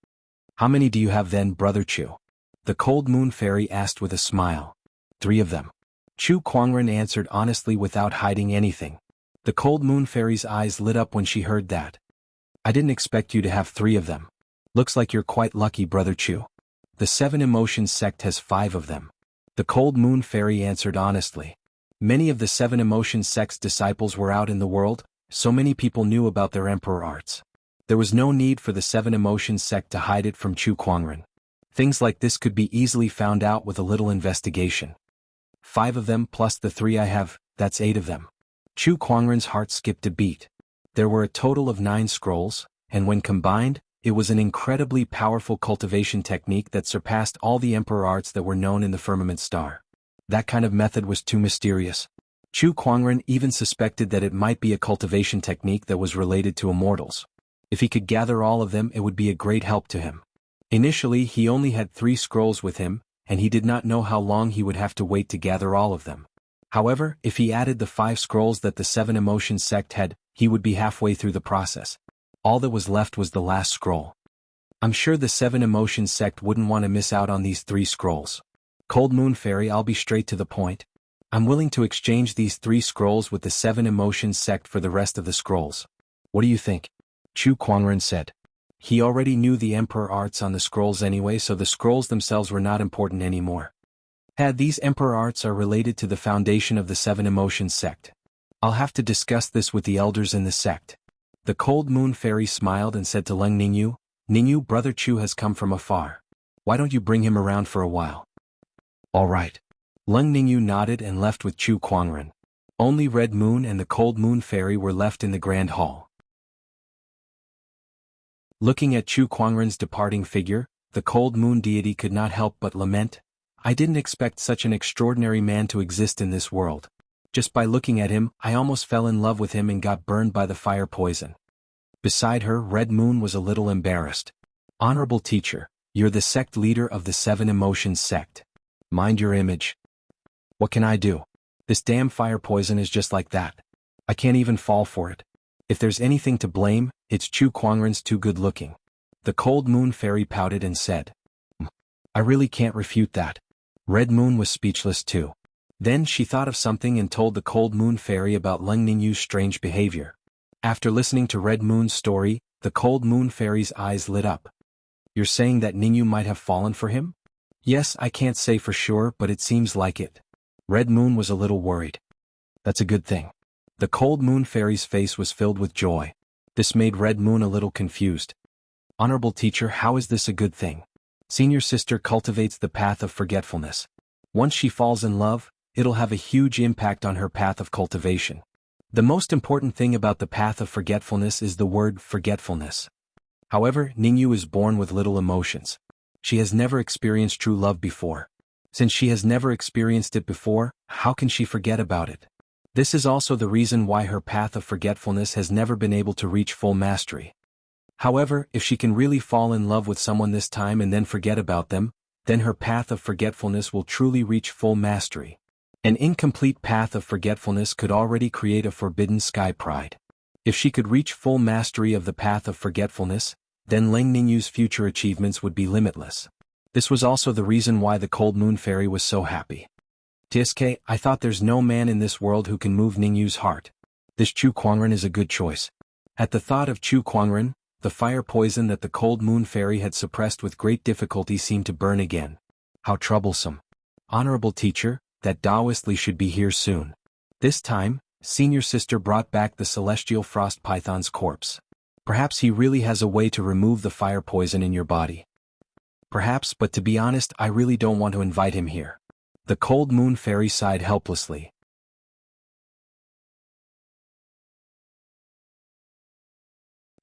How many do you have then, Brother Chu? The Cold Moon Fairy asked with a smile. 3 of them. Chu Kuangren answered honestly without hiding anything. The Cold Moon Fairy's eyes lit up when she heard that. I didn't expect you to have 3 of them. Looks like you're quite lucky, Brother Chu. The Seven Emotions sect has 5 of them. The Cold Moon Fairy answered honestly. Many of the Seven Emotions sect's disciples were out in the world, so many people knew about their emperor arts. There was no need for the Seven Emotions sect to hide it from Chu Kuangren. Things like this could be easily found out with a little investigation. 5 of them plus the 3 I have, that's 8 of them. Chu Kuangren's heart skipped a beat. There were a total of 9 scrolls, and when combined, it was an incredibly powerful cultivation technique that surpassed all the emperor arts that were known in the Firmament Star. That kind of method was too mysterious. Chu Kuangren even suspected that it might be a cultivation technique that was related to immortals. If he could gather all of them, it would be a great help to him. Initially, he only had 3 scrolls with him, and he did not know how long he would have to wait to gather all of them. However, if he added the 5 scrolls that the Seven Emotions sect had, he would be halfway through the process. All that was left was the last scroll. I'm sure the Seven Emotions sect wouldn't want to miss out on these 3 scrolls. Cold Moon Fairy, I'll be straight to the point. I'm willing to exchange these 3 scrolls with the Seven Emotions sect for the rest of the scrolls. What do you think? Chu Kuangren said. He already knew the emperor arts on the scrolls anyway, so the scrolls themselves were not important anymore. These emperor arts are related to the foundation of the Seven Emotions sect. I'll have to discuss this with the elders in the sect. The Cold Moon Fairy smiled and said to Leng Ningyu, Ningyu, Brother Chu has come from afar. Why don't you bring him around for a while? All right. Leng Ningyu nodded and left with Chu Kuangren. Only Red Moon and the Cold Moon Fairy were left in the grand hall. Looking at Chu Kuangren's departing figure, the cold moon deity could not help but lament. I didn't expect such an extraordinary man to exist in this world. Just by looking at him, I almost fell in love with him and got burned by the fire poison. Beside her, Red Moon was a little embarrassed. Honorable teacher, you're the sect leader of the 7 Emotions sect. Mind your image. What can I do? This damn fire poison is just like that. I can't even fall for it. If there's anything to blame, it's Chu Kuangren's too good looking. The cold moon fairy pouted and said. I really can't refute that. Red Moon was speechless too. Then she thought of something and told the cold moon fairy about Leng Ningyu's strange behavior. After listening to Red Moon's story, the cold moon fairy's eyes lit up. You're saying that Ningyu might have fallen for him? Yes, I can't say for sure, but it seems like it. Red Moon was a little worried. That's a good thing. The cold moon fairy's face was filled with joy. This made Red Moon a little confused. Honorable teacher, how is this a good thing? Senior sister cultivates the path of forgetfulness. Once she falls in love, it'll have a huge impact on her path of cultivation. The most important thing about the path of forgetfulness is the word forgetfulness. However, Ningyu is born with little emotions. She has never experienced true love before. Since she has never experienced it before, how can she forget about it? This is also the reason why her path of forgetfulness has never been able to reach full mastery. However, if she can really fall in love with someone this time and then forget about them, then her path of forgetfulness will truly reach full mastery. An incomplete path of forgetfulness could already create a forbidden sky pride. If she could reach full mastery of the path of forgetfulness, then Leng Ningyu's future achievements would be limitless. This was also the reason why the cold moon fairy was so happy. TSK, I thought there's no man in this world who can move Ningyu's heart. This Chu Kuangren is a good choice. At the thought of Chu Kuangren, the fire poison that the cold moon fairy had suppressed with great difficulty seemed to burn again. How troublesome. Honorable teacher, that Taoist Li should be here soon. This time, senior sister brought back the celestial frost python's corpse. Perhaps he really has a way to remove the fire poison in your body. Perhaps, but to be honest, I really don't want to invite him here. The cold moon fairy sighed helplessly.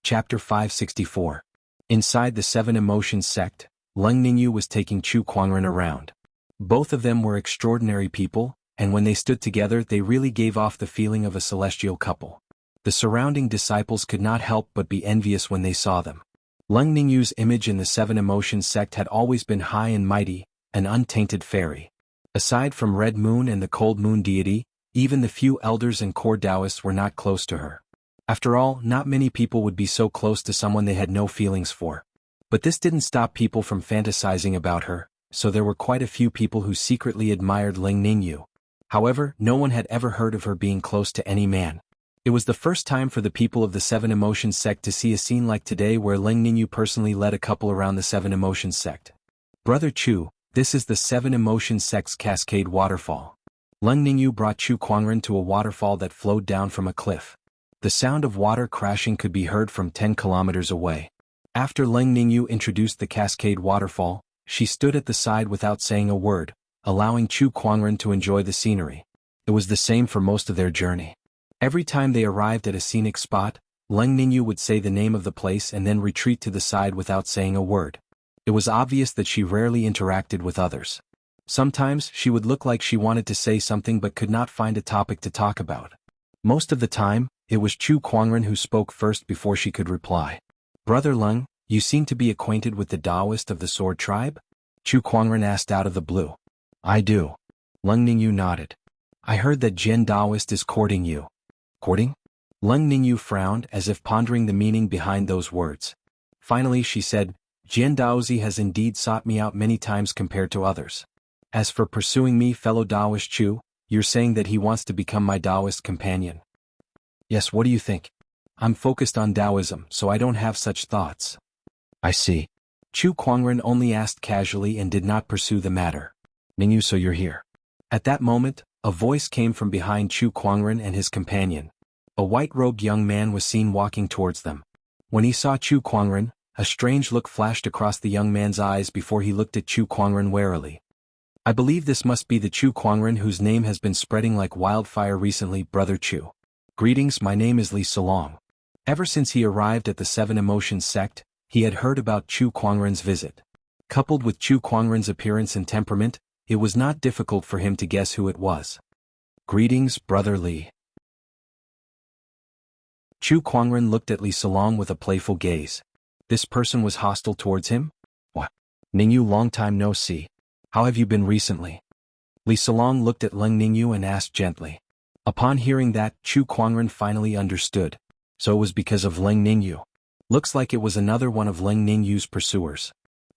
Chapter 564. Inside the 7 Emotions sect, Leng Ningyu was taking Chu Kuangren around. Both of them were extraordinary people, and when they stood together they really gave off the feeling of a celestial couple. The surrounding disciples could not help but be envious when they saw them. Leng Ningyu's image in the 7 Emotions sect had always been high and mighty, an untainted fairy. Aside from Red Moon and the Cold Moon deity, even the few elders and core Taoists were not close to her. After all, not many people would be so close to someone they had no feelings for. But this didn't stop people from fantasizing about her, so there were quite a few people who secretly admired Leng Ningyu. However, no one had ever heard of her being close to any man. It was the first time for the people of the 7 Emotions sect to see a scene like today where Leng Ningyu personally led a couple around the 7 Emotions sect. Brother Chu, this is the 7 Emotions sect's cascade waterfall. Leng Ningyu brought Chu Kuangren to a waterfall that flowed down from a cliff. The sound of water crashing could be heard from 10 kilometers away. After Leng Ningyu introduced the cascade waterfall, she stood at the side without saying a word, allowing Chu Kuangren to enjoy the scenery. It was the same for most of their journey. Every time they arrived at a scenic spot, Leng Ningyu would say the name of the place and then retreat to the side without saying a word. It was obvious that she rarely interacted with others. Sometimes she would look like she wanted to say something but could not find a topic to talk about. Most of the time, it was Chu Kuangren who spoke first before she could reply. Brother Leng, you seem to be acquainted with the Taoist of the Sword Tribe? Chu Kuangren asked out of the blue. I do. Leng Ningyu nodded. I heard that Jian Taoist is courting you. Courting? Leng Ningyu frowned as if pondering the meaning behind those words. Finally she said, Jian Daozi has indeed sought me out many times compared to others. As for pursuing me, fellow Taoist Chu, you're saying that he wants to become my Taoist companion. Yes, what do you think? I'm focused on Taoism, so I don't have such thoughts. I see. Chu Kuangren only asked casually and did not pursue the matter. Ningyu, so you're here. At that moment, a voice came from behind Chu Kuangren and his companion. A white-robed young man was seen walking towards them. When he saw Chu Kuangren, a strange look flashed across the young man's eyes before he looked at Chu Kuangren warily. I believe this must be the Chu Kuangren whose name has been spreading like wildfire recently, Brother Chu. Greetings, my name is Li Solong. Ever since he arrived at the 7 Emotions sect, he had heard about Chu Kuangren's visit. Coupled with Chu Kuangren's appearance and temperament, it was not difficult for him to guess who it was. Greetings, Brother Li. Chu Kuangren looked at Li Salong with a playful gaze. This person was hostile towards him? What? Ningyu, long time no see. How have you been recently? Li Salong looked at Leng Ningyu and asked gently. Upon hearing that, Chu Kuangren finally understood. So it was because of Leng Ningyu. Looks like it was another one of Leng Ningyu's pursuers.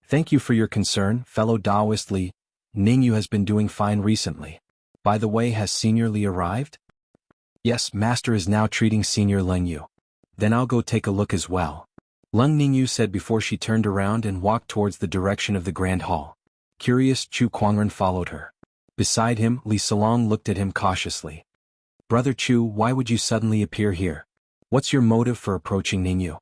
Thank you for your concern, fellow Taoist Li. Ningyu has been doing fine recently. By the way, has Senior Li arrived? Yes, Master is now treating Senior Leng Yu. Then I'll go take a look as well. Leng Ningyu said before she turned around and walked towards the direction of the Grand Hall. Curious, Chu Kuangren followed her. Beside him, Li Salong looked at him cautiously. Brother Chu, why would you suddenly appear here? What's your motive for approaching Ningyu?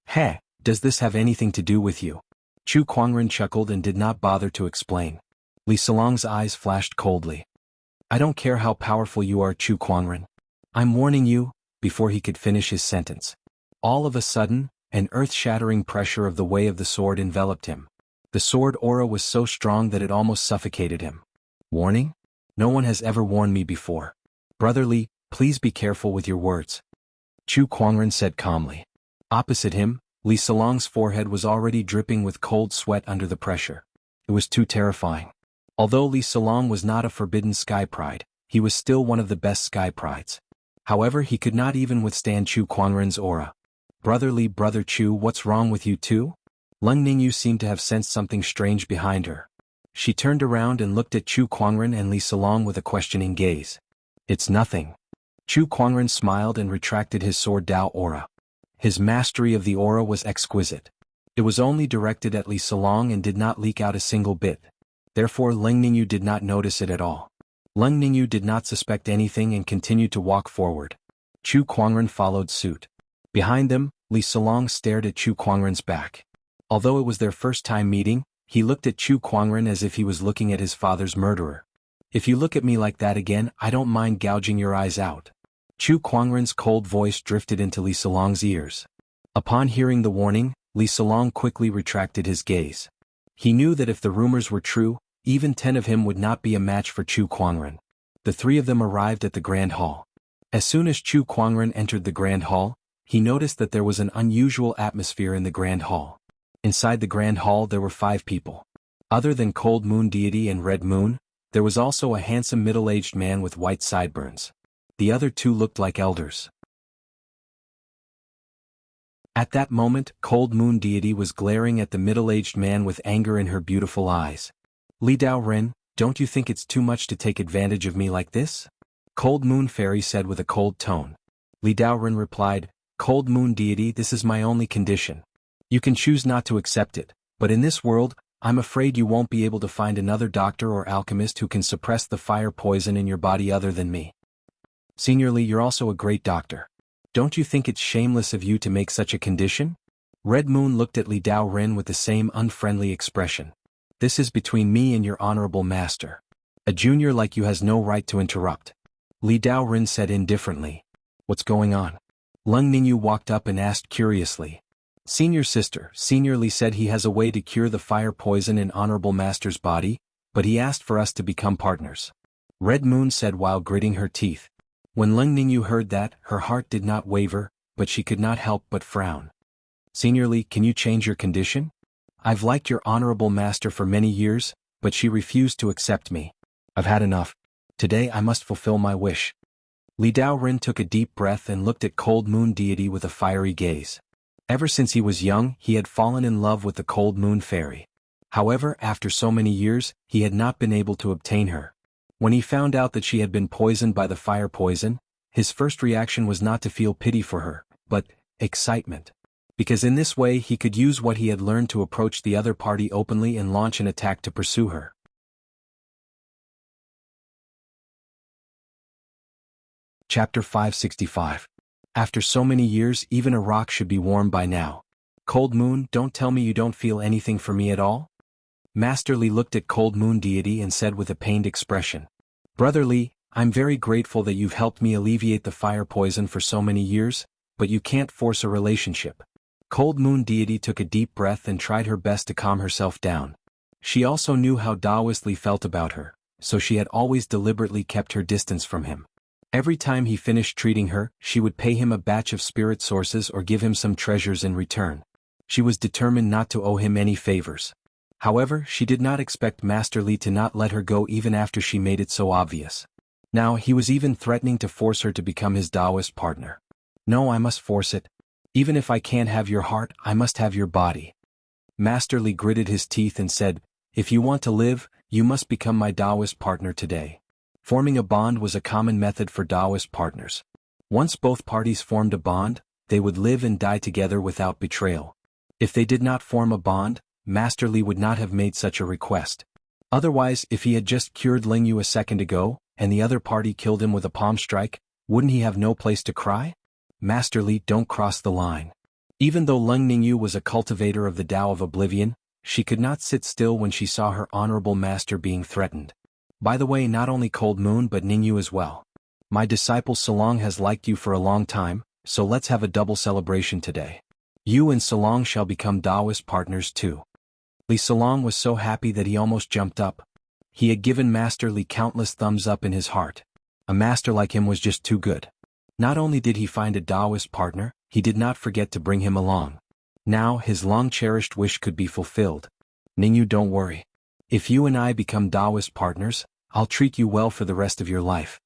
Heh, does this have anything to do with you? Chu Kuangren chuckled and did not bother to explain. Li Salong's eyes flashed coldly. I don't care how powerful you are, Chu Kuangren. I'm warning you, before he could finish his sentence. All of a sudden, an earth-shattering pressure of the way of the sword enveloped him. The sword aura was so strong that it almost suffocated him. Warning? No one has ever warned me before. Brother Li, please be careful with your words. Chu Kuangren said calmly. Opposite him, Li Salong's forehead was already dripping with cold sweat under the pressure. It was too terrifying. Although Li Salong was not a forbidden sky pride, he was still one of the best sky prides. However, he could not even withstand Chu Kuangren's aura. Brother Li, Brother Chu, what's wrong with you too? Leng Ningyu seemed to have sensed something strange behind her. She turned around and looked at Chu Kuangren and Li Salong with a questioning gaze. It's nothing. Chu Kuangren smiled and retracted his sword Dao aura. His mastery of the aura was exquisite. It was only directed at Li Salong and did not leak out a single bit. Therefore Leng Ningyu did not notice it at all. Leng Ningyu did not suspect anything and continued to walk forward. Chu Kuangren followed suit. Behind them, Li Salong stared at Chu Kuangren's back. Although it was their first time meeting, he looked at Chu Kuangren as if he was looking at his father's murderer. If you look at me like that again, I don't mind gouging your eyes out. Chu Kuangren's cold voice drifted into Li Salong's ears. Upon hearing the warning, Li Salong quickly retracted his gaze. He knew that if the rumors were true, even 10 of him would not be a match for Chu Kuangren. The 3 of them arrived at the Grand Hall. As soon as Chu Kuangren entered the Grand Hall, he noticed that there was an unusual atmosphere in the Grand Hall. Inside the Grand Hall there were 5 people. Other than Cold Moon Deity and Red Moon, there was also a handsome middle-aged man with white sideburns. The other 2 looked like elders. At that moment, Cold Moon Deity was glaring at the middle-aged man with anger in her beautiful eyes. Li Dao Ren, don't you think it's too much to take advantage of me like this? Cold Moon Fairy said with a cold tone. Li Dao Ren replied, Cold Moon Deity, this is my only condition. You can choose not to accept it, but in this world, I'm afraid you won't be able to find another doctor or alchemist who can suppress the fire poison in your body other than me. Senior Li, you're also a great doctor. Don't you think it's shameless of you to make such a condition? Red Moon looked at Li Dao Ren with the same unfriendly expression. This is between me and your honorable master. A junior like you has no right to interrupt. Li Dao Ren said indifferently. What's going on? Leng Ningyu walked up and asked curiously. Senior sister, Senior Li said he has a way to cure the fire poison in honorable master's body, but he asked for us to become partners. Red Moon said while gritting her teeth. When Leng Ningyu heard that, her heart did not waver, but she could not help but frown. Senior Li, can you change your condition? I've liked your honorable master for many years, but she refused to accept me. I've had enough. Today I must fulfill my wish. Li Dao Ren took a deep breath and looked at Cold Moon Deity with a fiery gaze. Ever since he was young, he had fallen in love with the Cold Moon Fairy. However, after so many years, he had not been able to obtain her. When he found out that she had been poisoned by the fire poison, his first reaction was not to feel pity for her, but excitement. Because in this way he could use what he had learned to approach the other party openly and launch an attack to pursue her. Chapter 565. After so many years, even a rock should be warm by now. Cold Moon, don't tell me you don't feel anything for me at all? Master Li looked at Cold Moon Deity and said with a pained expression. Brother Li, I'm very grateful that you've helped me alleviate the fire poison for so many years, but you can't force a relationship. Cold Moon Deity took a deep breath and tried her best to calm herself down. She also knew how Taoist Li felt about her, so she had always deliberately kept her distance from him. Every time he finished treating her, she would pay him a batch of spirit sources or give him some treasures in return. She was determined not to owe him any favors. However, she did not expect Master Li to not let her go even after she made it so obvious. Now he was even threatening to force her to become his Taoist partner. No, I must force it. Even if I can't have your heart, I must have your body. Master Li gritted his teeth and said, if you want to live, you must become my Taoist partner today. Forming a bond was a common method for Taoist partners. Once both parties formed a bond, they would live and die together without betrayal. If they did not form a bond, Master Li would not have made such a request. Otherwise, if he had just cured Ling Yu a second ago, and the other party killed him with a palm strike, wouldn't he have no place to cry? Master Li, don't cross the line. Even though Leng Ningyu was a cultivator of the Tao of Oblivion, she could not sit still when she saw her honorable master being threatened. By the way, not only Cold Moon but Ningyu as well. My disciple Salong has liked you for a long time, so let's have a double celebration today. You and Salong shall become Taoist partners too. Li Salong was so happy that he almost jumped up. He had given Master Li countless thumbs up in his heart. A master like him was just too good. Not only did he find a Taoist partner, he did not forget to bring him along. Now his long-cherished wish could be fulfilled. Ningyu, don't worry. If you and I become Taoist partners, I'll treat you well for the rest of your life.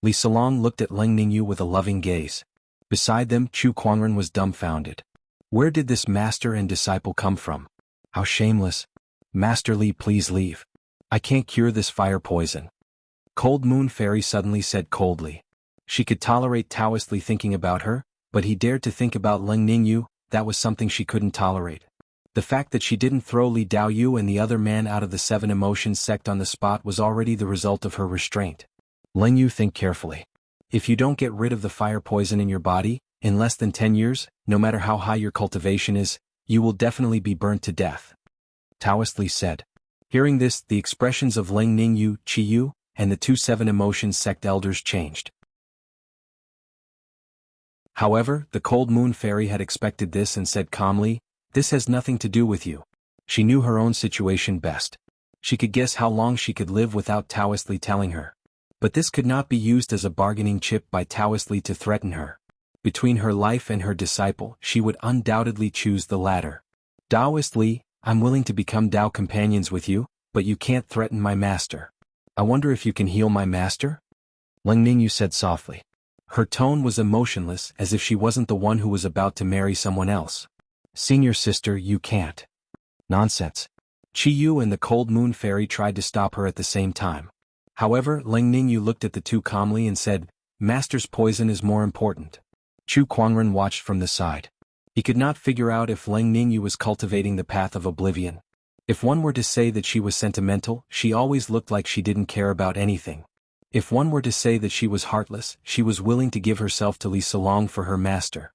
Li Salong looked at Leng Ningyu with a loving gaze. Beside them, Chu Kuangren was dumbfounded. Where did this master and disciple come from? How shameless. Master Li, please leave. I can't cure this fire poison. Cold Moon Fairy suddenly said coldly. She could tolerate Taoist Li thinking about her, but he dared to think about Leng Ningyu, that was something she couldn't tolerate. The fact that she didn't throw Li Daoyu and the other man out of the 7 Emotions sect on the spot was already the result of her restraint. Leng Yu, think carefully. If you don't get rid of the fire poison in your body, in less than 10 years, no matter how high your cultivation is, you will definitely be burnt to death. Taoist Li said. Hearing this, the expressions of Leng Ningyu, Qi Yu, and the 2 7 Emotions sect elders changed. However, the Cold Moon Fairy had expected this and said calmly, this has nothing to do with you. She knew her own situation best. She could guess how long she could live without Taoist Li telling her. But this could not be used as a bargaining chip by Taoist Li to threaten her. Between her life and her disciple, she would undoubtedly choose the latter. Taoist Li, I'm willing to become Tao companions with you, but you can't threaten my master. I wonder if you can heal my master? Leng Ningyu said softly. Her tone was emotionless, as if she wasn't the one who was about to marry someone else. Senior sister, you can't. Nonsense. Qi Yu and the Cold Moon Fairy tried to stop her at the same time. However, Leng Ningyu looked at the two calmly and said, Master's poison is more important. Chu Kuangren watched from the side. He could not figure out if Leng Ningyu was cultivating the path of oblivion. If one were to say that she was sentimental, she always looked like she didn't care about anything. If one were to say that she was heartless, she was willing to give herself to Li Salong for her master.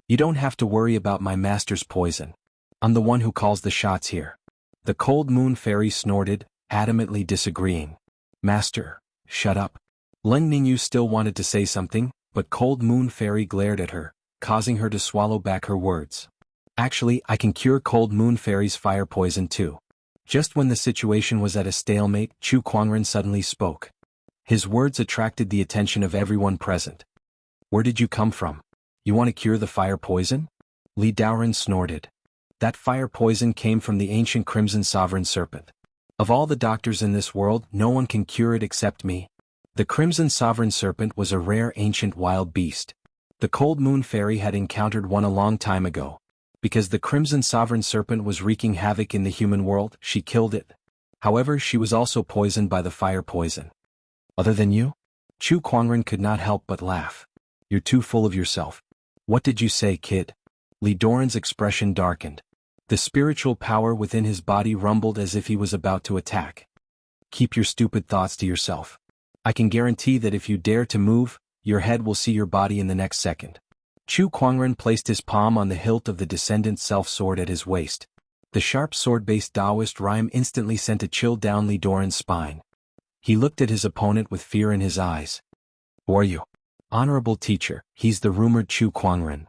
You don't have to worry about my master's poison. I'm the one who calls the shots here. The Cold Moon Fairy snorted, adamantly disagreeing. Master, shut up. Leng Ningyu still wanted to say something, but Cold Moon Fairy glared at her, causing her to swallow back her words. Actually, I can cure Cold Moon Fairy's fire poison too. Just when the situation was at a stalemate, Chu Kuangren suddenly spoke. His words attracted the attention of everyone present. Where did you come from? You want to cure the fire poison? Li Daoren snorted. That fire poison came from the ancient Crimson Sovereign Serpent. Of all the doctors in this world, no one can cure it except me. The Crimson Sovereign Serpent was a rare ancient wild beast. The Cold Moon Fairy had encountered one a long time ago. Because the Crimson Sovereign Serpent was wreaking havoc in the human world, she killed it. However, she was also poisoned by the fire poison. Other than you? Chu Kuangren could not help but laugh. You're too full of yourself. What did you say, kid? Li Doran's expression darkened. The spiritual power within his body rumbled as if he was about to attack. Keep your stupid thoughts to yourself. I can guarantee that if you dare to move, your head will see your body in the next second. Chu Kuangren placed his palm on the hilt of the Descendant Self-Sword at his waist. The sharp sword-based Taoist rhyme instantly sent a chill down Li Doran's spine. He looked at his opponent with fear in his eyes. Who are you? Honorable teacher, he's the rumored Chu Kuangren.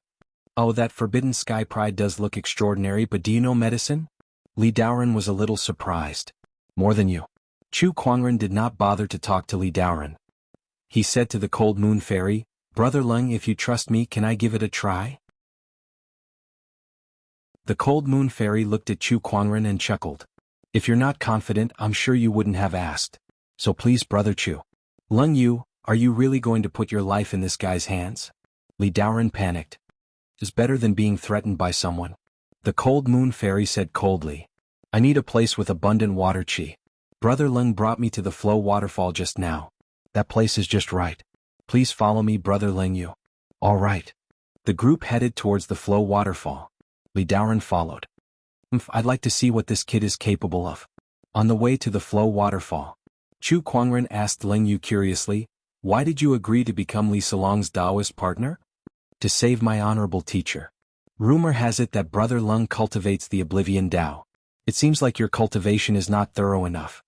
Oh, that forbidden sky pride does look extraordinary, but do you know medicine? Li Daoren was a little surprised. More than you. Chu Kuangren did not bother to talk to Li Daoren. He said to the Cold Moon Fairy, "Brother Leng, if you trust me, can I give it a try?" The Cold Moon Fairy looked at Chu Kuangren and chuckled. "If you're not confident, I'm sure you wouldn't have asked. So please, Brother Chu. Leng Yu, are you really going to put your life in this guy's hands?" Li Daoren panicked. "It's better than being threatened by someone." The Cold Moon Fairy said coldly, "I need a place with abundant water qi. Brother Leng brought me to the flow waterfall just now. That place is just right. Please follow me, Brother Leng Yu." "All right." The group headed towards the flow waterfall. Li Daoren followed. I'd like to see what this kid is capable of." On the way to the flow waterfall, Chu Kuangren asked Leng Yu curiously, "Why did you agree to become Li Salong's Taoist partner?" "To save my honorable teacher. Rumor has it that Brother Leng cultivates the Oblivion Tao. It seems like your cultivation is not thorough enough."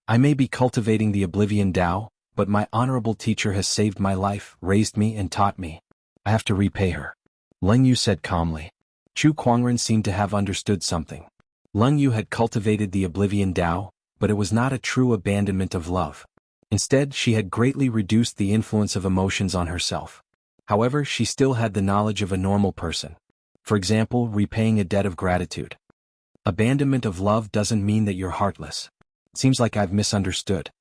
"I may be cultivating the Oblivion Tao, but my honorable teacher has saved my life, raised me and taught me. I have to repay her," Leng Yu said calmly. Chu Kuangren seemed to have understood something. Leng Yu had cultivated the Oblivion Tao, but it was not a true abandonment of love. Instead, she had greatly reduced the influence of emotions on herself. However, she still had the knowledge of a normal person. For example, repaying a debt of gratitude. Abandonment of love doesn't mean that you're heartless. It seems like I've misunderstood.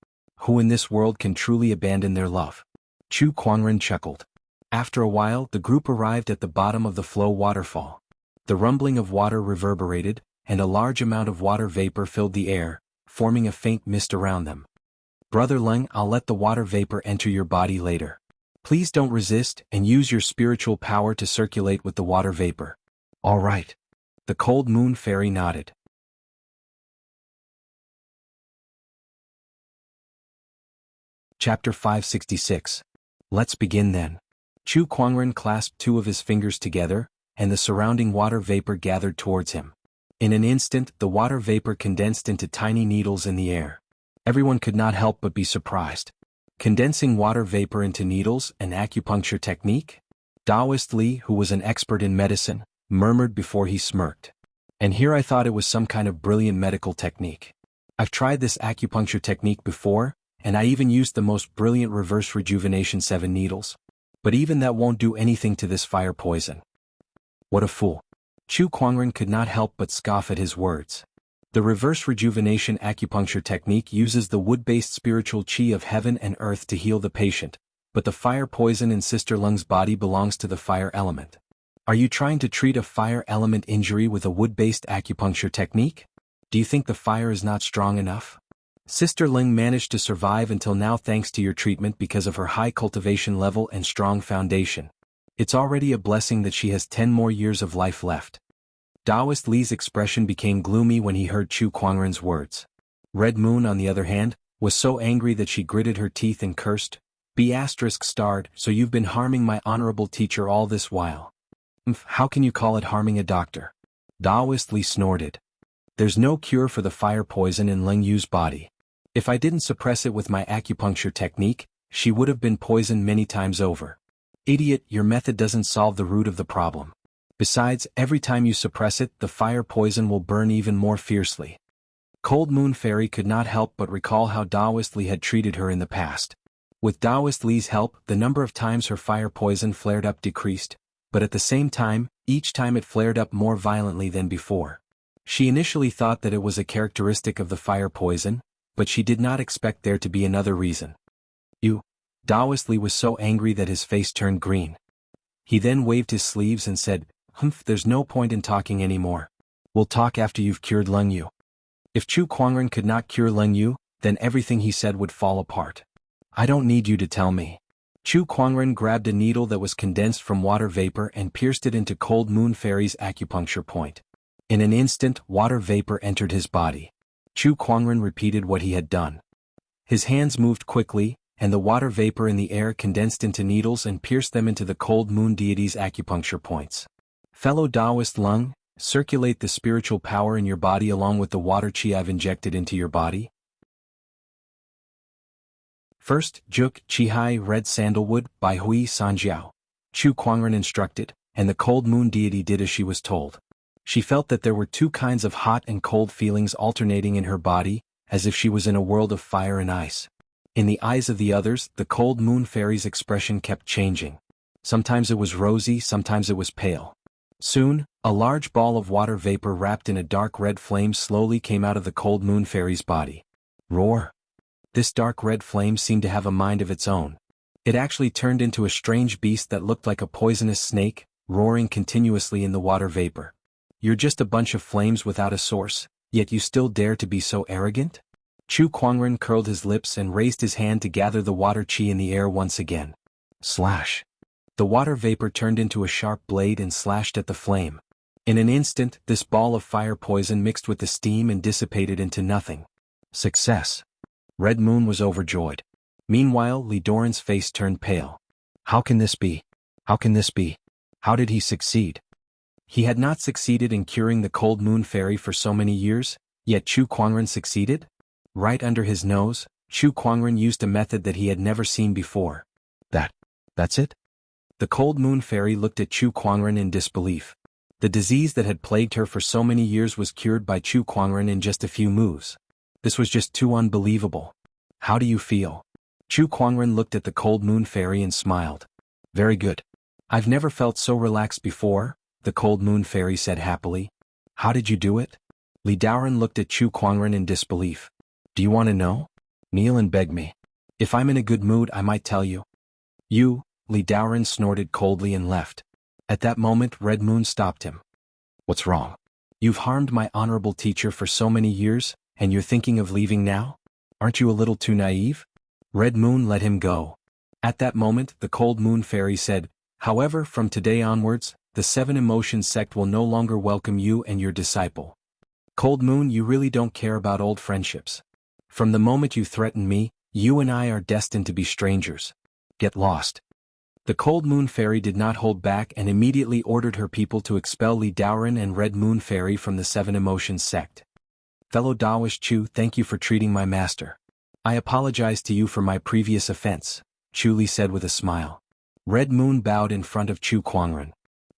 Who in this world can truly abandon their love? Chu Kuangren chuckled. After a while, the group arrived at the bottom of the flow waterfall. The rumbling of water reverberated, and a large amount of water vapor filled the air, forming a faint mist around them. "Brother Leng, I'll let the water vapor enter your body later. Please don't resist and use your spiritual power to circulate with the water vapor." "All right." The Cold Moon Fairy nodded. Chapter 566. Let's begin then. Chu Kuangren clasped two of his fingers together, and the surrounding water vapor gathered towards him. In an instant, the water vapor condensed into tiny needles in the air. Everyone could not help but be surprised. Condensing water vapor into needles, an acupuncture technique? Taoist Li, who was an expert in medicine, murmured before he smirked. "And here I thought it was some kind of brilliant medical technique. I've tried this acupuncture technique before, and I even used the most brilliant reverse rejuvenation 7 needles. But even that won't do anything to this fire poison." What a fool. Chu Kuangren could not help but scoff at his words. The reverse rejuvenation acupuncture technique uses the wood-based spiritual qi of heaven and earth to heal the patient, but the fire poison in Sister Leng's body belongs to the fire element. Are you trying to treat a fire element injury with a wood-based acupuncture technique? Do you think the fire is not strong enough? Sister Leng managed to survive until now thanks to your treatment because of her high cultivation level and strong foundation. It's already a blessing that she has 10 more years of life left. Taoist Li's expression became gloomy when he heard Chu Kuangren's words. Red Moon, on the other hand, was so angry that she gritted her teeth and cursed, "B****, so you've been harming my honorable teacher all this while. How can you call it harming a doctor?" Taoist Li snorted. "There's no cure for the fire poison in Leng Yu's body. If I didn't suppress it with my acupuncture technique, she would have been poisoned many times over. Idiot, your method doesn't solve the root of the problem. Besides, every time you suppress it, the fire poison will burn even more fiercely." Cold Moon Fairy could not help but recall how Taoist Li had treated her in the past. With Taoist Li's help, the number of times her fire poison flared up decreased, but at the same time, each time it flared up more violently than before. She initially thought that it was a characteristic of the fire poison, but she did not expect there to be another reason. "You." Taoist Li was so angry that his face turned green. He then waved his sleeves and said, There's no point in talking anymore. We'll talk after you've cured Leng Yu." If Chu Kuangren could not cure Leng Yu, then everything he said would fall apart. "I don't need you to tell me." Chu Kuangren grabbed a needle that was condensed from water vapor and pierced it into Cold Moon Fairy's acupuncture point. In an instant, water vapor entered his body. Chu Kuangren repeated what he had done. His hands moved quickly, and the water vapor in the air condensed into needles and pierced them into the Cold Moon deity's acupuncture points. "Fellow Taoist Leng, circulate the spiritual power in your body along with the water qi I've injected into your body." First, Juk Qihai Red Sandalwood by Hui Sanjiao. Chu Kuangren instructed, and the Cold Moon deity did as she was told. She felt that there were two kinds of hot and cold feelings alternating in her body, as if she was in a world of fire and ice. In the eyes of the others, the cold moon fairy's expression kept changing. Sometimes it was rosy, sometimes it was pale. Soon, a large ball of water vapor wrapped in a dark red flame slowly came out of the cold moon fairy's body. Roar! This dark red flame seemed to have a mind of its own. It actually turned into a strange beast that looked like a poisonous snake, roaring continuously in the water vapor. You're just a bunch of flames without a source, yet you still dare to be so arrogant? Chu Kuangren curled his lips and raised his hand to gather the water chi in the air once again. Slash! The water vapor turned into a sharp blade and slashed at the flame. In an instant, this ball of fire poison mixed with the steam and dissipated into nothing. Success! Red Moon was overjoyed. Meanwhile, Li Doran's face turned pale. How can this be? How can this be? How did he succeed? He had not succeeded in curing the cold moon fairy for so many years, yet Chu Kuangren succeeded? Right under his nose, Chu Kuangren used a method that he had never seen before. That's it? The cold moon fairy looked at Chu Kuangren in disbelief. The disease that had plagued her for so many years was cured by Chu Kuangren in just a few moves. This was just too unbelievable. How do you feel? Chu Kuangren looked at the cold moon fairy and smiled. Very good. I've never felt so relaxed before, the cold moon fairy said happily. How did you do it? Li Daoren looked at Chu Kuangren in disbelief. Do you want to know? Kneel and beg me. If I'm in a good mood I might tell you. You, Li Daoren snorted coldly and left. At that moment Red Moon stopped him. What's wrong? You've harmed my honorable teacher for so many years, and you're thinking of leaving now? Aren't you a little too naive? Red Moon let him go. At that moment the cold moon fairy said, however, from today onwards, the Seven Emotions sect will no longer welcome you and your disciple. Cold Moon, you really don't care about old friendships. From the moment you threatened me, you and I are destined to be strangers. Get lost. The cold moon fairy did not hold back and immediately ordered her people to expel Li Daoren and Red Moon Fairy from the Seven Emotions sect. Fellow Daoist Chu, thank you for treating my master. I apologize to you for my previous offense, Chu Li said with a smile. Red Moon bowed in front of Chu Kuangren.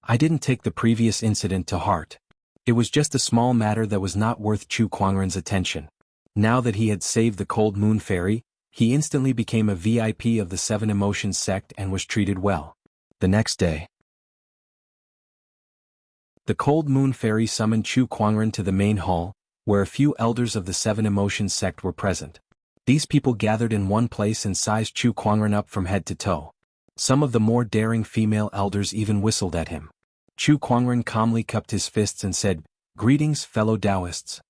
I didn't take the previous incident to heart. It was just a small matter that was not worth Chu Kuangren's attention. Now that he had saved the cold moon fairy, he instantly became a VIP of the Seven Emotions sect and was treated well. The next day, the cold moon fairy summoned Chu Kuangren to the main hall, where a few elders of the Seven Emotions sect were present. These people gathered in one place and sized Chu Kuangren up from head to toe. Some of the more daring female elders even whistled at him. Chu Kuangren calmly cupped his fists and said, Greetings, fellow Taoists.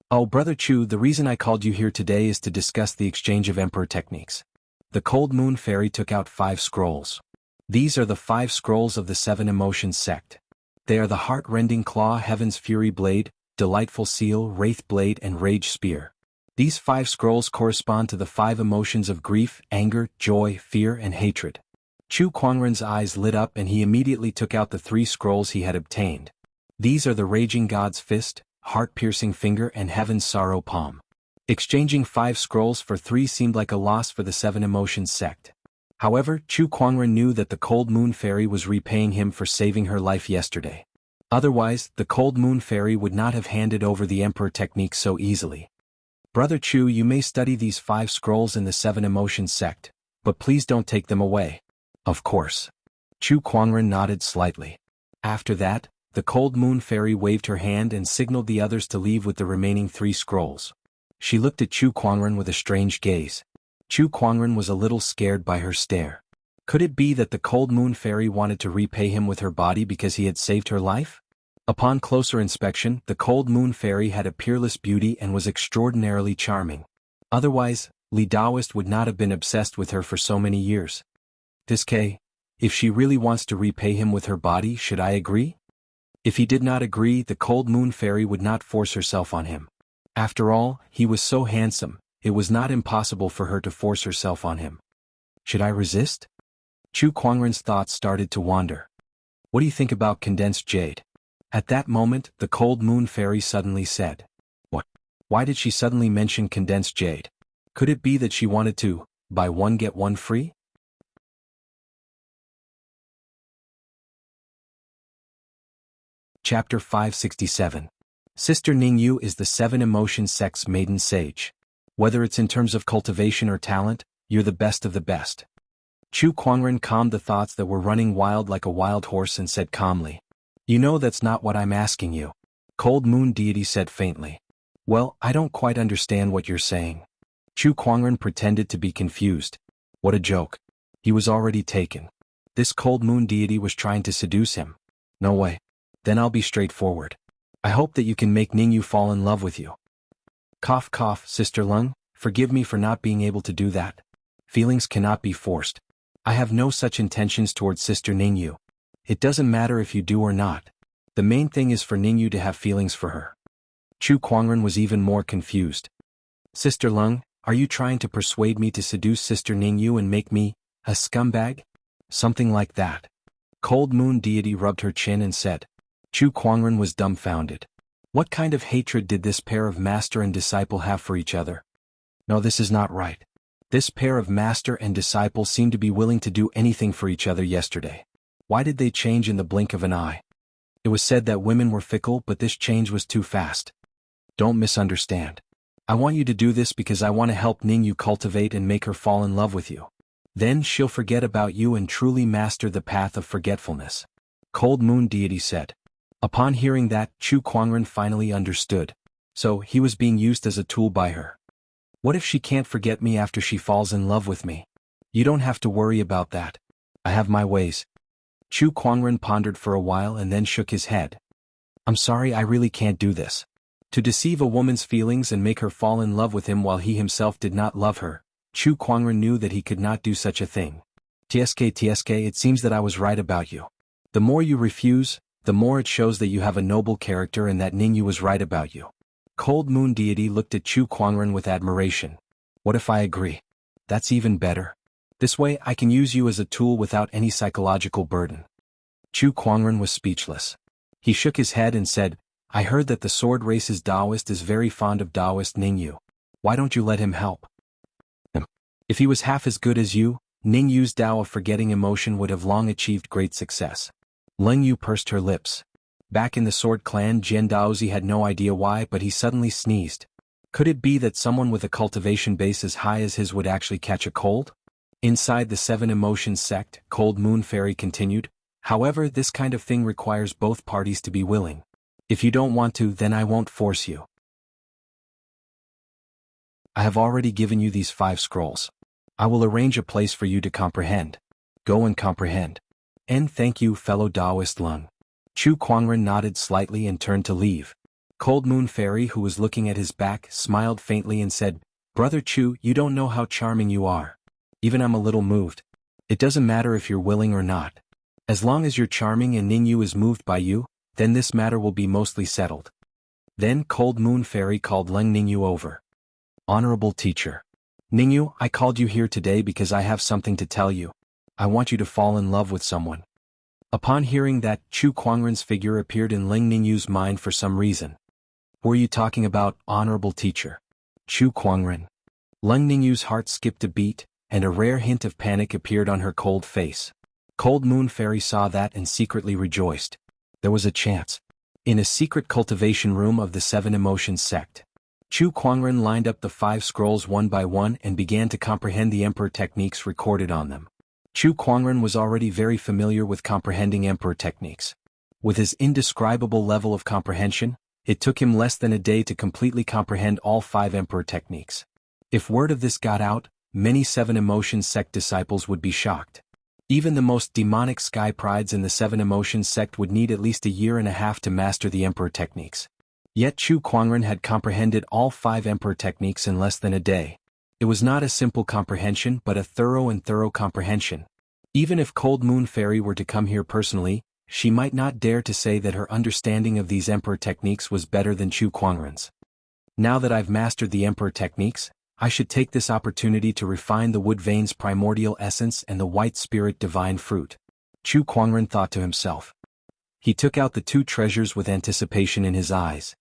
Oh, Brother Chu, the reason I called you here today is to discuss the exchange of emperor techniques. The cold moon fairy took out 5 scrolls. These are the 5 scrolls of the Seven Emotions sect. They are the Heart-Rending Claw, Heaven's Fury Blade, Delightful Seal, Wraith Blade and Rage Spear. These 5 scrolls correspond to the 5 emotions of grief, anger, joy, fear and hatred. Chu Kuangren's eyes lit up and he immediately took out the 3 scrolls he had obtained. These are the Raging God's Fist, Heart-Piercing Finger and Heaven's Sorrow Palm. Exchanging 5 scrolls for 3 seemed like a loss for the Seven Emotions sect. However, Chu Kuangren knew that the cold moon fairy was repaying him for saving her life yesterday. Otherwise, the cold moon fairy would not have handed over the emperor technique so easily. Brother Chu, you may study these 5 scrolls in the Seven Emotions sect, but please don't take them away. Of course. Chu Kuangren nodded slightly. After that, the cold moon fairy waved her hand and signaled the others to leave with the remaining 3 scrolls. She looked at Chu Kuangren with a strange gaze. Chu Kuangren was a little scared by her stare. Could it be that the cold moon fairy wanted to repay him with her body because he had saved her life? Upon closer inspection, the cold moon fairy had a peerless beauty and was extraordinarily charming. Otherwise, Li Daoist would not have been obsessed with her for so many years. If she really wants to repay him with her body, should I agree? If he did not agree, the cold moon fairy would not force herself on him. After all, he was so handsome, it was not impossible for her to force herself on him. Should I resist? Chu Kuangren's thoughts started to wander. What do you think about condensed jade? At that moment, the cold moon fairy suddenly said. What? Why did she suddenly mention condensed jade? Could it be that she wanted to buy one get one free? Chapter 567. Sister Ningyu is the 7 emotion sect's maiden sage. Whether it's in terms of cultivation or talent, you're the best of the best. Chu Kuangren calmed the thoughts that were running wild like a wild horse and said calmly. You know that's not what I'm asking you. Cold Moon Deity said faintly. Well, I don't quite understand what you're saying. Chu Kuangren pretended to be confused. What a joke. He was already taken. This Cold Moon Deity was trying to seduce him. No way. Then I'll be straightforward. I hope that you can make Ningyu fall in love with you. Cough cough, Sister Lung, forgive me for not being able to do that. Feelings cannot be forced. I have no such intentions towards Sister Ningyu. It doesn't matter if you do or not. The main thing is for Ningyu to have feelings for her. Chu Kuangren was even more confused. Sister Lung, are you trying to persuade me to seduce Sister Ningyu and make me a scumbag? Something like that. Cold Moon Deity rubbed her chin and said. Chu Kuangren was dumbfounded. What kind of hatred did this pair of master and disciple have for each other? No, this is not right. This pair of master and disciple seemed to be willing to do anything for each other yesterday. Why did they change in the blink of an eye? It was said that women were fickle, but this change was too fast. Don't misunderstand. I want you to do this because I want to help Ningyu cultivate and make her fall in love with you. Then she'll forget about you and truly master the path of forgetfulness. Cold Moon Deity said. Upon hearing that, Chu Kuangren finally understood. So, he was being used as a tool by her. What if she can't forget me after she falls in love with me? You don't have to worry about that. I have my ways. Chu Kuangren pondered for a while and then shook his head. I'm sorry, I really can't do this. To deceive a woman's feelings and make her fall in love with him while he himself did not love her, Chu Kuangren knew that he could not do such a thing. TSK, it seems that I was right about you. The more you refuse, the more it shows that you have a noble character and that Ningyu was right about you. Cold Moon Deity looked at Chu Kuangren with admiration. What if I agree? That's even better. This way I can use you as a tool without any psychological burden. Chu Kuangren was speechless. He shook his head and said, I heard that the sword race's Taoist is very fond of Taoist Ningyu. Why don't you let him help? If he was half as good as you, Ningyu's Tao of forgetting emotion would have long achieved great success. Ling Yu pursed her lips. Back in the Sword Clan, Jian Daozi had no idea why, but he suddenly sneezed. Could it be that someone with a cultivation base as high as his would actually catch a cold? Inside the 7 Emotions sect, Cold Moon Fairy continued, however, this kind of thing requires both parties to be willing. If you don't want to, then I won't force you. I have already given you these 5 scrolls. I will arrange a place for you to comprehend. Go and comprehend. And thank you, fellow Taoist Lung. Chu Kuangren nodded slightly and turned to leave. Cold Moon Fairy, who was looking at his back, smiled faintly and said, Brother Chu, you don't know how charming you are. Even I'm a little moved. It doesn't matter if you're willing or not. As long as you're charming and Ningyu is moved by you, then this matter will be mostly settled. Then Cold Moon Fairy called Leng Ningyu over. Honorable teacher. Ningyu, I called you here today because I have something to tell you. I want you to fall in love with someone. Upon hearing that, Chu Kuangren's figure appeared in Leng Ningyu's mind for some reason. Were you talking about, honorable teacher? Chu Kuangren. Leng Ningyu's heart skipped a beat, and a rare hint of panic appeared on her cold face. Cold Moon Fairy saw that and secretly rejoiced. There was a chance. In a secret cultivation room of the 7 Emotions sect, Chu Kuangren lined up the 5 scrolls one by one and began to comprehend the Emperor techniques recorded on them. Chu Kuangren was already very familiar with comprehending Emperor techniques. With his indescribable level of comprehension, it took him less than a day to completely comprehend all 5 Emperor techniques. If word of this got out, many 7 Emotions sect disciples would be shocked. Even the most demonic sky prides in the 7 Emotions sect would need at least a year and a half to master the Emperor techniques. Yet Chu Kuangren had comprehended all 5 Emperor techniques in less than a day. It was not a simple comprehension but a thorough comprehension. Even if Cold Moon Fairy were to come here personally, she might not dare to say that her understanding of these Emperor techniques was better than Chu Kuangren's. Now that I've mastered the Emperor techniques, I should take this opportunity to refine the Wood Vein's primordial essence and the White Spirit divine fruit. Chu Kuangren thought to himself. He took out the 2 treasures with anticipation in his eyes.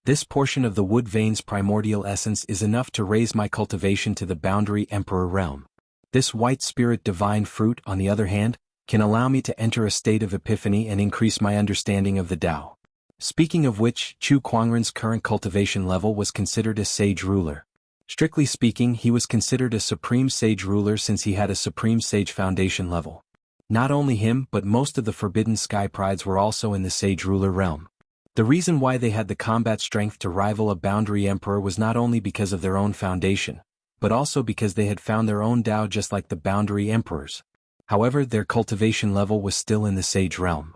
This portion of the Wood Vein's primordial essence is enough to raise my cultivation to the boundary Emperor realm. This White Spirit divine fruit, on the other hand, can allow me to enter a state of epiphany and increase my understanding of the Tao. Speaking of which, Chu Kuangren's current cultivation level was considered a sage ruler. Strictly speaking, he was considered a supreme sage ruler since he had a supreme sage foundation level. Not only him but most of the forbidden sky prides were also in the sage ruler realm. The reason why they had the combat strength to rival a boundary emperor was not only because of their own foundation, but also because they had found their own Tao just like the boundary emperors. However, their cultivation level was still in the sage realm.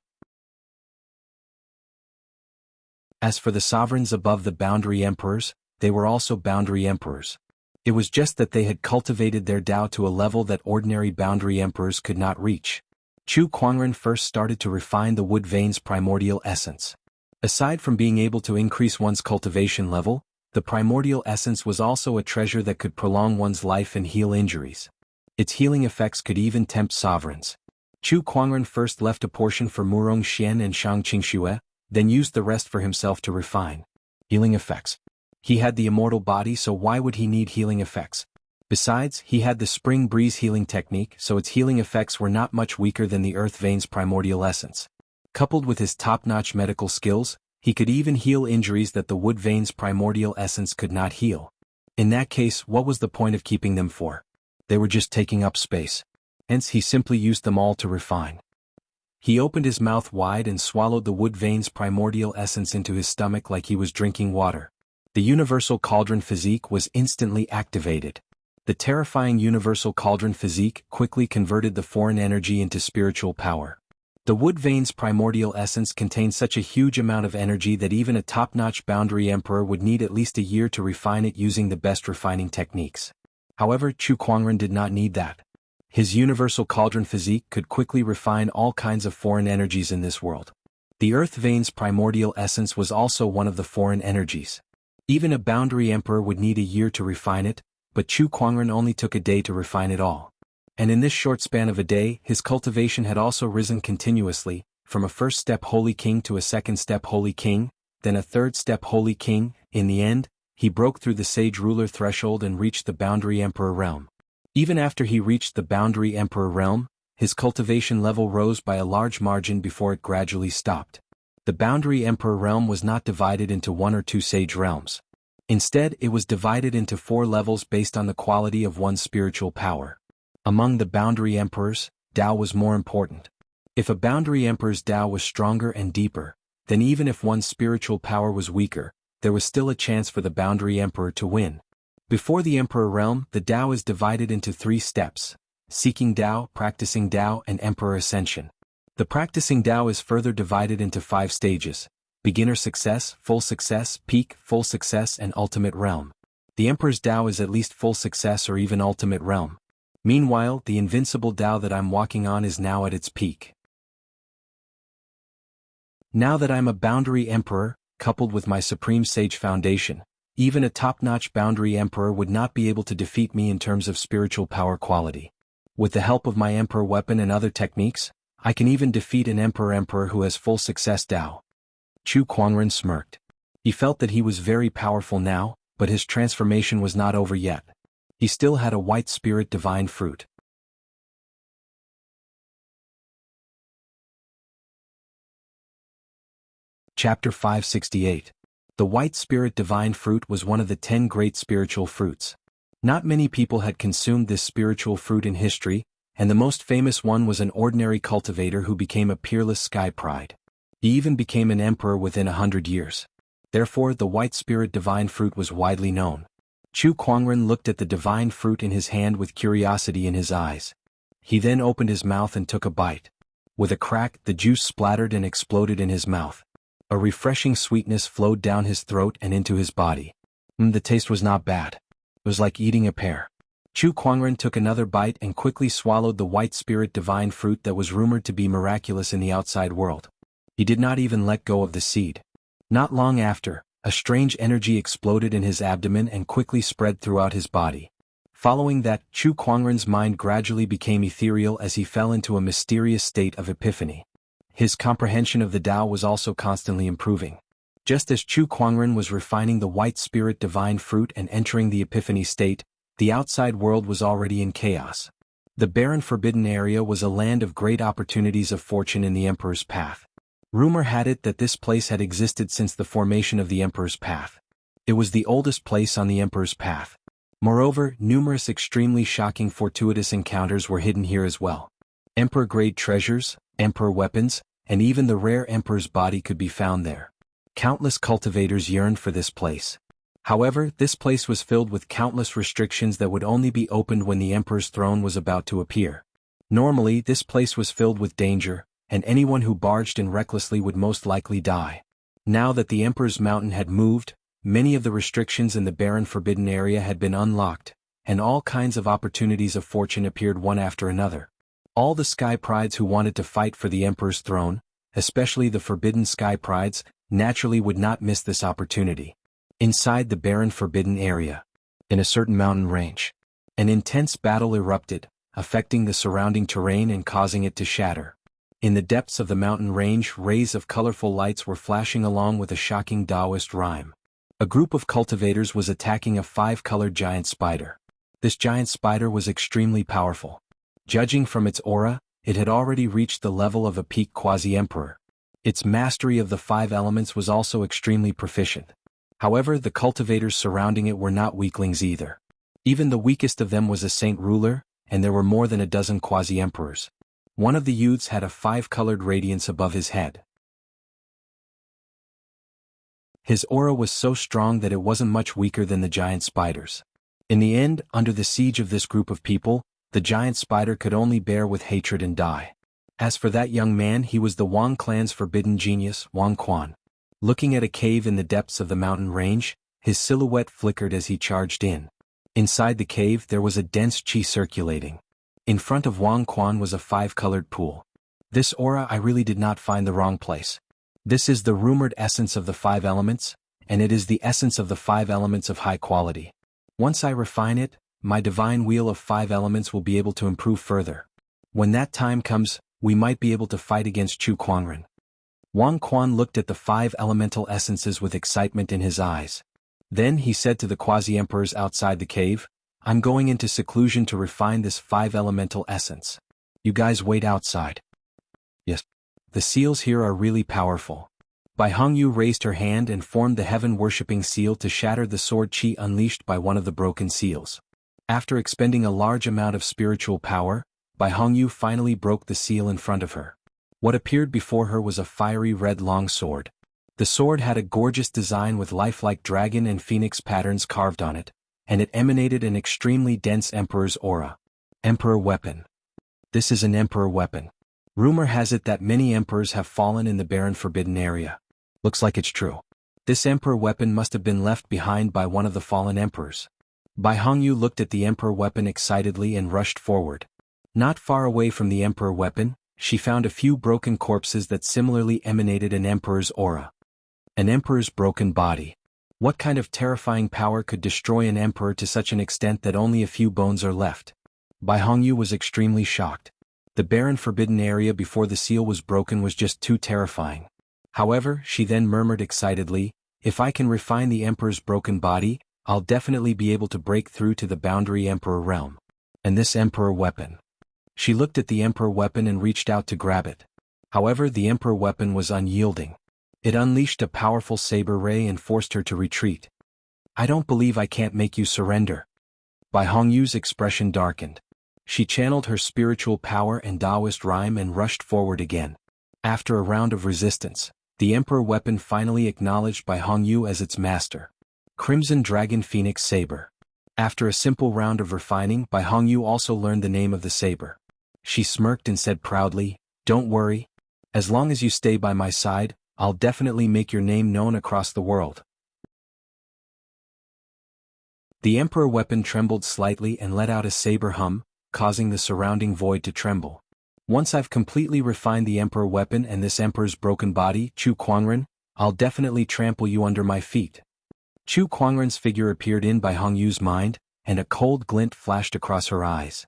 As for the sovereigns above the boundary emperors, they were also boundary emperors. It was just that they had cultivated their Tao to a level that ordinary boundary emperors could not reach. Chu Kuangren first started to refine the wood vein's primordial essence. Aside from being able to increase one's cultivation level, the primordial essence was also a treasure that could prolong one's life and heal injuries. Its healing effects could even tempt sovereigns. Chu Kuangren first left a portion for Murong Xian and Shang Qingxue, then used the rest for himself to refine. Healing effects. He had the immortal body, so why would he need healing effects? Besides, he had the spring breeze healing technique, so its healing effects were not much weaker than the earth vein's primordial essence. Coupled with his top-notch medical skills, he could even heal injuries that the wood vein's primordial essence could not heal. In that case, what was the point of keeping them for? They were just taking up space. Hence he simply used them all to refine. He opened his mouth wide and swallowed the wood vein's primordial essence into his stomach like he was drinking water. The universal cauldron physique was instantly activated. The terrifying universal cauldron physique quickly converted the foreign energy into spiritual power. The wood vein's primordial essence contained such a huge amount of energy that even a top-notch boundary emperor would need at least a year to refine it using the best refining techniques. However, Chu Kuangren did not need that. His universal cauldron physique could quickly refine all kinds of foreign energies in this world. The earth vein's primordial essence was also one of the foreign energies. Even a boundary emperor would need a year to refine it, but Chu Kuangren only took a day to refine it all. And in this short span of a day, his cultivation had also risen continuously, from a first step Holy King to a second step Holy King, then a third step Holy King. In the end, he broke through the Sage Ruler threshold and reached the Boundary Emperor realm. Even after he reached the Boundary Emperor realm, his cultivation level rose by a large margin before it gradually stopped. The Boundary Emperor realm was not divided into one or two Sage realms. Instead, it was divided into 4 levels based on the quality of one's spiritual power. Among the Boundary Emperors, Tao was more important. If a Boundary Emperor's Tao was stronger and deeper, then even if one's spiritual power was weaker, there was still a chance for the Boundary Emperor to win. Before the Emperor realm, the Tao is divided into 3 steps: Seeking Tao, Practicing Tao, and Emperor Ascension. The Practicing Tao is further divided into 5 stages: Beginner Success, Full Success, Peak, Full Success, and Ultimate Realm. The Emperor's Tao is at least Full Success or even Ultimate Realm. Meanwhile, the invincible Tao that I'm walking on is now at its peak. Now that I'm a Boundary Emperor, coupled with my Supreme Sage Foundation, even a top-notch Boundary Emperor would not be able to defeat me in terms of spiritual power quality. With the help of my Emperor weapon and other techniques, I can even defeat an Emperor who has Full Success Tao. Chu Kuangren smirked. He felt that he was very powerful now, but his transformation was not over yet. He still had a white spirit divine fruit. Chapter 568. The white spirit divine fruit was one of the 10 great spiritual fruits. Not many people had consumed this spiritual fruit in history, and the most famous one was an ordinary cultivator who became a peerless sky pride. He even became an emperor within 100 years. Therefore, the white spirit divine fruit was widely known. Chu Kuangren looked at the divine fruit in his hand with curiosity in his eyes. He then opened his mouth and took a bite. With a crack, the juice splattered and exploded in his mouth. A refreshing sweetness flowed down his throat and into his body. The taste was not bad. It was like eating a pear. Chu Kuangren took another bite and quickly swallowed the white spirit divine fruit that was rumored to be miraculous in the outside world. He did not even let go of the seed. Not long after, a strange energy exploded in his abdomen and quickly spread throughout his body. Following that, Chu Kuangren's mind gradually became ethereal as he fell into a mysterious state of epiphany. His comprehension of the Tao was also constantly improving. Just as Chu Kuangren was refining the white spirit divine fruit and entering the epiphany state, the outside world was already in chaos. The barren forbidden area was a land of great opportunities of fortune in the Emperor's path. Rumor had it that this place had existed since the formation of the Emperor's Path. It was the oldest place on the Emperor's Path. Moreover, numerous extremely shocking fortuitous encounters were hidden here as well. Emperor-grade treasures, Emperor weapons, and even the rare Emperor's body could be found there. Countless cultivators yearned for this place. However, this place was filled with countless restrictions that would only be opened when the Emperor's throne was about to appear. Normally, this place was filled with danger, and anyone who barged in recklessly would most likely die. Now that the Emperor's mountain had moved, many of the restrictions in the barren forbidden area had been unlocked, and all kinds of opportunities of fortune appeared one after another. All the Sky Prides who wanted to fight for the Emperor's throne, especially the forbidden Sky Prides, naturally would not miss this opportunity. Inside the barren forbidden area, in a certain mountain range, an intense battle erupted, affecting the surrounding terrain and causing it to shatter. In the depths of the mountain range, rays of colorful lights were flashing along with a shocking Taoist rhyme. A group of cultivators was attacking a 5-colored giant spider. This giant spider was extremely powerful. Judging from its aura, it had already reached the level of a peak quasi-emperor. Its mastery of the 5 elements was also extremely proficient. However, the cultivators surrounding it were not weaklings either. Even the weakest of them was a saint ruler, and there were more than a dozen quasi-emperors. One of the youths had a 5-colored radiance above his head. His aura was so strong that it wasn't much weaker than the giant spiders. In the end, under the siege of this group of people, the giant spider could only bear with hatred and die. As for that young man, he was the Wang clan's forbidden genius, Wang Quan. Looking at a cave in the depths of the mountain range, his silhouette flickered as he charged in. Inside the cave there was a dense qi circulating. In front of Wang Quan was a 5-colored pool. This aura I really did not find the wrong place. This is the rumored essence of the 5 elements, and it is the essence of the 5 elements of high quality. Once I refine it, my divine wheel of 5 elements will be able to improve further. When that time comes, we might be able to fight against Chu Quanren. Wang Quan looked at the 5 elemental essences with excitement in his eyes. Then he said to the quasi-emperors outside the cave, "I'm going into seclusion to refine this 5 elemental essence. You guys wait outside." Yes. The seals here are really powerful. Bai Hongyu raised her hand and formed the heaven-worshipping seal to shatter the sword qi unleashed by one of the broken seals. After expending a large amount of spiritual power, Bai Hongyu finally broke the seal in front of her. What appeared before her was a fiery red long sword. The sword had a gorgeous design with lifelike dragon and phoenix patterns carved on it, and it emanated an extremely dense emperor's aura. Emperor weapon. This is an emperor weapon. Rumor has it that many emperors have fallen in the barren forbidden area. Looks like it's true. This emperor weapon must have been left behind by one of the fallen emperors. Bai Hongyu looked at the emperor weapon excitedly and rushed forward. Not far away from the emperor weapon, she found a few broken corpses that similarly emanated an emperor's aura. An emperor's broken body. What kind of terrifying power could destroy an emperor to such an extent that only a few bones are left? Bai Hongyu was extremely shocked. The barren forbidden area before the seal was broken was just too terrifying. However, she then murmured excitedly, "If I can refine the emperor's broken body, I'll definitely be able to break through to the boundary emperor realm. And this emperor weapon." She looked at the emperor weapon and reached out to grab it. However, the emperor weapon was unyielding. It unleashed a powerful saber ray and forced her to retreat. "I don't believe I can't make you surrender." Bai Hongyu's expression darkened. She channeled her spiritual power and Taoist rhyme and rushed forward again. After a round of resistance, the emperor weapon finally acknowledged Bai Hongyu as its master. Crimson Dragon Phoenix Saber. After a simple round of refining, Bai Hongyu also learned the name of the saber. She smirked and said proudly, "Don't worry. As long as you stay by my side, I'll definitely make your name known across the world." The emperor weapon trembled slightly and let out a saber hum, causing the surrounding void to tremble. "Once I've completely refined the emperor weapon and this emperor's broken body, Chu Quanren, I'll definitely trample you under my feet." Chu Quanren's figure appeared in Bai Hongyu's mind, and a cold glint flashed across her eyes.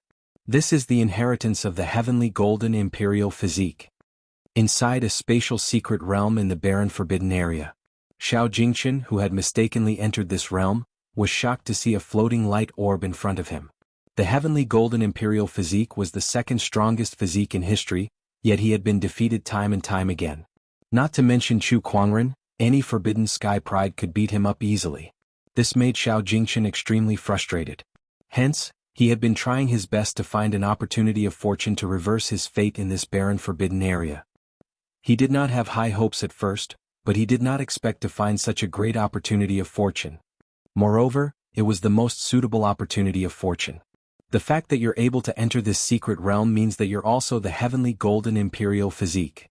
This is the inheritance of the heavenly golden imperial physique. Inside a spatial secret realm in the barren forbidden area. Xiao Jingchen, who had mistakenly entered this realm, was shocked to see a floating light orb in front of him. The heavenly golden imperial physique was the second strongest physique in history, yet he had been defeated time and time again. Not to mention Chu Kuangren, any forbidden sky pride could beat him up easily. This made Xiao Jingchen extremely frustrated. Hence, he had been trying his best to find an opportunity of fortune to reverse his fate in this barren forbidden area. He did not have high hopes at first, but he did not expect to find such a great opportunity of fortune. Moreover, it was the most suitable opportunity of fortune. The fact that you're able to enter this secret realm means that you're also the heavenly golden imperial physique.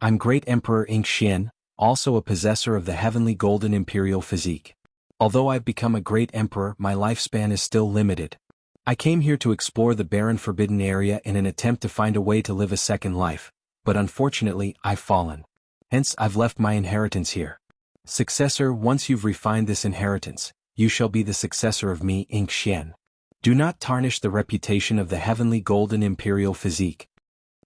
I'm Great Emperor Ing Xian, also a possessor of the heavenly golden imperial physique. Although I've become a great emperor, my lifespan is still limited. I came here to explore the barren forbidden area in an attempt to find a way to live a second life, but unfortunately I've fallen. Hence I've left my inheritance here. Successor, once you've refined this inheritance, you shall be the successor of me, Ing Xian. Do not tarnish the reputation of the heavenly golden imperial physique.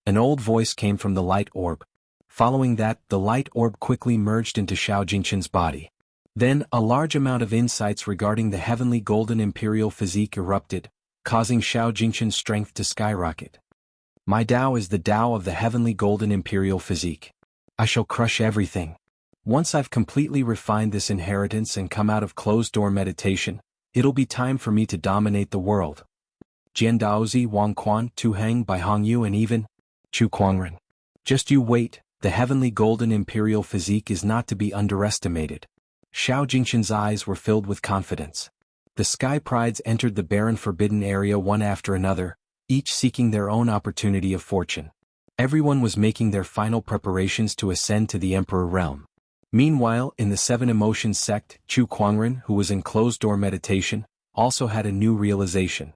An old voice came from the light orb. Following that, the light orb quickly merged into Xiao Jingchen's body. Then, a large amount of insights regarding the heavenly golden imperial physique erupted, causing Xiao Jingchen's strength to skyrocket. My Tao is the Tao of the heavenly golden imperial physique. I shall crush everything. Once I've completely refined this inheritance and come out of closed-door meditation, it'll be time for me to dominate the world. Jian Daozi, Wang Quan, Tu Heng, Bai Hongyu, and even Chu Kuangren. Just you wait, the heavenly golden imperial physique is not to be underestimated. Xiao Jingchen's eyes were filled with confidence. The sky prides entered the barren forbidden area one after another, each seeking their own opportunity of fortune. Everyone was making their final preparations to ascend to the emperor realm. Meanwhile, in the Seven Emotions sect, Chu Kuangren, who was in closed-door meditation, also had a new realization.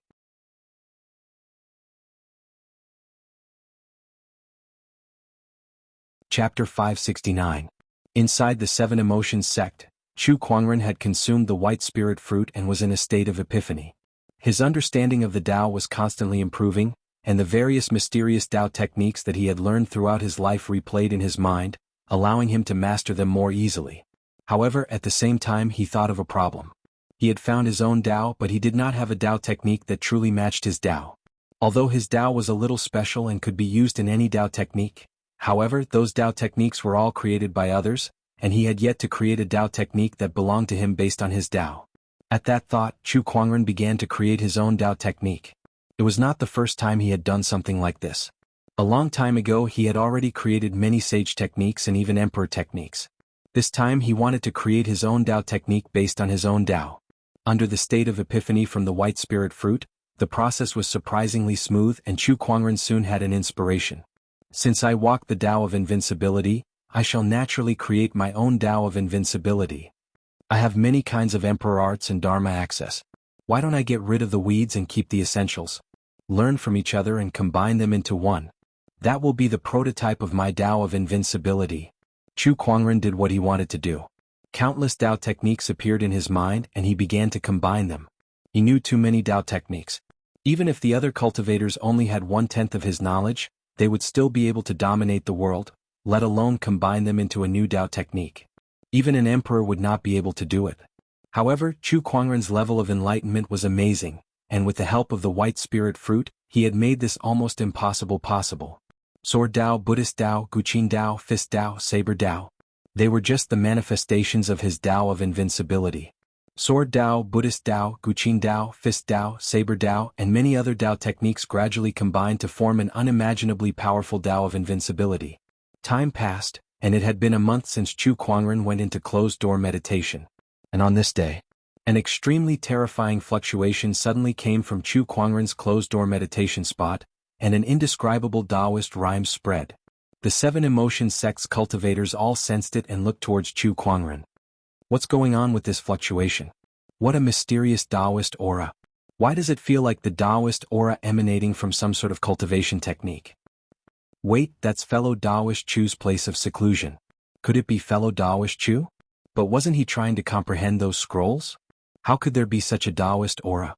Chapter 569. Inside the Seven Emotions sect, Chu Kuangren had consumed the white spirit fruit and was in a state of epiphany. His understanding of the Tao was constantly improving, and the various mysterious Tao techniques that he had learned throughout his life replayed in his mind, allowing him to master them more easily. However, at the same time he thought of a problem. He had found his own Tao, but he did not have a Tao technique that truly matched his Tao. Although his Tao was a little special and could be used in any Tao technique, however, those Tao techniques were all created by others, and he had yet to create a Tao technique that belonged to him based on his Tao. At that thought, Chu Kuangren began to create his own Tao technique. It was not the first time he had done something like this. A long time ago he had already created many sage techniques and even emperor techniques. This time he wanted to create his own Tao technique based on his own Tao. Under the state of epiphany from the white spirit fruit, the process was surprisingly smooth and Chu Kuangren soon had an inspiration. Since I walk the Tao of invincibility, I shall naturally create my own Tao of invincibility. I have many kinds of emperor arts and Dharma access. Why don't I get rid of the weeds and keep the essentials? Learn from each other and combine them into one. That will be the prototype of my Tao of invincibility. Chu Kuangren did what he wanted to do. Countless Tao techniques appeared in his mind and he began to combine them. He knew too many Tao techniques. Even if the other cultivators only had 1/10 of his knowledge, they would still be able to dominate the world, let alone combine them into a new Tao technique. Even an emperor would not be able to do it. However, Chu Kuangren's level of enlightenment was amazing, and with the help of the white spirit fruit, he had made this almost impossible possible. Sword Tao, Buddhist Tao, Guqin Tao, Fist Tao, Saber Tao. They were just the manifestations of his Tao of invincibility. Sword Tao, Buddhist Tao, Guqin Tao, Fist Tao, Saber Tao, and many other Tao techniques gradually combined to form an unimaginably powerful Tao of invincibility. Time passed, and it had been a month since Chu Kuangren went into closed-door meditation. And on this day, an extremely terrifying fluctuation suddenly came from Chu Kuangren's closed-door meditation spot, and an indescribable Taoist rhyme spread. The Seven Emotions sect's cultivators all sensed it and looked towards Chu Kuangren. What's going on with this fluctuation? What a mysterious Taoist aura. Why does it feel like the Taoist aura emanating from some sort of cultivation technique? Wait, that's fellow Taoist Chu's place of seclusion. Could it be fellow Taoist Chu? But wasn't he trying to comprehend those scrolls? How could there be such a Taoist aura?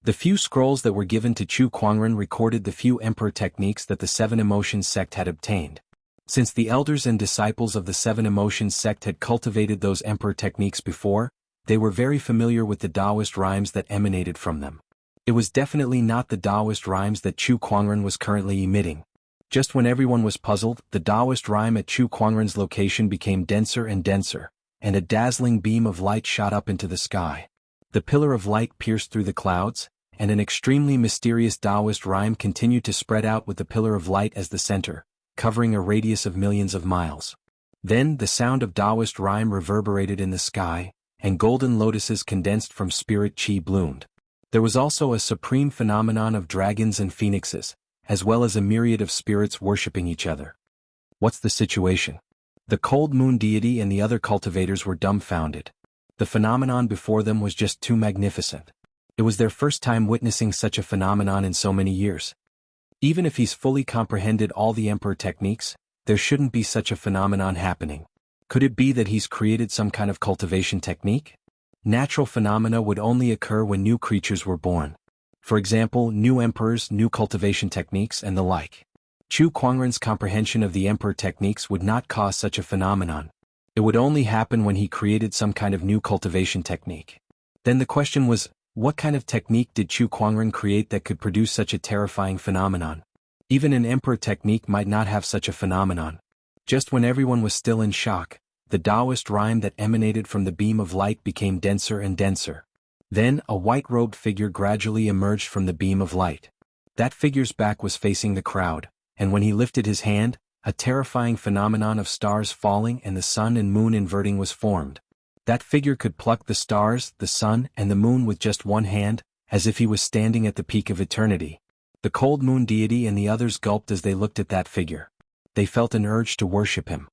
The few scrolls that were given to Chu Kuangren recorded the few emperor techniques that the Seven Emotions sect had obtained. Since the elders and disciples of the Seven Emotions sect had cultivated those emperor techniques before, they were very familiar with the Taoist rhymes that emanated from them. It was definitely not the Taoist rhymes that Chu Kuangren was currently emitting. Just when everyone was puzzled, the Taoist rhyme at Chu Kuangren's location became denser and denser, and a dazzling beam of light shot up into the sky. The pillar of light pierced through the clouds, and an extremely mysterious Taoist rhyme continued to spread out with the pillar of light as the center, covering a radius of millions of miles. Then the sound of Taoist rhyme reverberated in the sky, and golden lotuses condensed from spirit chi bloomed. There was also a supreme phenomenon of dragons and phoenixes, as well as a myriad of spirits worshipping each other. What's the situation? The cold moon deity and the other cultivators were dumbfounded. The phenomenon before them was just too magnificent. It was their first time witnessing such a phenomenon in so many years. Even if he's fully comprehended all the emperor techniques, there shouldn't be such a phenomenon happening. Could it be that he's created some kind of cultivation technique? Natural phenomena would only occur when new creatures were born. For example, new emperors, new cultivation techniques, and the like. Chu Kuangren's comprehension of the emperor techniques would not cause such a phenomenon. It would only happen when he created some kind of new cultivation technique. Then the question was, what kind of technique did Chu Kuangren create that could produce such a terrifying phenomenon? Even an emperor technique might not have such a phenomenon. Just when everyone was still in shock, the Taoist rhyme that emanated from the beam of light became denser and denser. Then a white-robed figure gradually emerged from the beam of light. That figure's back was facing the crowd, and when he lifted his hand, a terrifying phenomenon of stars falling and the sun and moon inverting was formed. That figure could pluck the stars, the sun, and the moon with just one hand, as if he was standing at the peak of eternity. The cold moon deity and the others gulped as they looked at that figure. They felt an urge to worship him.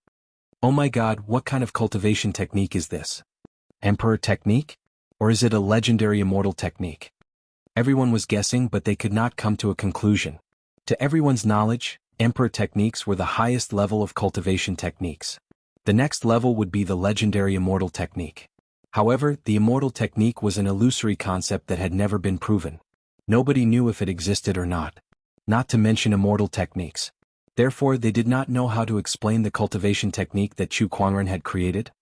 Oh my God, what kind of cultivation technique is this? Emperor technique? Or is it a legendary immortal technique? Everyone was guessing, but they could not come to a conclusion. To everyone's knowledge, emperor techniques were the highest level of cultivation techniques. The next level would be the legendary immortal technique. However, the immortal technique was an illusory concept that had never been proven. Nobody knew if it existed or not. Not to mention immortal techniques. Therefore, they did not know how to explain the cultivation technique that Chu Kuangren had created.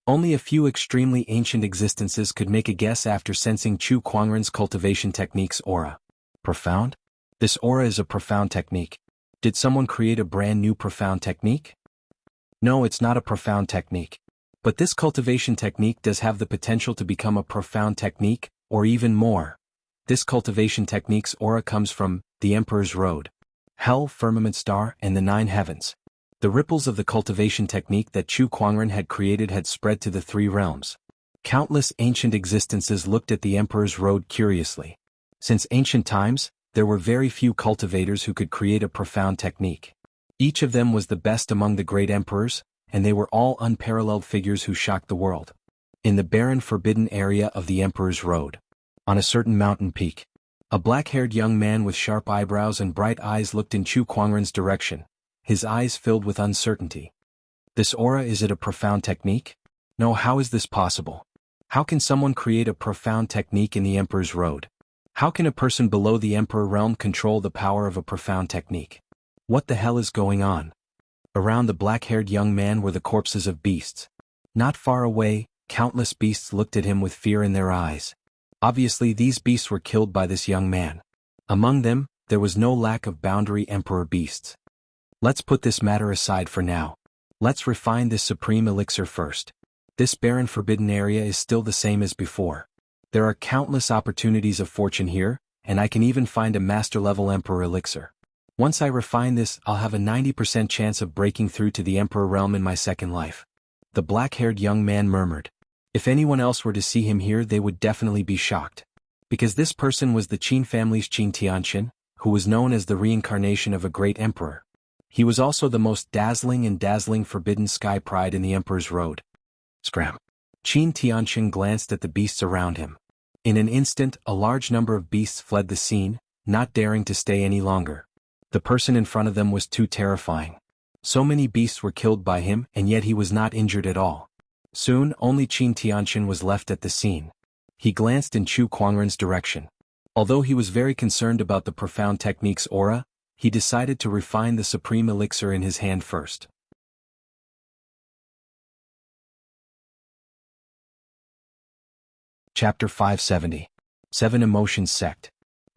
Only a few extremely ancient existences could make a guess after sensing Chu Kuangren's cultivation technique's aura. Profound? This aura is a profound technique. Did someone create a brand new profound technique? No, it's not a profound technique. But this cultivation technique does have the potential to become a profound technique, or even more. This cultivation technique's aura comes from the Emperor's Road, Hell, Firmament Star, and the Nine Heavens. The ripples of the cultivation technique that Chu Kuangren had created had spread to the three realms. Countless ancient existences looked at the Emperor's Road curiously. Since ancient times, there were very few cultivators who could create a profound technique. Each of them was the best among the great emperors, and they were all unparalleled figures who shocked the world. In the barren forbidden area of the Emperor's Road, on a certain mountain peak, a black-haired young man with sharp eyebrows and bright eyes looked in Chu Kuangren's direction, his eyes filled with uncertainty. This aura, is it a profound technique? No, how is this possible? How can someone create a profound technique in the Emperor's Road? How can a person below the Emperor realm control the power of a profound technique? What the hell is going on? Around the black-haired young man were the corpses of beasts. Not far away, countless beasts looked at him with fear in their eyes. Obviously, these beasts were killed by this young man. Among them, there was no lack of boundary emperor beasts. Let's put this matter aside for now. Let's refine this supreme elixir first. This barren forbidden area is still the same as before. There are countless opportunities of fortune here, and I can even find a master-level emperor elixir. Once I refine this, I'll have a 90% chance of breaking through to the emperor realm in my second life. The black-haired young man murmured. If anyone else were to see him here, they would definitely be shocked. Because this person was the Qin family's Qin Tianqin, who was known as the reincarnation of a great emperor. He was also the most dazzling forbidden sky pride in the Emperor's Road. Scram. Qin Tianqin glanced at the beasts around him. In an instant, a large number of beasts fled the scene, not daring to stay any longer. The person in front of them was too terrifying. So many beasts were killed by him, and yet he was not injured at all. Soon, only Qin Tianqin was left at the scene. He glanced in Chu Kuangren's direction. Although he was very concerned about the profound technique's aura, he decided to refine the supreme elixir in his hand first. Chapter 570. 7 Emotions Sect.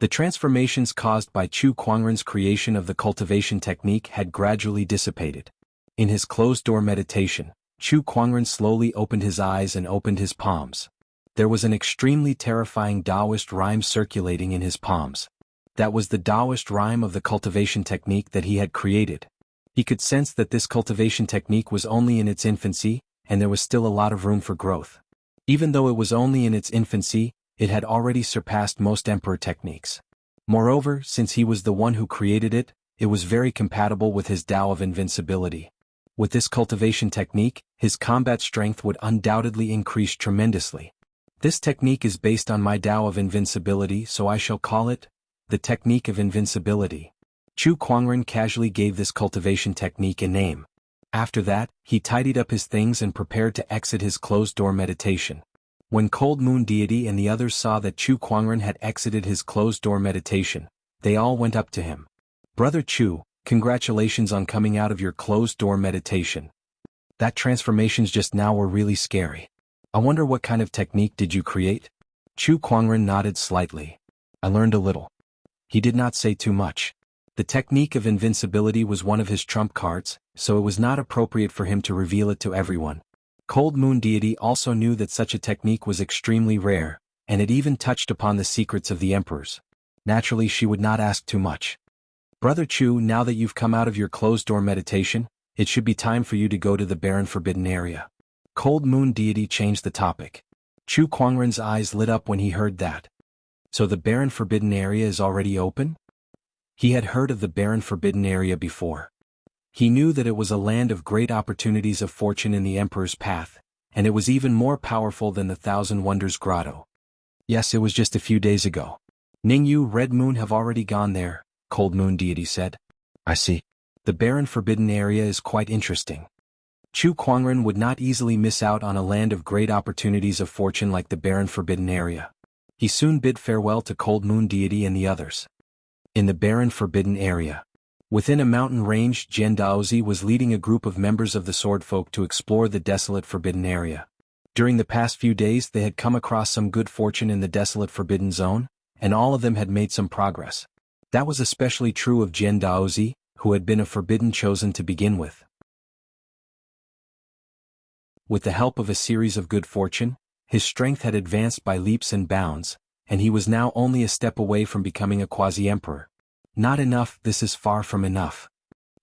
The transformations caused by Chu Kuangren's creation of the cultivation technique had gradually dissipated. In his closed-door meditation, Chu Kuangren slowly opened his eyes and opened his palms. There was an extremely terrifying Taoist rhyme circulating in his palms. That was the Taoist rhyme of the cultivation technique that he had created. He could sense that this cultivation technique was only in its infancy, and there was still a lot of room for growth. Even though it was only in its infancy, it had already surpassed most emperor techniques. Moreover, since he was the one who created it, it was very compatible with his Tao of invincibility. With this cultivation technique, his combat strength would undoubtedly increase tremendously. This technique is based on my Tao of invincibility, so I shall call it the technique of invincibility. Chu Kuangren casually gave this cultivation technique a name. After that, he tidied up his things and prepared to exit his closed-door meditation. When Cold Moon Deity and the others saw that Chu Kuangren had exited his closed-door meditation, they all went up to him. "Brother Chu, congratulations on coming out of your closed-door meditation. That transformations just now were really scary. I wonder what kind of technique did you create?" Chu Kuangren nodded slightly. "I learned a little." He did not say too much. The technique of invincibility was one of his trump cards, so it was not appropriate for him to reveal it to everyone. Cold Moon Deity also knew that such a technique was extremely rare, and it even touched upon the secrets of the emperors. Naturally, she would not ask too much. "Brother Chu, now that you've come out of your closed-door meditation, it should be time for you to go to the barren forbidden area." Cold Moon Deity changed the topic. Chu Kuangren's eyes lit up when he heard that. So the barren forbidden area is already open? He had heard of the barren forbidden area before. He knew that it was a land of great opportunities of fortune in the Emperor's path, and it was even more powerful than the Thousand Wonders Grotto. Yes, it was just a few days ago. Ningyu Red Moon have already gone there, Cold Moon Deity said. I see. The barren forbidden area is quite interesting. Chu Kuangren would not easily miss out on a land of great opportunities of fortune like the barren forbidden area. He soon bid farewell to Cold Moon Deity and the others. In the barren forbidden area, within a mountain range, Jian Daozi was leading a group of members of the Sword Folk to explore the desolate forbidden area. During the past few days they had come across some good fortune in the desolate forbidden zone, and all of them had made some progress. That was especially true of Jian Daozi, who had been a forbidden chosen to begin with. With the help of a series of good fortune, his strength had advanced by leaps and bounds, and he was now only a step away from becoming a quasi-emperor. Not enough, this is far from enough.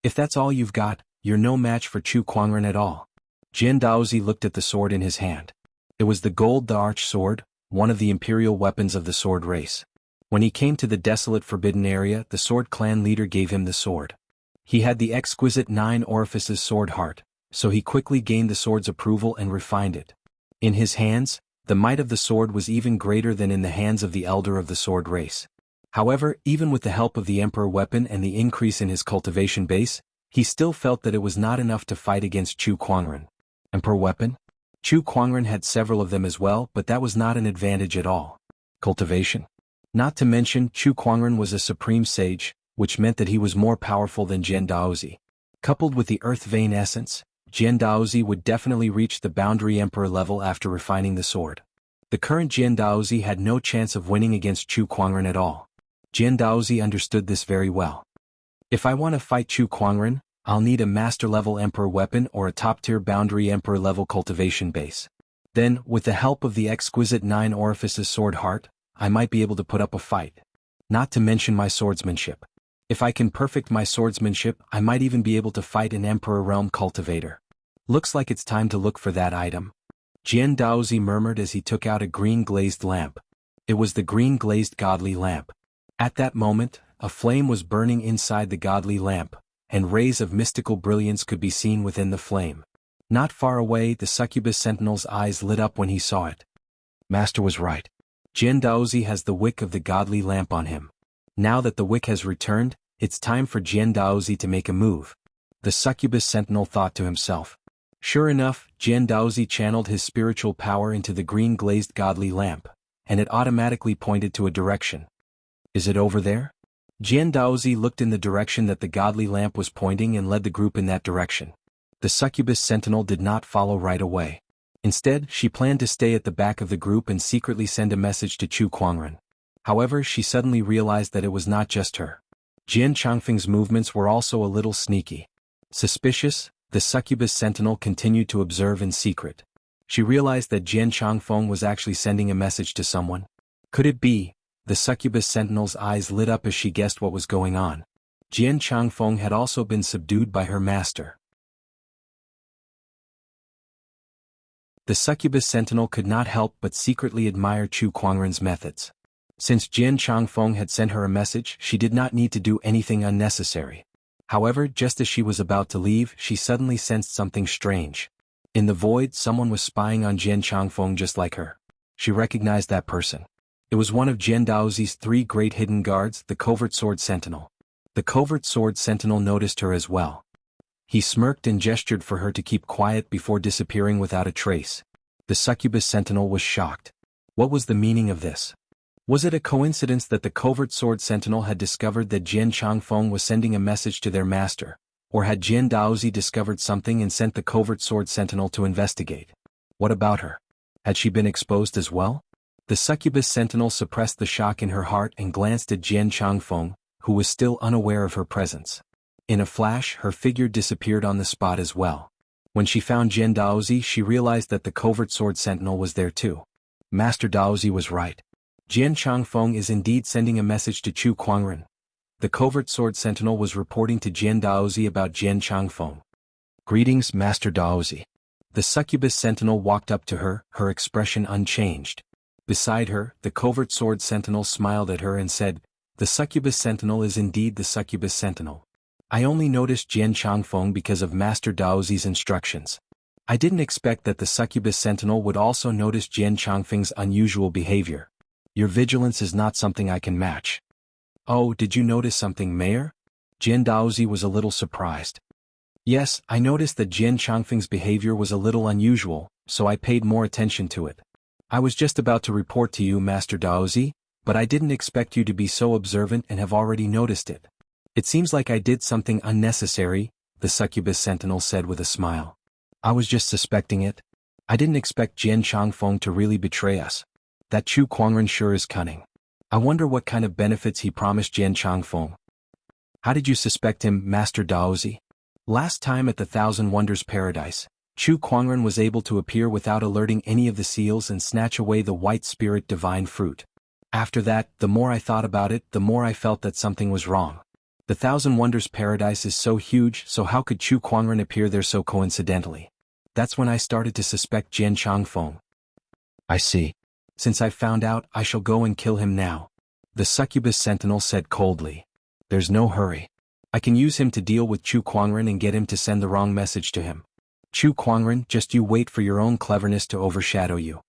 If that's all you've got, you're no match for Chu Kuangren at all. Jian Daozi looked at the sword in his hand. It was the gold the arch sword, one of the imperial weapons of the sword race. When he came to the desolate forbidden area, the sword clan leader gave him the sword. He had the exquisite 9 orifices sword heart, so he quickly gained the sword's approval and refined it. In his hands, the might of the sword was even greater than in the hands of the elder of the sword race. However, even with the help of the emperor weapon and the increase in his cultivation base, he still felt that it was not enough to fight against Chu Kuangren. Emperor weapon? Chu Kuangren had several of them as well, but that was not an advantage at all. Cultivation? Not to mention, Chu Kuangren was a supreme sage, which meant that he was more powerful than Jian Daozi. Coupled with the earth vein essence, Jian Daozi would definitely reach the boundary emperor level after refining the sword. The current Jian Daozi had no chance of winning against Chu Kuangren at all. Jian Daozi understood this very well. If I want to fight Chu Kuangren, I'll need a master-level emperor weapon or a top-tier boundary emperor-level cultivation base. Then, with the help of the exquisite 9 orifices sword heart, I might be able to put up a fight. Not to mention my swordsmanship. If I can perfect my swordsmanship, I might even be able to fight an Emperor Realm cultivator. Looks like it's time to look for that item. Jian Daozi murmured as he took out a green glazed lamp. It was the green glazed godly lamp. At that moment, a flame was burning inside the godly lamp, and rays of mystical brilliance could be seen within the flame. Not far away, the succubus sentinel's eyes lit up when he saw it. Master was right. Jian Daozi has the wick of the godly lamp on him. Now that the wick has returned, it's time for Jian Daozi to make a move. The succubus sentinel thought to himself. Sure enough, Jian Daozi channeled his spiritual power into the green glazed godly lamp, and it automatically pointed to a direction. Is it over there? Jian Daozi looked in the direction that the godly lamp was pointing and led the group in that direction. The succubus sentinel did not follow right away. Instead, she planned to stay at the back of the group and secretly send a message to Chu Kuangren. However, she suddenly realized that it was not just her. Jian Changfeng's movements were also a little sneaky. Suspicious, the succubus sentinel continued to observe in secret. She realized that Jian Changfeng was actually sending a message to someone. Could it be? The succubus sentinel's eyes lit up as she guessed what was going on. Jian Changfeng had also been subdued by her master. The succubus sentinel could not help but secretly admire Chu Kuangren's methods. Since Jian Changfeng had sent her a message, she did not need to do anything unnecessary. However, just as she was about to leave, she suddenly sensed something strange. In the void, someone was spying on Jian Changfeng just like her. She recognized that person. It was one of Jian Daozi's 3 great hidden guards, the covert sword sentinel. The covert sword sentinel noticed her as well. He smirked and gestured for her to keep quiet before disappearing without a trace. The succubus sentinel was shocked. What was the meaning of this? Was it a coincidence that the covert sword sentinel had discovered that Jian Changfeng was sending a message to their master, or had Jian Daozi discovered something and sent the covert sword sentinel to investigate? What about her? Had she been exposed as well? The succubus sentinel suppressed the shock in her heart and glanced at Jian Changfeng, who was still unaware of her presence. In a flash, her figure disappeared on the spot as well. When she found Jian Daozi, she realized that the covert sword sentinel was there too. Master Daozi was right. Jian Changfeng is indeed sending a message to Chu Kuangren. The covert sword sentinel was reporting to Jian Daozi about Jian Changfeng. Greetings, Master Daozi. The succubus sentinel walked up to her, her expression unchanged. Beside her, the covert sword sentinel smiled at her and said, "The succubus sentinel is indeed the succubus sentinel. I only noticed Jian Changfeng because of Master Daozi's instructions. I didn't expect that the succubus sentinel would also notice Jian Changfeng's unusual behavior. Your vigilance is not something I can match." "Oh, did you notice something, Mayor?" Jian Daozi was a little surprised. "Yes, I noticed that Jian Changfeng's behavior was a little unusual, so I paid more attention to it. I was just about to report to you, Master Daozi, but I didn't expect you to be so observant and have already noticed it. It seems like I did something unnecessary," the succubus sentinel said with a smile. "I was just suspecting it. I didn't expect Jian Changfeng to really betray us. That Chu Kuangren sure is cunning. I wonder what kind of benefits he promised Jian Changfeng." "How did you suspect him, Master Daozi?" "Last time at the Thousand Wonders Paradise, Chu Kuangren was able to appear without alerting any of the seals and snatch away the white spirit divine fruit. After that, the more I thought about it, the more I felt that something was wrong. The Thousand Wonders Paradise is so huge, so how could Chu Kuangren appear there so coincidentally? That's when I started to suspect Jian Changfeng." "I see. Since I've found out, I shall go and kill him now," the succubus sentinel said coldly. "There's no hurry. I can use him to deal with Chu Kuangren and get him to send the wrong message to him. Chu Kuangren, just you wait for your own cleverness to overshadow you."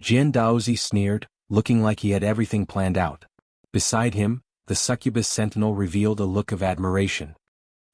Jian Daozi sneered, looking like he had everything planned out. Beside him, the succubus sentinel revealed a look of admiration.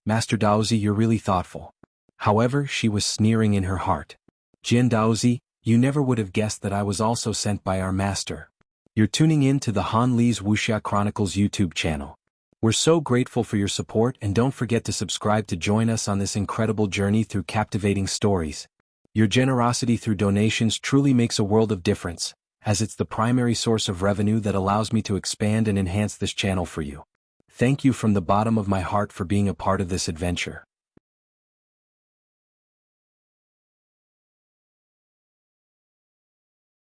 "Master Daozi, you're really thoughtful." However, she was sneering in her heart. "Jian Daozi, you never would have guessed that I was also sent by our master. You're tuning in to the Han Li's Wuxia Chronicles YouTube channel. We're so grateful for your support, and don't forget to subscribe to join us on this incredible journey through captivating stories. Your generosity through donations truly makes a world of difference, as it's the primary source of revenue that allows me to expand and enhance this channel for you. Thank you from the bottom of my heart for being a part of this adventure."